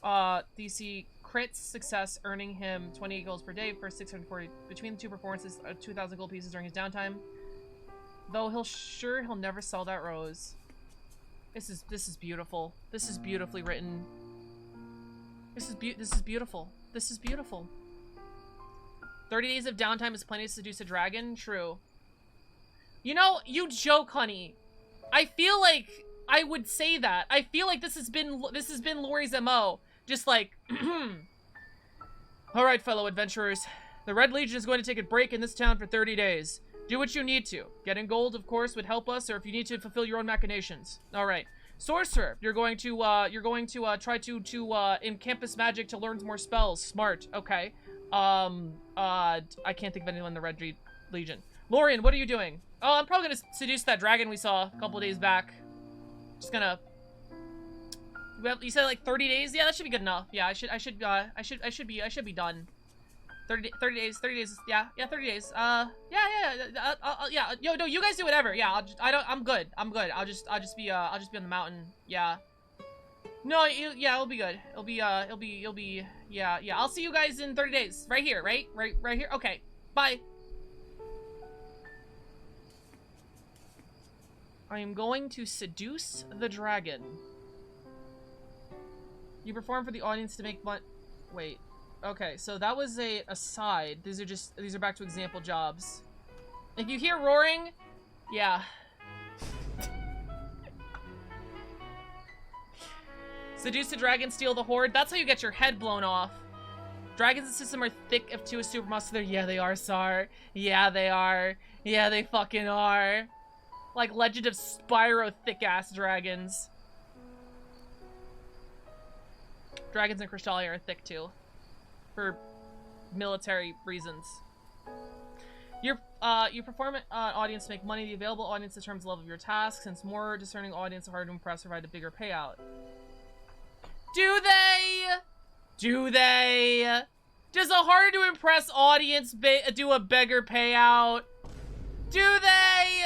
DC crits success, earning him 28 gold per day for 640 between the two performances, 2,000 gold pieces during his downtime. Though he'll never sell that rose. This is beautiful. This is beautifully written. This is beautiful. This is beautiful. 30 days of downtime is plenty to seduce a dragon. True. You know, you joke, honey. I feel like I would say that. I feel like this has been Lori's MO. Just like, all right, fellow adventurers. The Red Legion is going to take a break in this town for 30 days. Do what you need to. Getting gold, of course, would help us, or if you need to fulfill your own machinations. All right. Sorcerer, you're going to try to encompass magic to learn more spells. Smart. Okay. I can't think of anyone in the Red Legion. Lorian, what are you doing? Oh, I'm probably gonna seduce that dragon we saw a couple days back. Just gonna... You said like 30 days? Yeah, that should be good enough. Yeah, I should be done. 30 days, 30 days, yeah, 30 days, yeah, yo, no, you guys do whatever, yeah, I'm good, I'll just be on the mountain, yeah. No, yeah, it'll be good, it'll be, yeah, I'll see you guys in 30 days, right here, right here, okay, bye. I am going to seduce the dragon. You perform for the audience to make money, wait. Okay, so that was a aside. These are back to example jobs. If you hear roaring, yeah. Seduce the dragon, steal the horde. That's how you get your head blown off. Dragons in the system are thick if two is super muscular. Yeah, they are, Sar. Yeah, they are. Yeah, they fucking are. Like Legend of Spyro thick-ass dragons. Dragons in Crystallia are thick, too. For military reasons. You perform an audience to make money. The available audience determines the level of your task. Since more discerning audience are hard to impress, provide a bigger payout. Do they? Do they? Does a harder to impress audience do a bigger payout? Do they?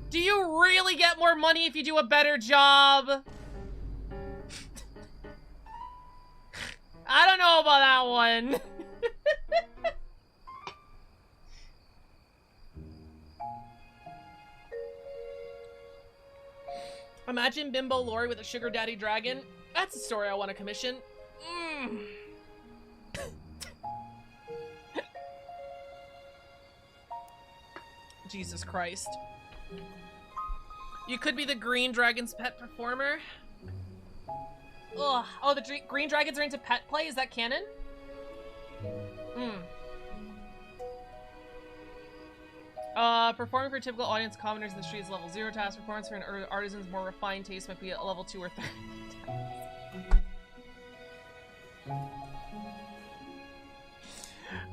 Do you really get more money if you do a better job? I don't know about that one. Imagine Bimbo Lori with a sugar daddy dragon. That's a story I want to commission. Jesus Christ. You could be the green dragon's pet performer. Ugh. Oh, the green dragons are into pet play? Is that canon? Performing for a typical audience, commoners in the street is level 0 task. Performance for an artisan's more refined taste might be a level 2 or 3.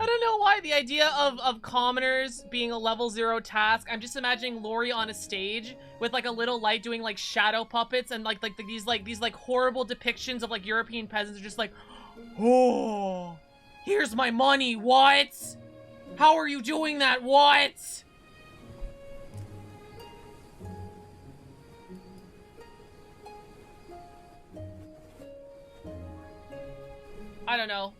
I don't know why the idea of commoners being a level 0 task. I'm just imagining Lori on a stage with like a little light doing like shadow puppets and these horrible depictions of like European peasants are just like, oh, here's my money. What? How are you doing that? What? I don't know.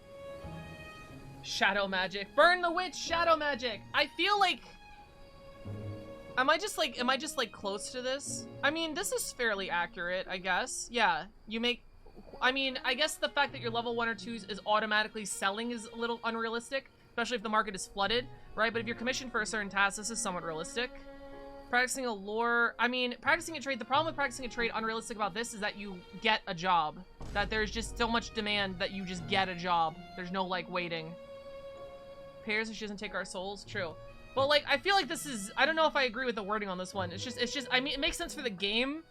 Shadow magic. Burn the witch, shadow magic. I feel like... Am I just like close to this? I mean, this is fairly accurate, I guess. Yeah, you make... I mean, I guess the fact that you're level 1 or 2 is automatically selling is a little unrealistic, especially if the market is flooded, right? But if you're commissioned for a certain task, this is somewhat realistic. Practicing a lore... I mean, practicing a trade... The problem with practicing a trade unrealistic about this is that you get a job. That there's just so much demand that you just get a job. There's no, like, waiting. Pairs if she doesn't take our souls. True. But, like, I feel like this is... I don't know if I agree with the wording on this one. It's just... I mean, it makes sense for the game.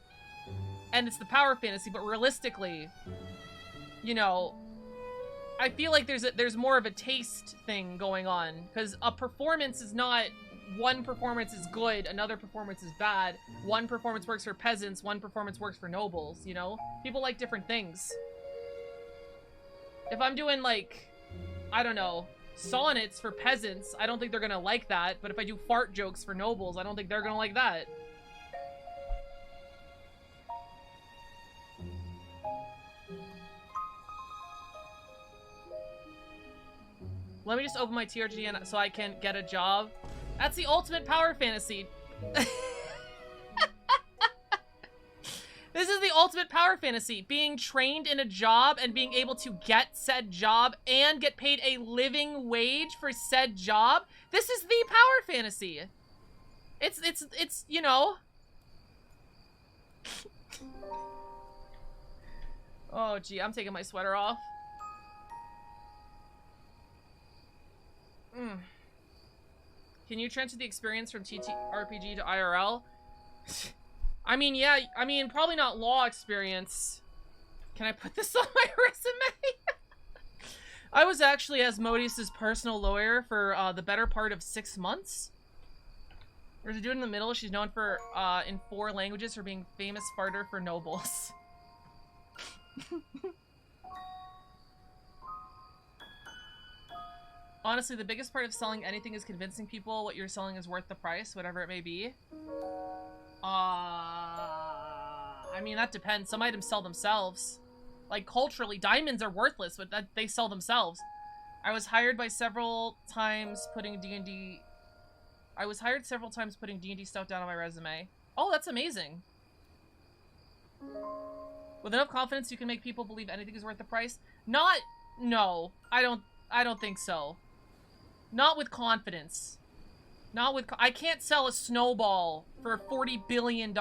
And it's the power fantasy, but realistically... You know... I feel like there's more of a taste thing going on. Because a performance is not... One performance is good, another performance is bad. One performance works for peasants, one performance works for nobles, you know? People like different things. If I'm doing, like... I don't know... sonnets for peasants, I don't think they're gonna like that, but if I do fart jokes for nobles, I don't think they're gonna like that. Let me just open my TRG so I can get a job. That's the ultimate power fantasy. This is the ultimate power fantasy. Being trained in a job and being able to get said job and get paid a living wage for said job. This is the power fantasy. It's you know. Oh, gee, I'm taking my sweater off. Can you transfer the experience from TTRPG to IRL? I mean, yeah, I mean, probably not law experience. Can I put this on my resume? I was actually Asmodeus' personal lawyer for the better part of 6 months. Or to do it in the middle, she's known for, in 4 languages for being famous farter for nobles. Honestly, the biggest part of selling anything is convincing people what you're selling is worth the price, whatever it may be. I mean, that depends. Some items sell themselves. Like, culturally, diamonds are worthless, but they sell themselves. I was hired several times putting D&D stuff down on my resume. Oh, that's amazing. With enough confidence, you can make people believe anything is worth the price. No, I don't think so. Not with confidence. I can't sell a snowball for $40 billion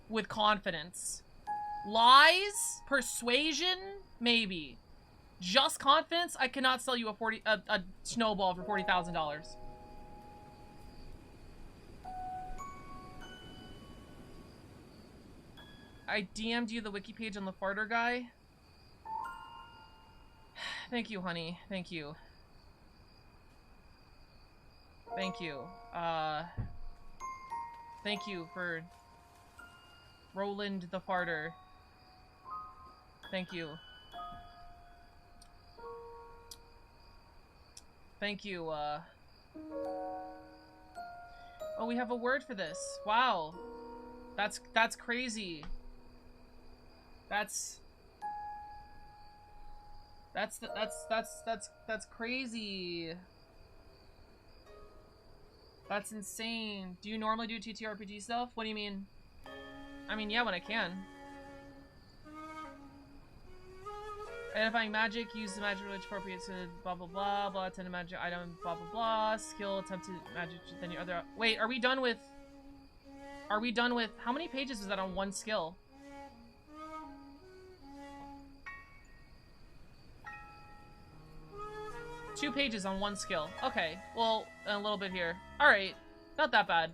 with confidence. Lies? Persuasion? Maybe. Just confidence? I cannot sell you a snowball for $40,000. I DM'd you the wiki page on the farter guy. Thank you, honey. Thank you. Thank you. Thank you for Roland the farter. Thank you. Thank you, Oh, we have a word for this. Wow. That's crazy. That's crazy. That's insane. Do you normally do TTRPG stuff? What do you mean? I mean, yeah, when I can. Identifying magic, use the magic which appropriate to blah blah blah, blah, attend a magic item, blah blah blah, skill, attempted magic, then your other... Wait, are we done with... How many pages is that on one skill? Two pages on one skill. Okay, well, a little bit here. Alright, not that bad.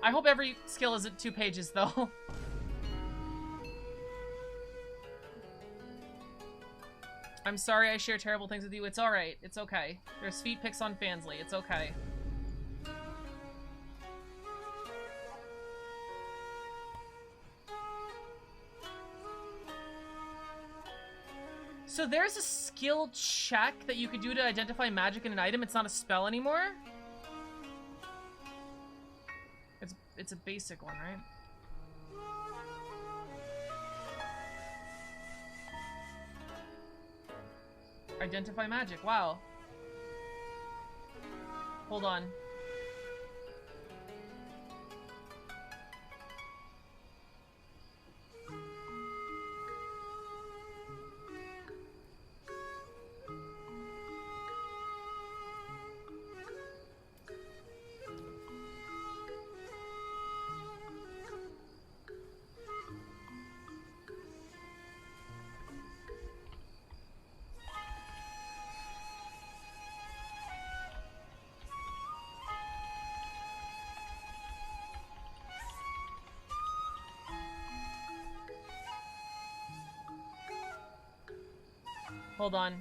I hope every skill isn't 2 pages, though. I'm sorry I share terrible things with you. It's alright. It's okay. There's feet pics on Fansly. It's okay. So there's a skill check that you could do to identify magic in an item. It's not a spell anymore? It's a basic one, right? Identify magic. Wow. Hold on. Hold on.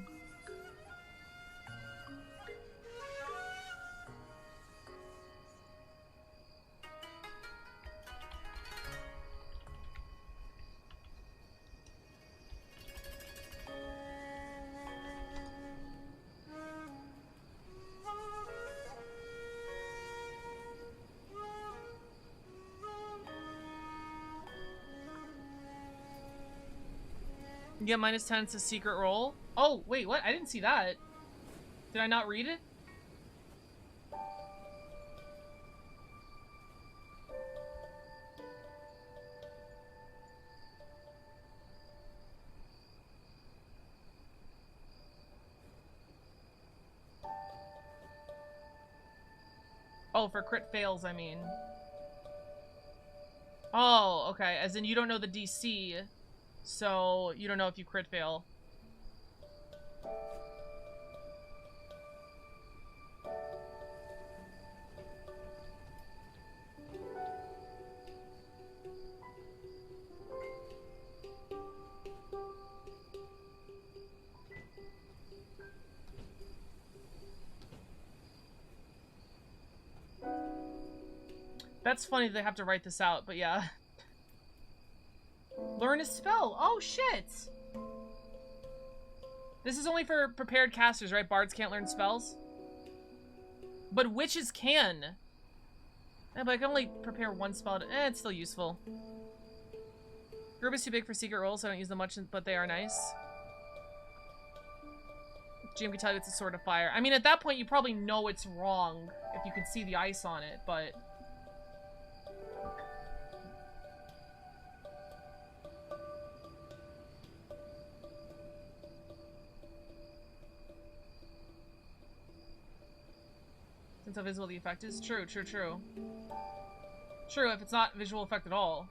You get -10, it's a secret roll. Oh, wait, what? I didn't see that. Did I not read it? Oh, for crit fails, I mean. Oh, okay. As in you don't know the DC, so you don't know if you crit fail. That's funny they have to write this out, but yeah. Learn a spell. Oh, shit. This is only for prepared casters, right? Bards can't learn spells. But witches can. Yeah, but I can only prepare one spell. It's still useful. Group is too big for secret rolls, so I don't use them much, but they are nice. GM can tell you it's a Sword of Fire. I mean, at that point, you probably know it's wrong if you can see the ice on it, but... Since how visible the effect is? True, true, true. True, if it's not visual effect at all.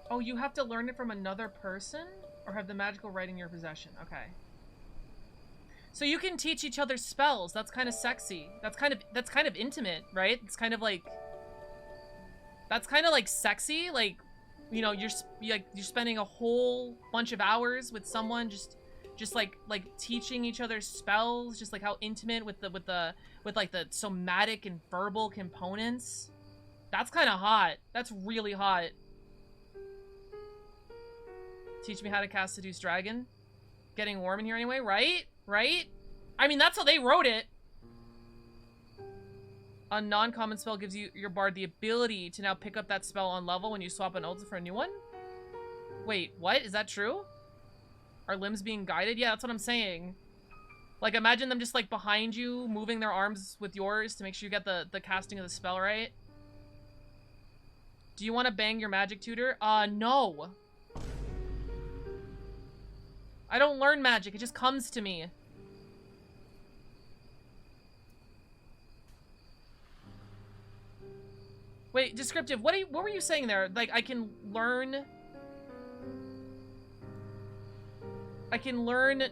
Oh, you have to learn it from another person? Or have the magical writing in your possession? Okay. So you can teach each other spells. That's kind of sexy. That's kind of intimate, right? It's kind of like... That's kind of like sexy. Like, you know, you're spending a whole bunch of hours with someone just like teaching each other spells, just like how intimate with like the somatic and verbal components. That's kind of hot. That's really hot. Teach me how to cast Seduce Dragon. Getting warm in here anyway, right? Right? I mean, that's how they wrote it. A non-common spell gives you your bard the ability to now pick up that spell on level when you swap an old for a new one? Wait, what? Is that true? Are limbs being guided? Yeah, that's what I'm saying. Like, imagine them just, like, behind you, moving their arms with yours to make sure you get the casting of the spell right. Do you want to bang your magic tutor? No. I don't learn magic. It just comes to me. Wait, descriptive. What were you saying there? Like, I can learn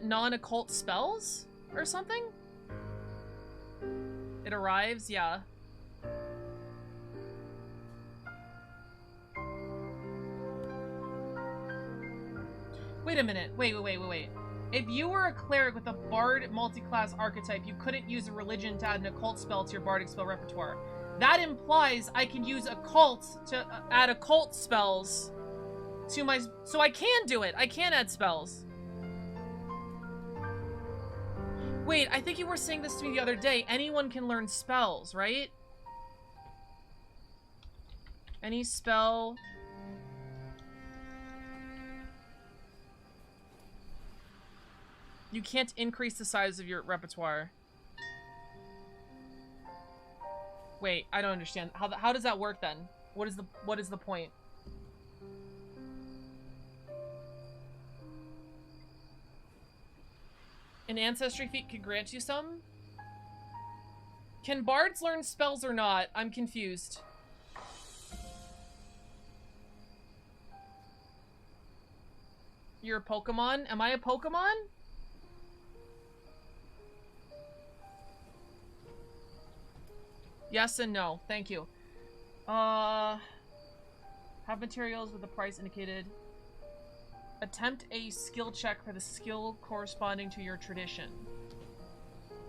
non-occult spells or something? It arrives, yeah. Wait a minute. Wait. If you were a cleric with a bard multi-class archetype, you couldn't use a religion to add an occult spell to your bardic spell repertoire. That implies I can use occult to add occult spells to my... So I can do it. I can add spells. Wait, I think you were saying this to me the other day. Anyone can learn spells, right? Any spell... You can't increase the size of your repertoire. Wait, I don't understand. How does that work then? What is the point? An ancestry feat could grant you some? Can bards learn spells or not? I'm confused. You're a Pokemon? Am I a Pokemon? Yes and no. Thank you. Have materials with the price indicated. Attempt a skill check for the skill corresponding to your tradition.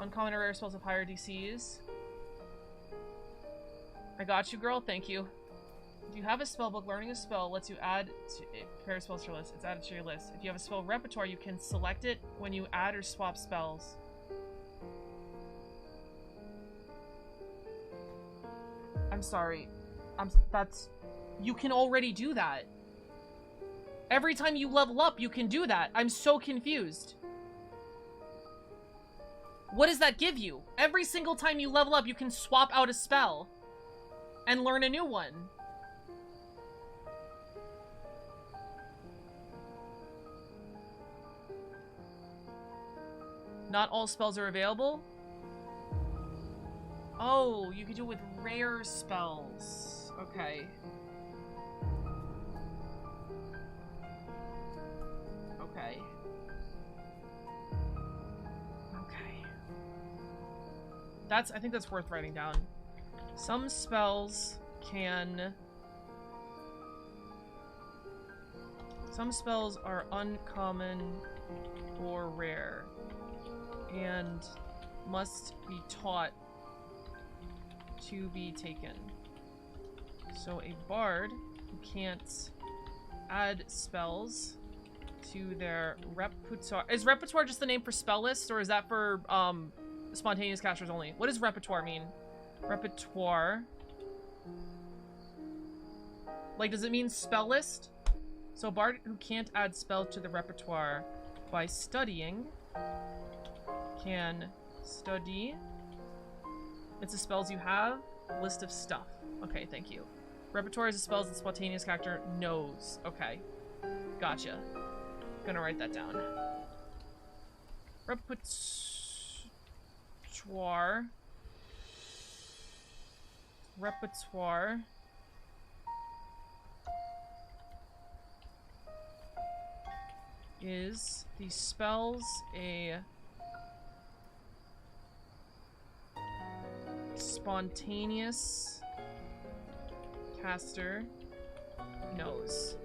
Uncommon or rare spells of higher DCs. I got you, girl. Thank you. If you have a spell book, learning a spell lets you add a pair of spells to your list. It's added to your list. If you have a spell repertoire, you can select it when you add or swap spells. I'm sorry. You can already do that. Every time you level up, you can do that. I'm so confused. What does that give you? Every single time you level up, you can swap out a spell and learn a new one. Not all spells are available. Oh, you could do it with rare spells. Okay. Okay. Okay. I think that's worth writing down. Some spells are uncommon or rare. and must be taught to be taken. So a bard who can't add spells to their repertoire. Is repertoire just the name for spell list, or is that for spontaneous casters only? What does repertoire mean? Repertoire. Like, does it mean spell list? So a bard who can't add spells to the repertoire by studying can study. It's the spells you have, list of stuff. Okay, thank you. Repertoire is the spells that spontaneous character knows. Okay. Gotcha. Gonna write that down. Repertoire. Repertoire. Is the spells a spontaneous caster knows.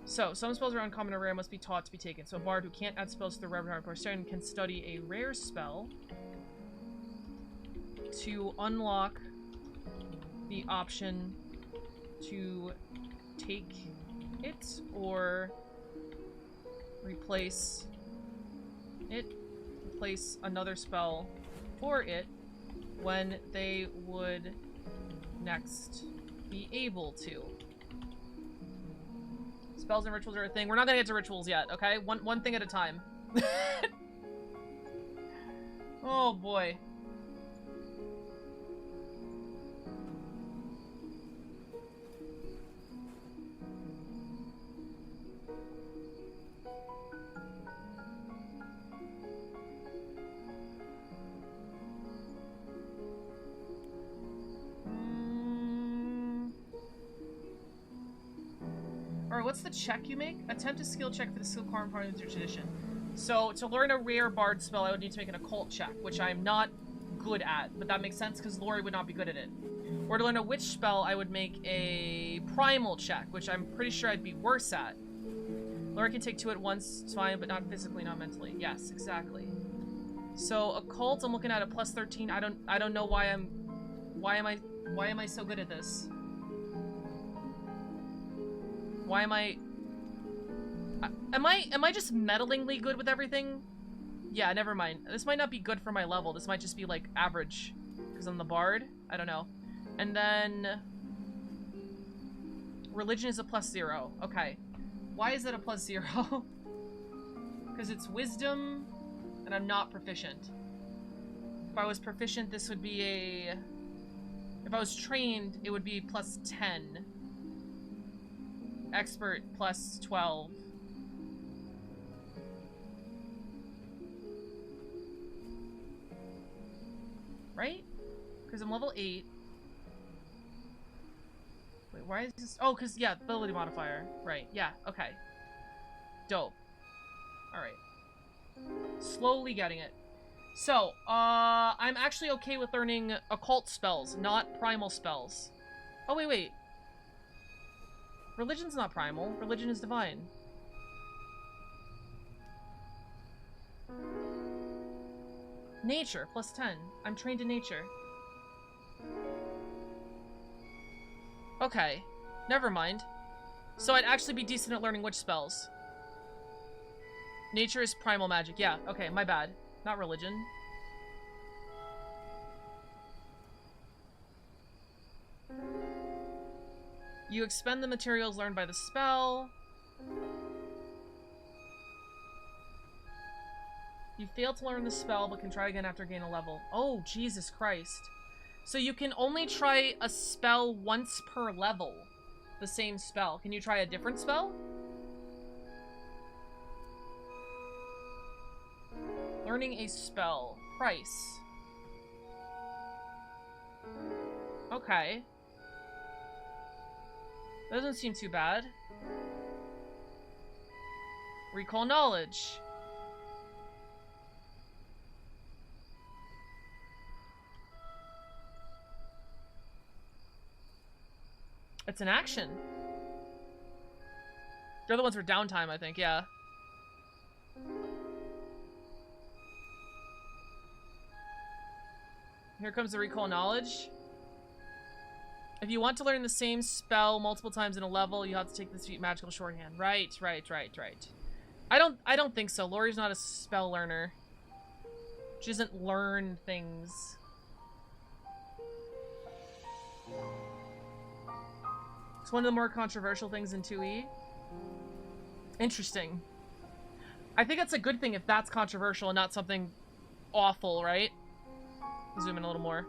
So, some spells are uncommon or rare must be taught to be taken. So a bard who can't add spells to the repertoire can study a rare spell to unlock the option to take it or replace another spell for it when they would next be able to. Spells and rituals are a thing. We're not gonna get to rituals yet, okay? One thing at a time. Oh boy. Alright, what's the check you make? Attempt a skill check for the skill part of your tradition. So, to learn a rare bard spell, I would need to make an occult check, which I'm not good at, but that makes sense because Lori would not be good at it. Or to learn a witch spell, I would make a primal check, which I'm pretty sure I'd be worse at. Lori can take 2 at once, it's fine, but not physically, not mentally. Yes, exactly. So, occult, I'm looking at a plus 13. I don't know why am I so good at this? Why am I just meddlingly good with everything? Yeah, never mind. This might not be good for my level. This might just be, like, average. Because I'm the bard? I don't know. And then... religion is a plus 0. Okay. Why is it a plus 0? Because it's wisdom, and I'm not proficient. If I was proficient, this would be a... if I was trained, it would be plus 10. Expert plus 12. Right? Because I'm level 8. Wait, why is this? Oh, because, yeah, ability modifier. Right, yeah, okay. Dope. Alright. Slowly getting it. So, I'm actually okay with learning occult spells, not primal spells. Oh, wait. Religion's not primal. Religion is divine. Nature, plus 10. I'm trained in nature. Okay. Never mind. So I'd actually be decent at learning witch spells. Nature is primal magic. Yeah, okay, my bad. Not religion. You expend the materials learned by the spell. You fail to learn the spell, but can try again after gain a level. Oh, Jesus Christ. So you can only try a spell once per level. The same spell. Can you try a different spell? Learning a spell. Price. Okay. Doesn't seem too bad. Recall knowledge. It's an action. The other ones were downtime, I think, yeah. Here comes the recall knowledge. If you want to learn the same spell multiple times in a level, you have to take this feat magical shorthand. Right. I don't think so. Lori's not a spell learner. She doesn't learn things. It's one of the more controversial things in 2E. Interesting. I think that's a good thing if that's controversial and not something awful, right? Zoom in a little more.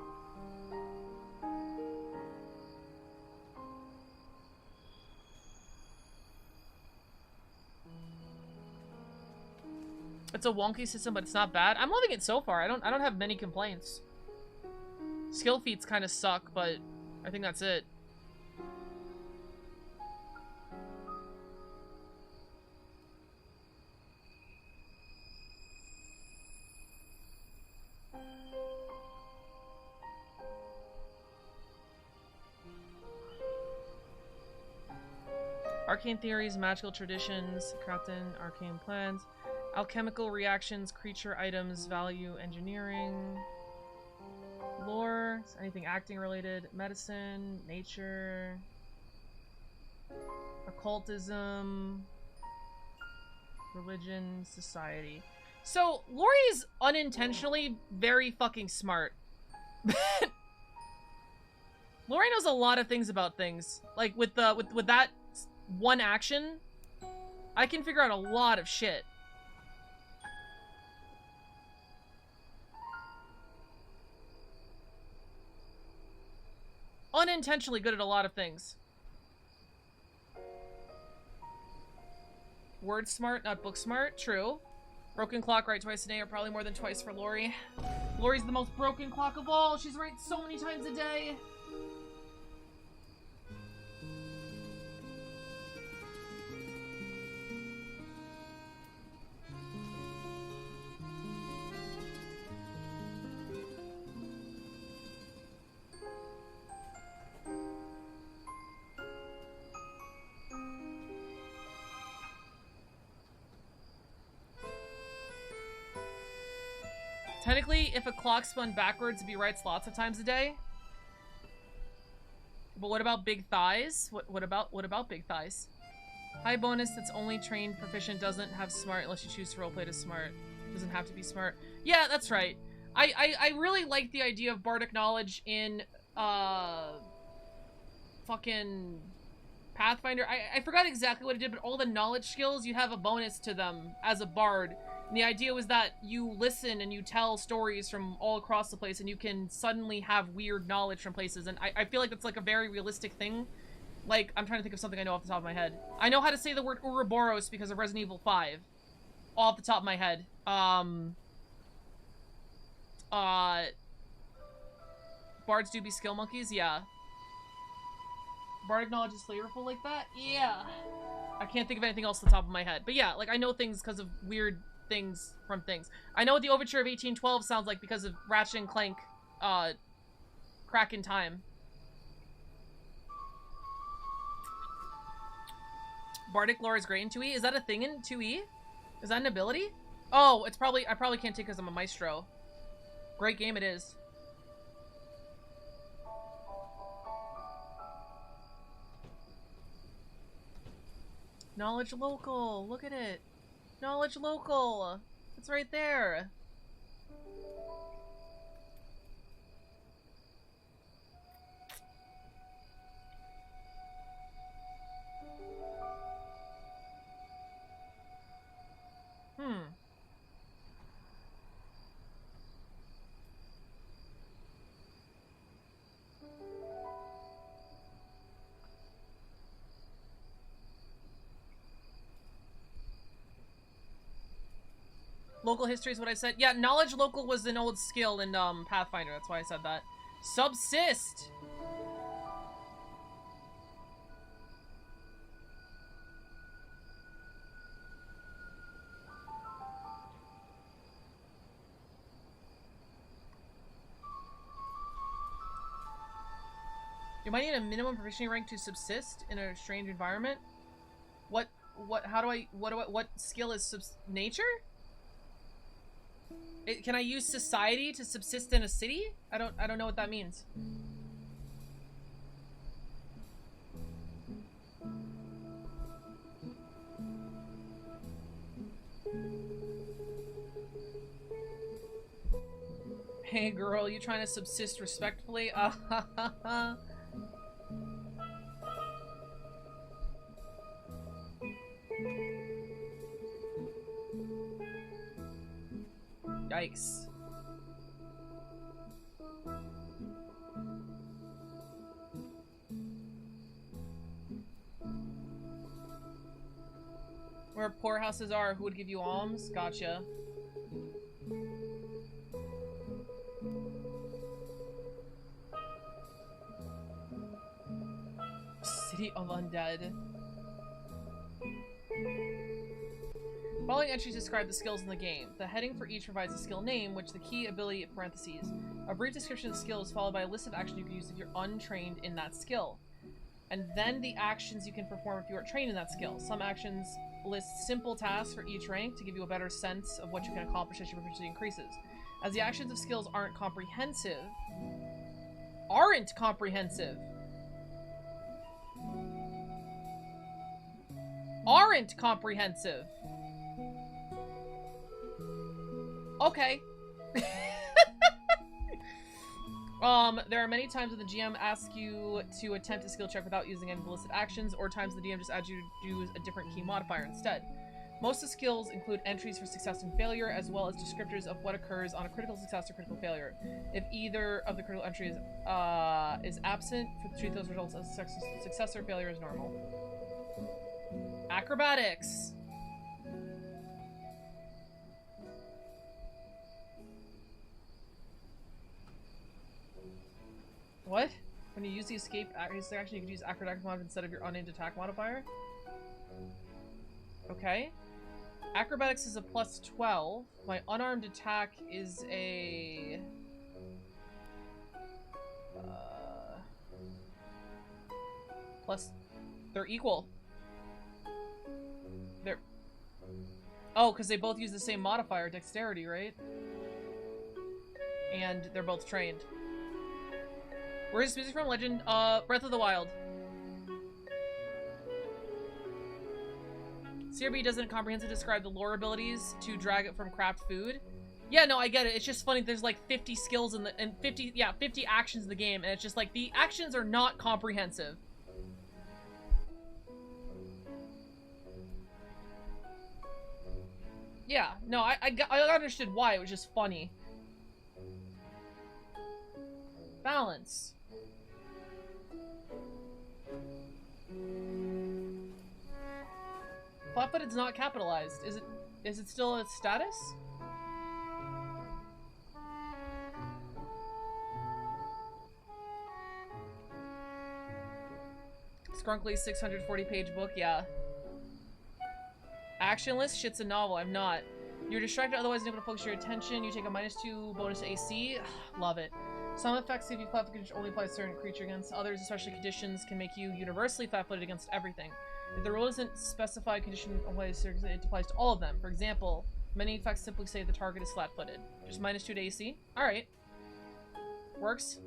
It's a wonky system, but it's not bad. I'm loving it so far. I don't have many complaints. Skill feats kind of suck, but I think that's it. Arcane theories, magical traditions, Krauten, arcane plans, alchemical reactions, creature items, value, engineering, lore, anything acting related, medicine, nature, occultism, religion, society. So, Lori's unintentionally very fucking smart. Lori knows a lot of things about things. Like, with that one action, I can figure out a lot of shit. Unintentionally good at a lot of things. Word smart, not book smart. True. Broken clock, right twice a day, or probably more than twice for Lori. Lori's the most broken clock of all. She's right so many times a day. Technically, if a clock spun backwards, it'd be right lots of times a day. But what about big thighs? What about big thighs? High bonus that's only trained proficient doesn't have smart unless you choose to roleplay to smart. Doesn't have to be smart. Yeah, that's right. I really like the idea of bardic knowledge in fucking Pathfinder. I forgot exactly what it did, but all the knowledge skills, you have a bonus to them as a bard. And the idea was that you listen and you tell stories from all across the place and you can suddenly have weird knowledge from places. And I feel like that's like a very realistic thing. Like, I'm trying to think of something I know off the top of my head. I know how to say the word Ouroboros because of Resident Evil 5. Off the top of my head. Bards do be skill monkeys? Yeah. Bardic knowledge is flavorful like that? Yeah. I can't think of anything else off the top of my head. But yeah, like, I know things because of weird things from things. I know what the Overture of 1812 sounds like because of Ratchet and Clank, Crack in Time. Bardic lore is great in 2E? Is that a thing in 2E? Is that an ability? Oh, it's probably, I probably can't take because I'm a maestro. Great game it is. Knowledge local, look at it. Knowledge local. It's right there. Local history is what I said. Yeah, knowledge local was an old skill in Pathfinder. That's why I said that. Subsist! You might need a minimum proficiency rank to subsist in a strange environment. What skill is nature? Can I use society to subsist in a city? I don't know what that means. Hey girl, you trying to subsist respectfully? Yikes. Where poorhouses are, who would give you alms? Gotcha. City of Undead. Following entries describe the skills in the game. The heading for each provides a skill name, which the key ability in parentheses. A brief description of the skill is followed by a list of actions you can use if you're untrained in that skill. And then the actions you can perform if you are trained in that skill. Some actions list simple tasks for each rank to give you a better sense of what you can accomplish as your proficiency increases. As the actions of skills aren't comprehensive. Okay. There are many times when the GM asks you to attempt a skill check without using any listed actions, or times the DM just adds you to do a different key modifier instead. Most of the skills include entries for success and failure, as well as descriptors of what occurs on a critical success or critical failure. If either of the critical entries is absent, treat those results as success or failure as normal. Acrobatics! What? When you use the escape action, you can use acrobatics mod instead of your unnamed attack modifier? Okay. Acrobatics is a plus 12. My unarmed attack is a... plus... They're equal. They're... Oh, because they both use the same modifier, dexterity, right? And they're both trained. Where's this music from? Legend? Breath of the Wild. CRB doesn't comprehensively describe the lore abilities to drag it from craft food. Yeah, no, I get it. It's just funny. There's like 50 skills in the, and 50 actions in the game, and it's just like the actions are not comprehensive. Yeah, no, I understood why. It was just funny. Balance. Flat-footed's not capitalized. Is it still a status? Scrunkly 640-page book, yeah. Actionless? Shit's a novel, I'm not. You're distracted, otherwise unable to focus your attention. You take a -2 bonus to AC. Love it. Some effects if you flat-footed condition only apply to certain creature against others, especially conditions can make you universally flat-footed against everything. If the rule doesn't specify a condition applies to it applies to all of them. For example, many effects simply say the target is flat-footed. Just -2 to AC? Alright. Works.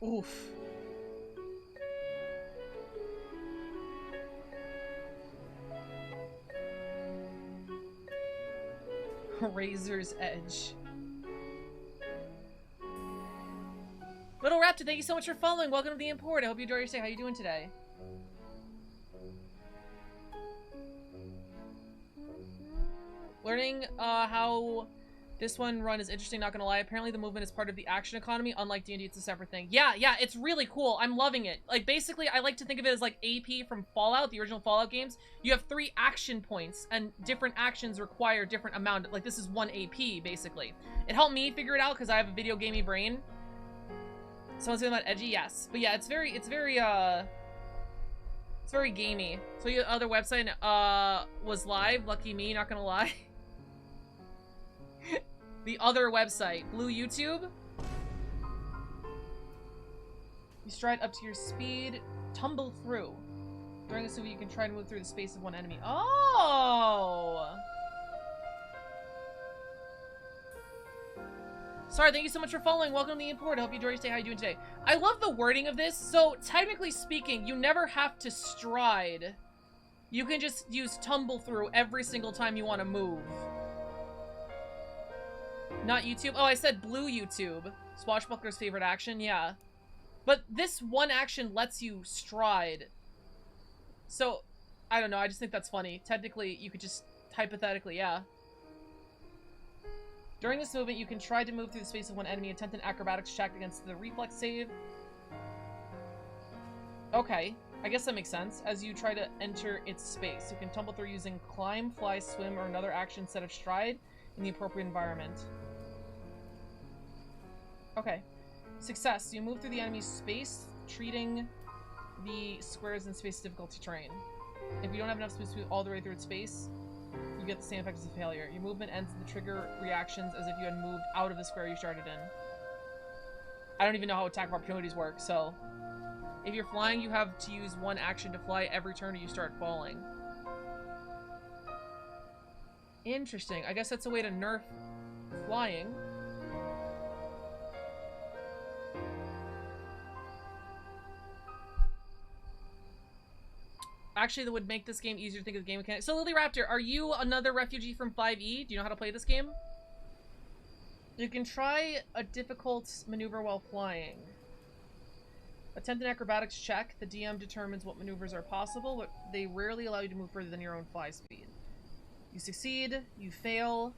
Oof. Razor's Edge. Little Raptor, thank you so much for following. Welcome to the Import. I hope you enjoy your stay. How you doing today? Learning how this one run is interesting, not gonna lie. Apparently the movement is part of the action economy. Unlike D&D, it's a separate thing. Yeah, it's really cool. I'm loving it. Like, basically, I like to think of it as like AP from Fallout, the original Fallout games. You have 3 action points, and different actions require different amount. Like, this is 1 AP, basically. It helped me figure it out because I have a video gamey brain. Someone's saying about edgy? Yes. But yeah, it's very gamey. So the other website was live. Lucky me, not gonna lie. The other website. Blue YouTube? You stride up to your speed. Tumble through. During this movie, you can try to move through the space of one enemy. Oh! Sorry, thank you so much for following. Welcome to the import. I hope you enjoy your stay. How are you doing today? I love the wording of this. So, technically speaking, you never have to stride. You can just use tumble through every single time you want to move. Not YouTube. Oh, I said blue YouTube. Swashbuckler's favorite action. Yeah. But this one action lets you stride. So, I don't know. I just think that's funny. Technically, you could just, hypothetically, yeah. During this movement, you can try to move through the space of one enemy, attempt an acrobatics check against the reflex save. Okay, I guess that makes sense. As you try to enter its space, you can tumble through using climb, fly, swim, or another action set of stride in the appropriate environment. Okay. Success. You move through the enemy's space, treating the squares in space difficulty terrain. If you don't have enough space to move all the way through its space, you get the same effect as a failure. Your movement ends in the trigger reactions as if you had moved out of the square you started in. I don't even know how attack of opportunities work, so... If you're flying, you have to use one action to fly every turn you start falling. Interesting. I guess that's a way to nerf flying. Actually, that would make this game easier to think of the game mechanics. So, Lily Raptor, are you another refugee from 5e? Do you know how to play this game? You can try a difficult maneuver while flying. Attempt an acrobatics check. The DM determines what maneuvers are possible, but they rarely allow you to move further than your own fly speed. You succeed, you fail.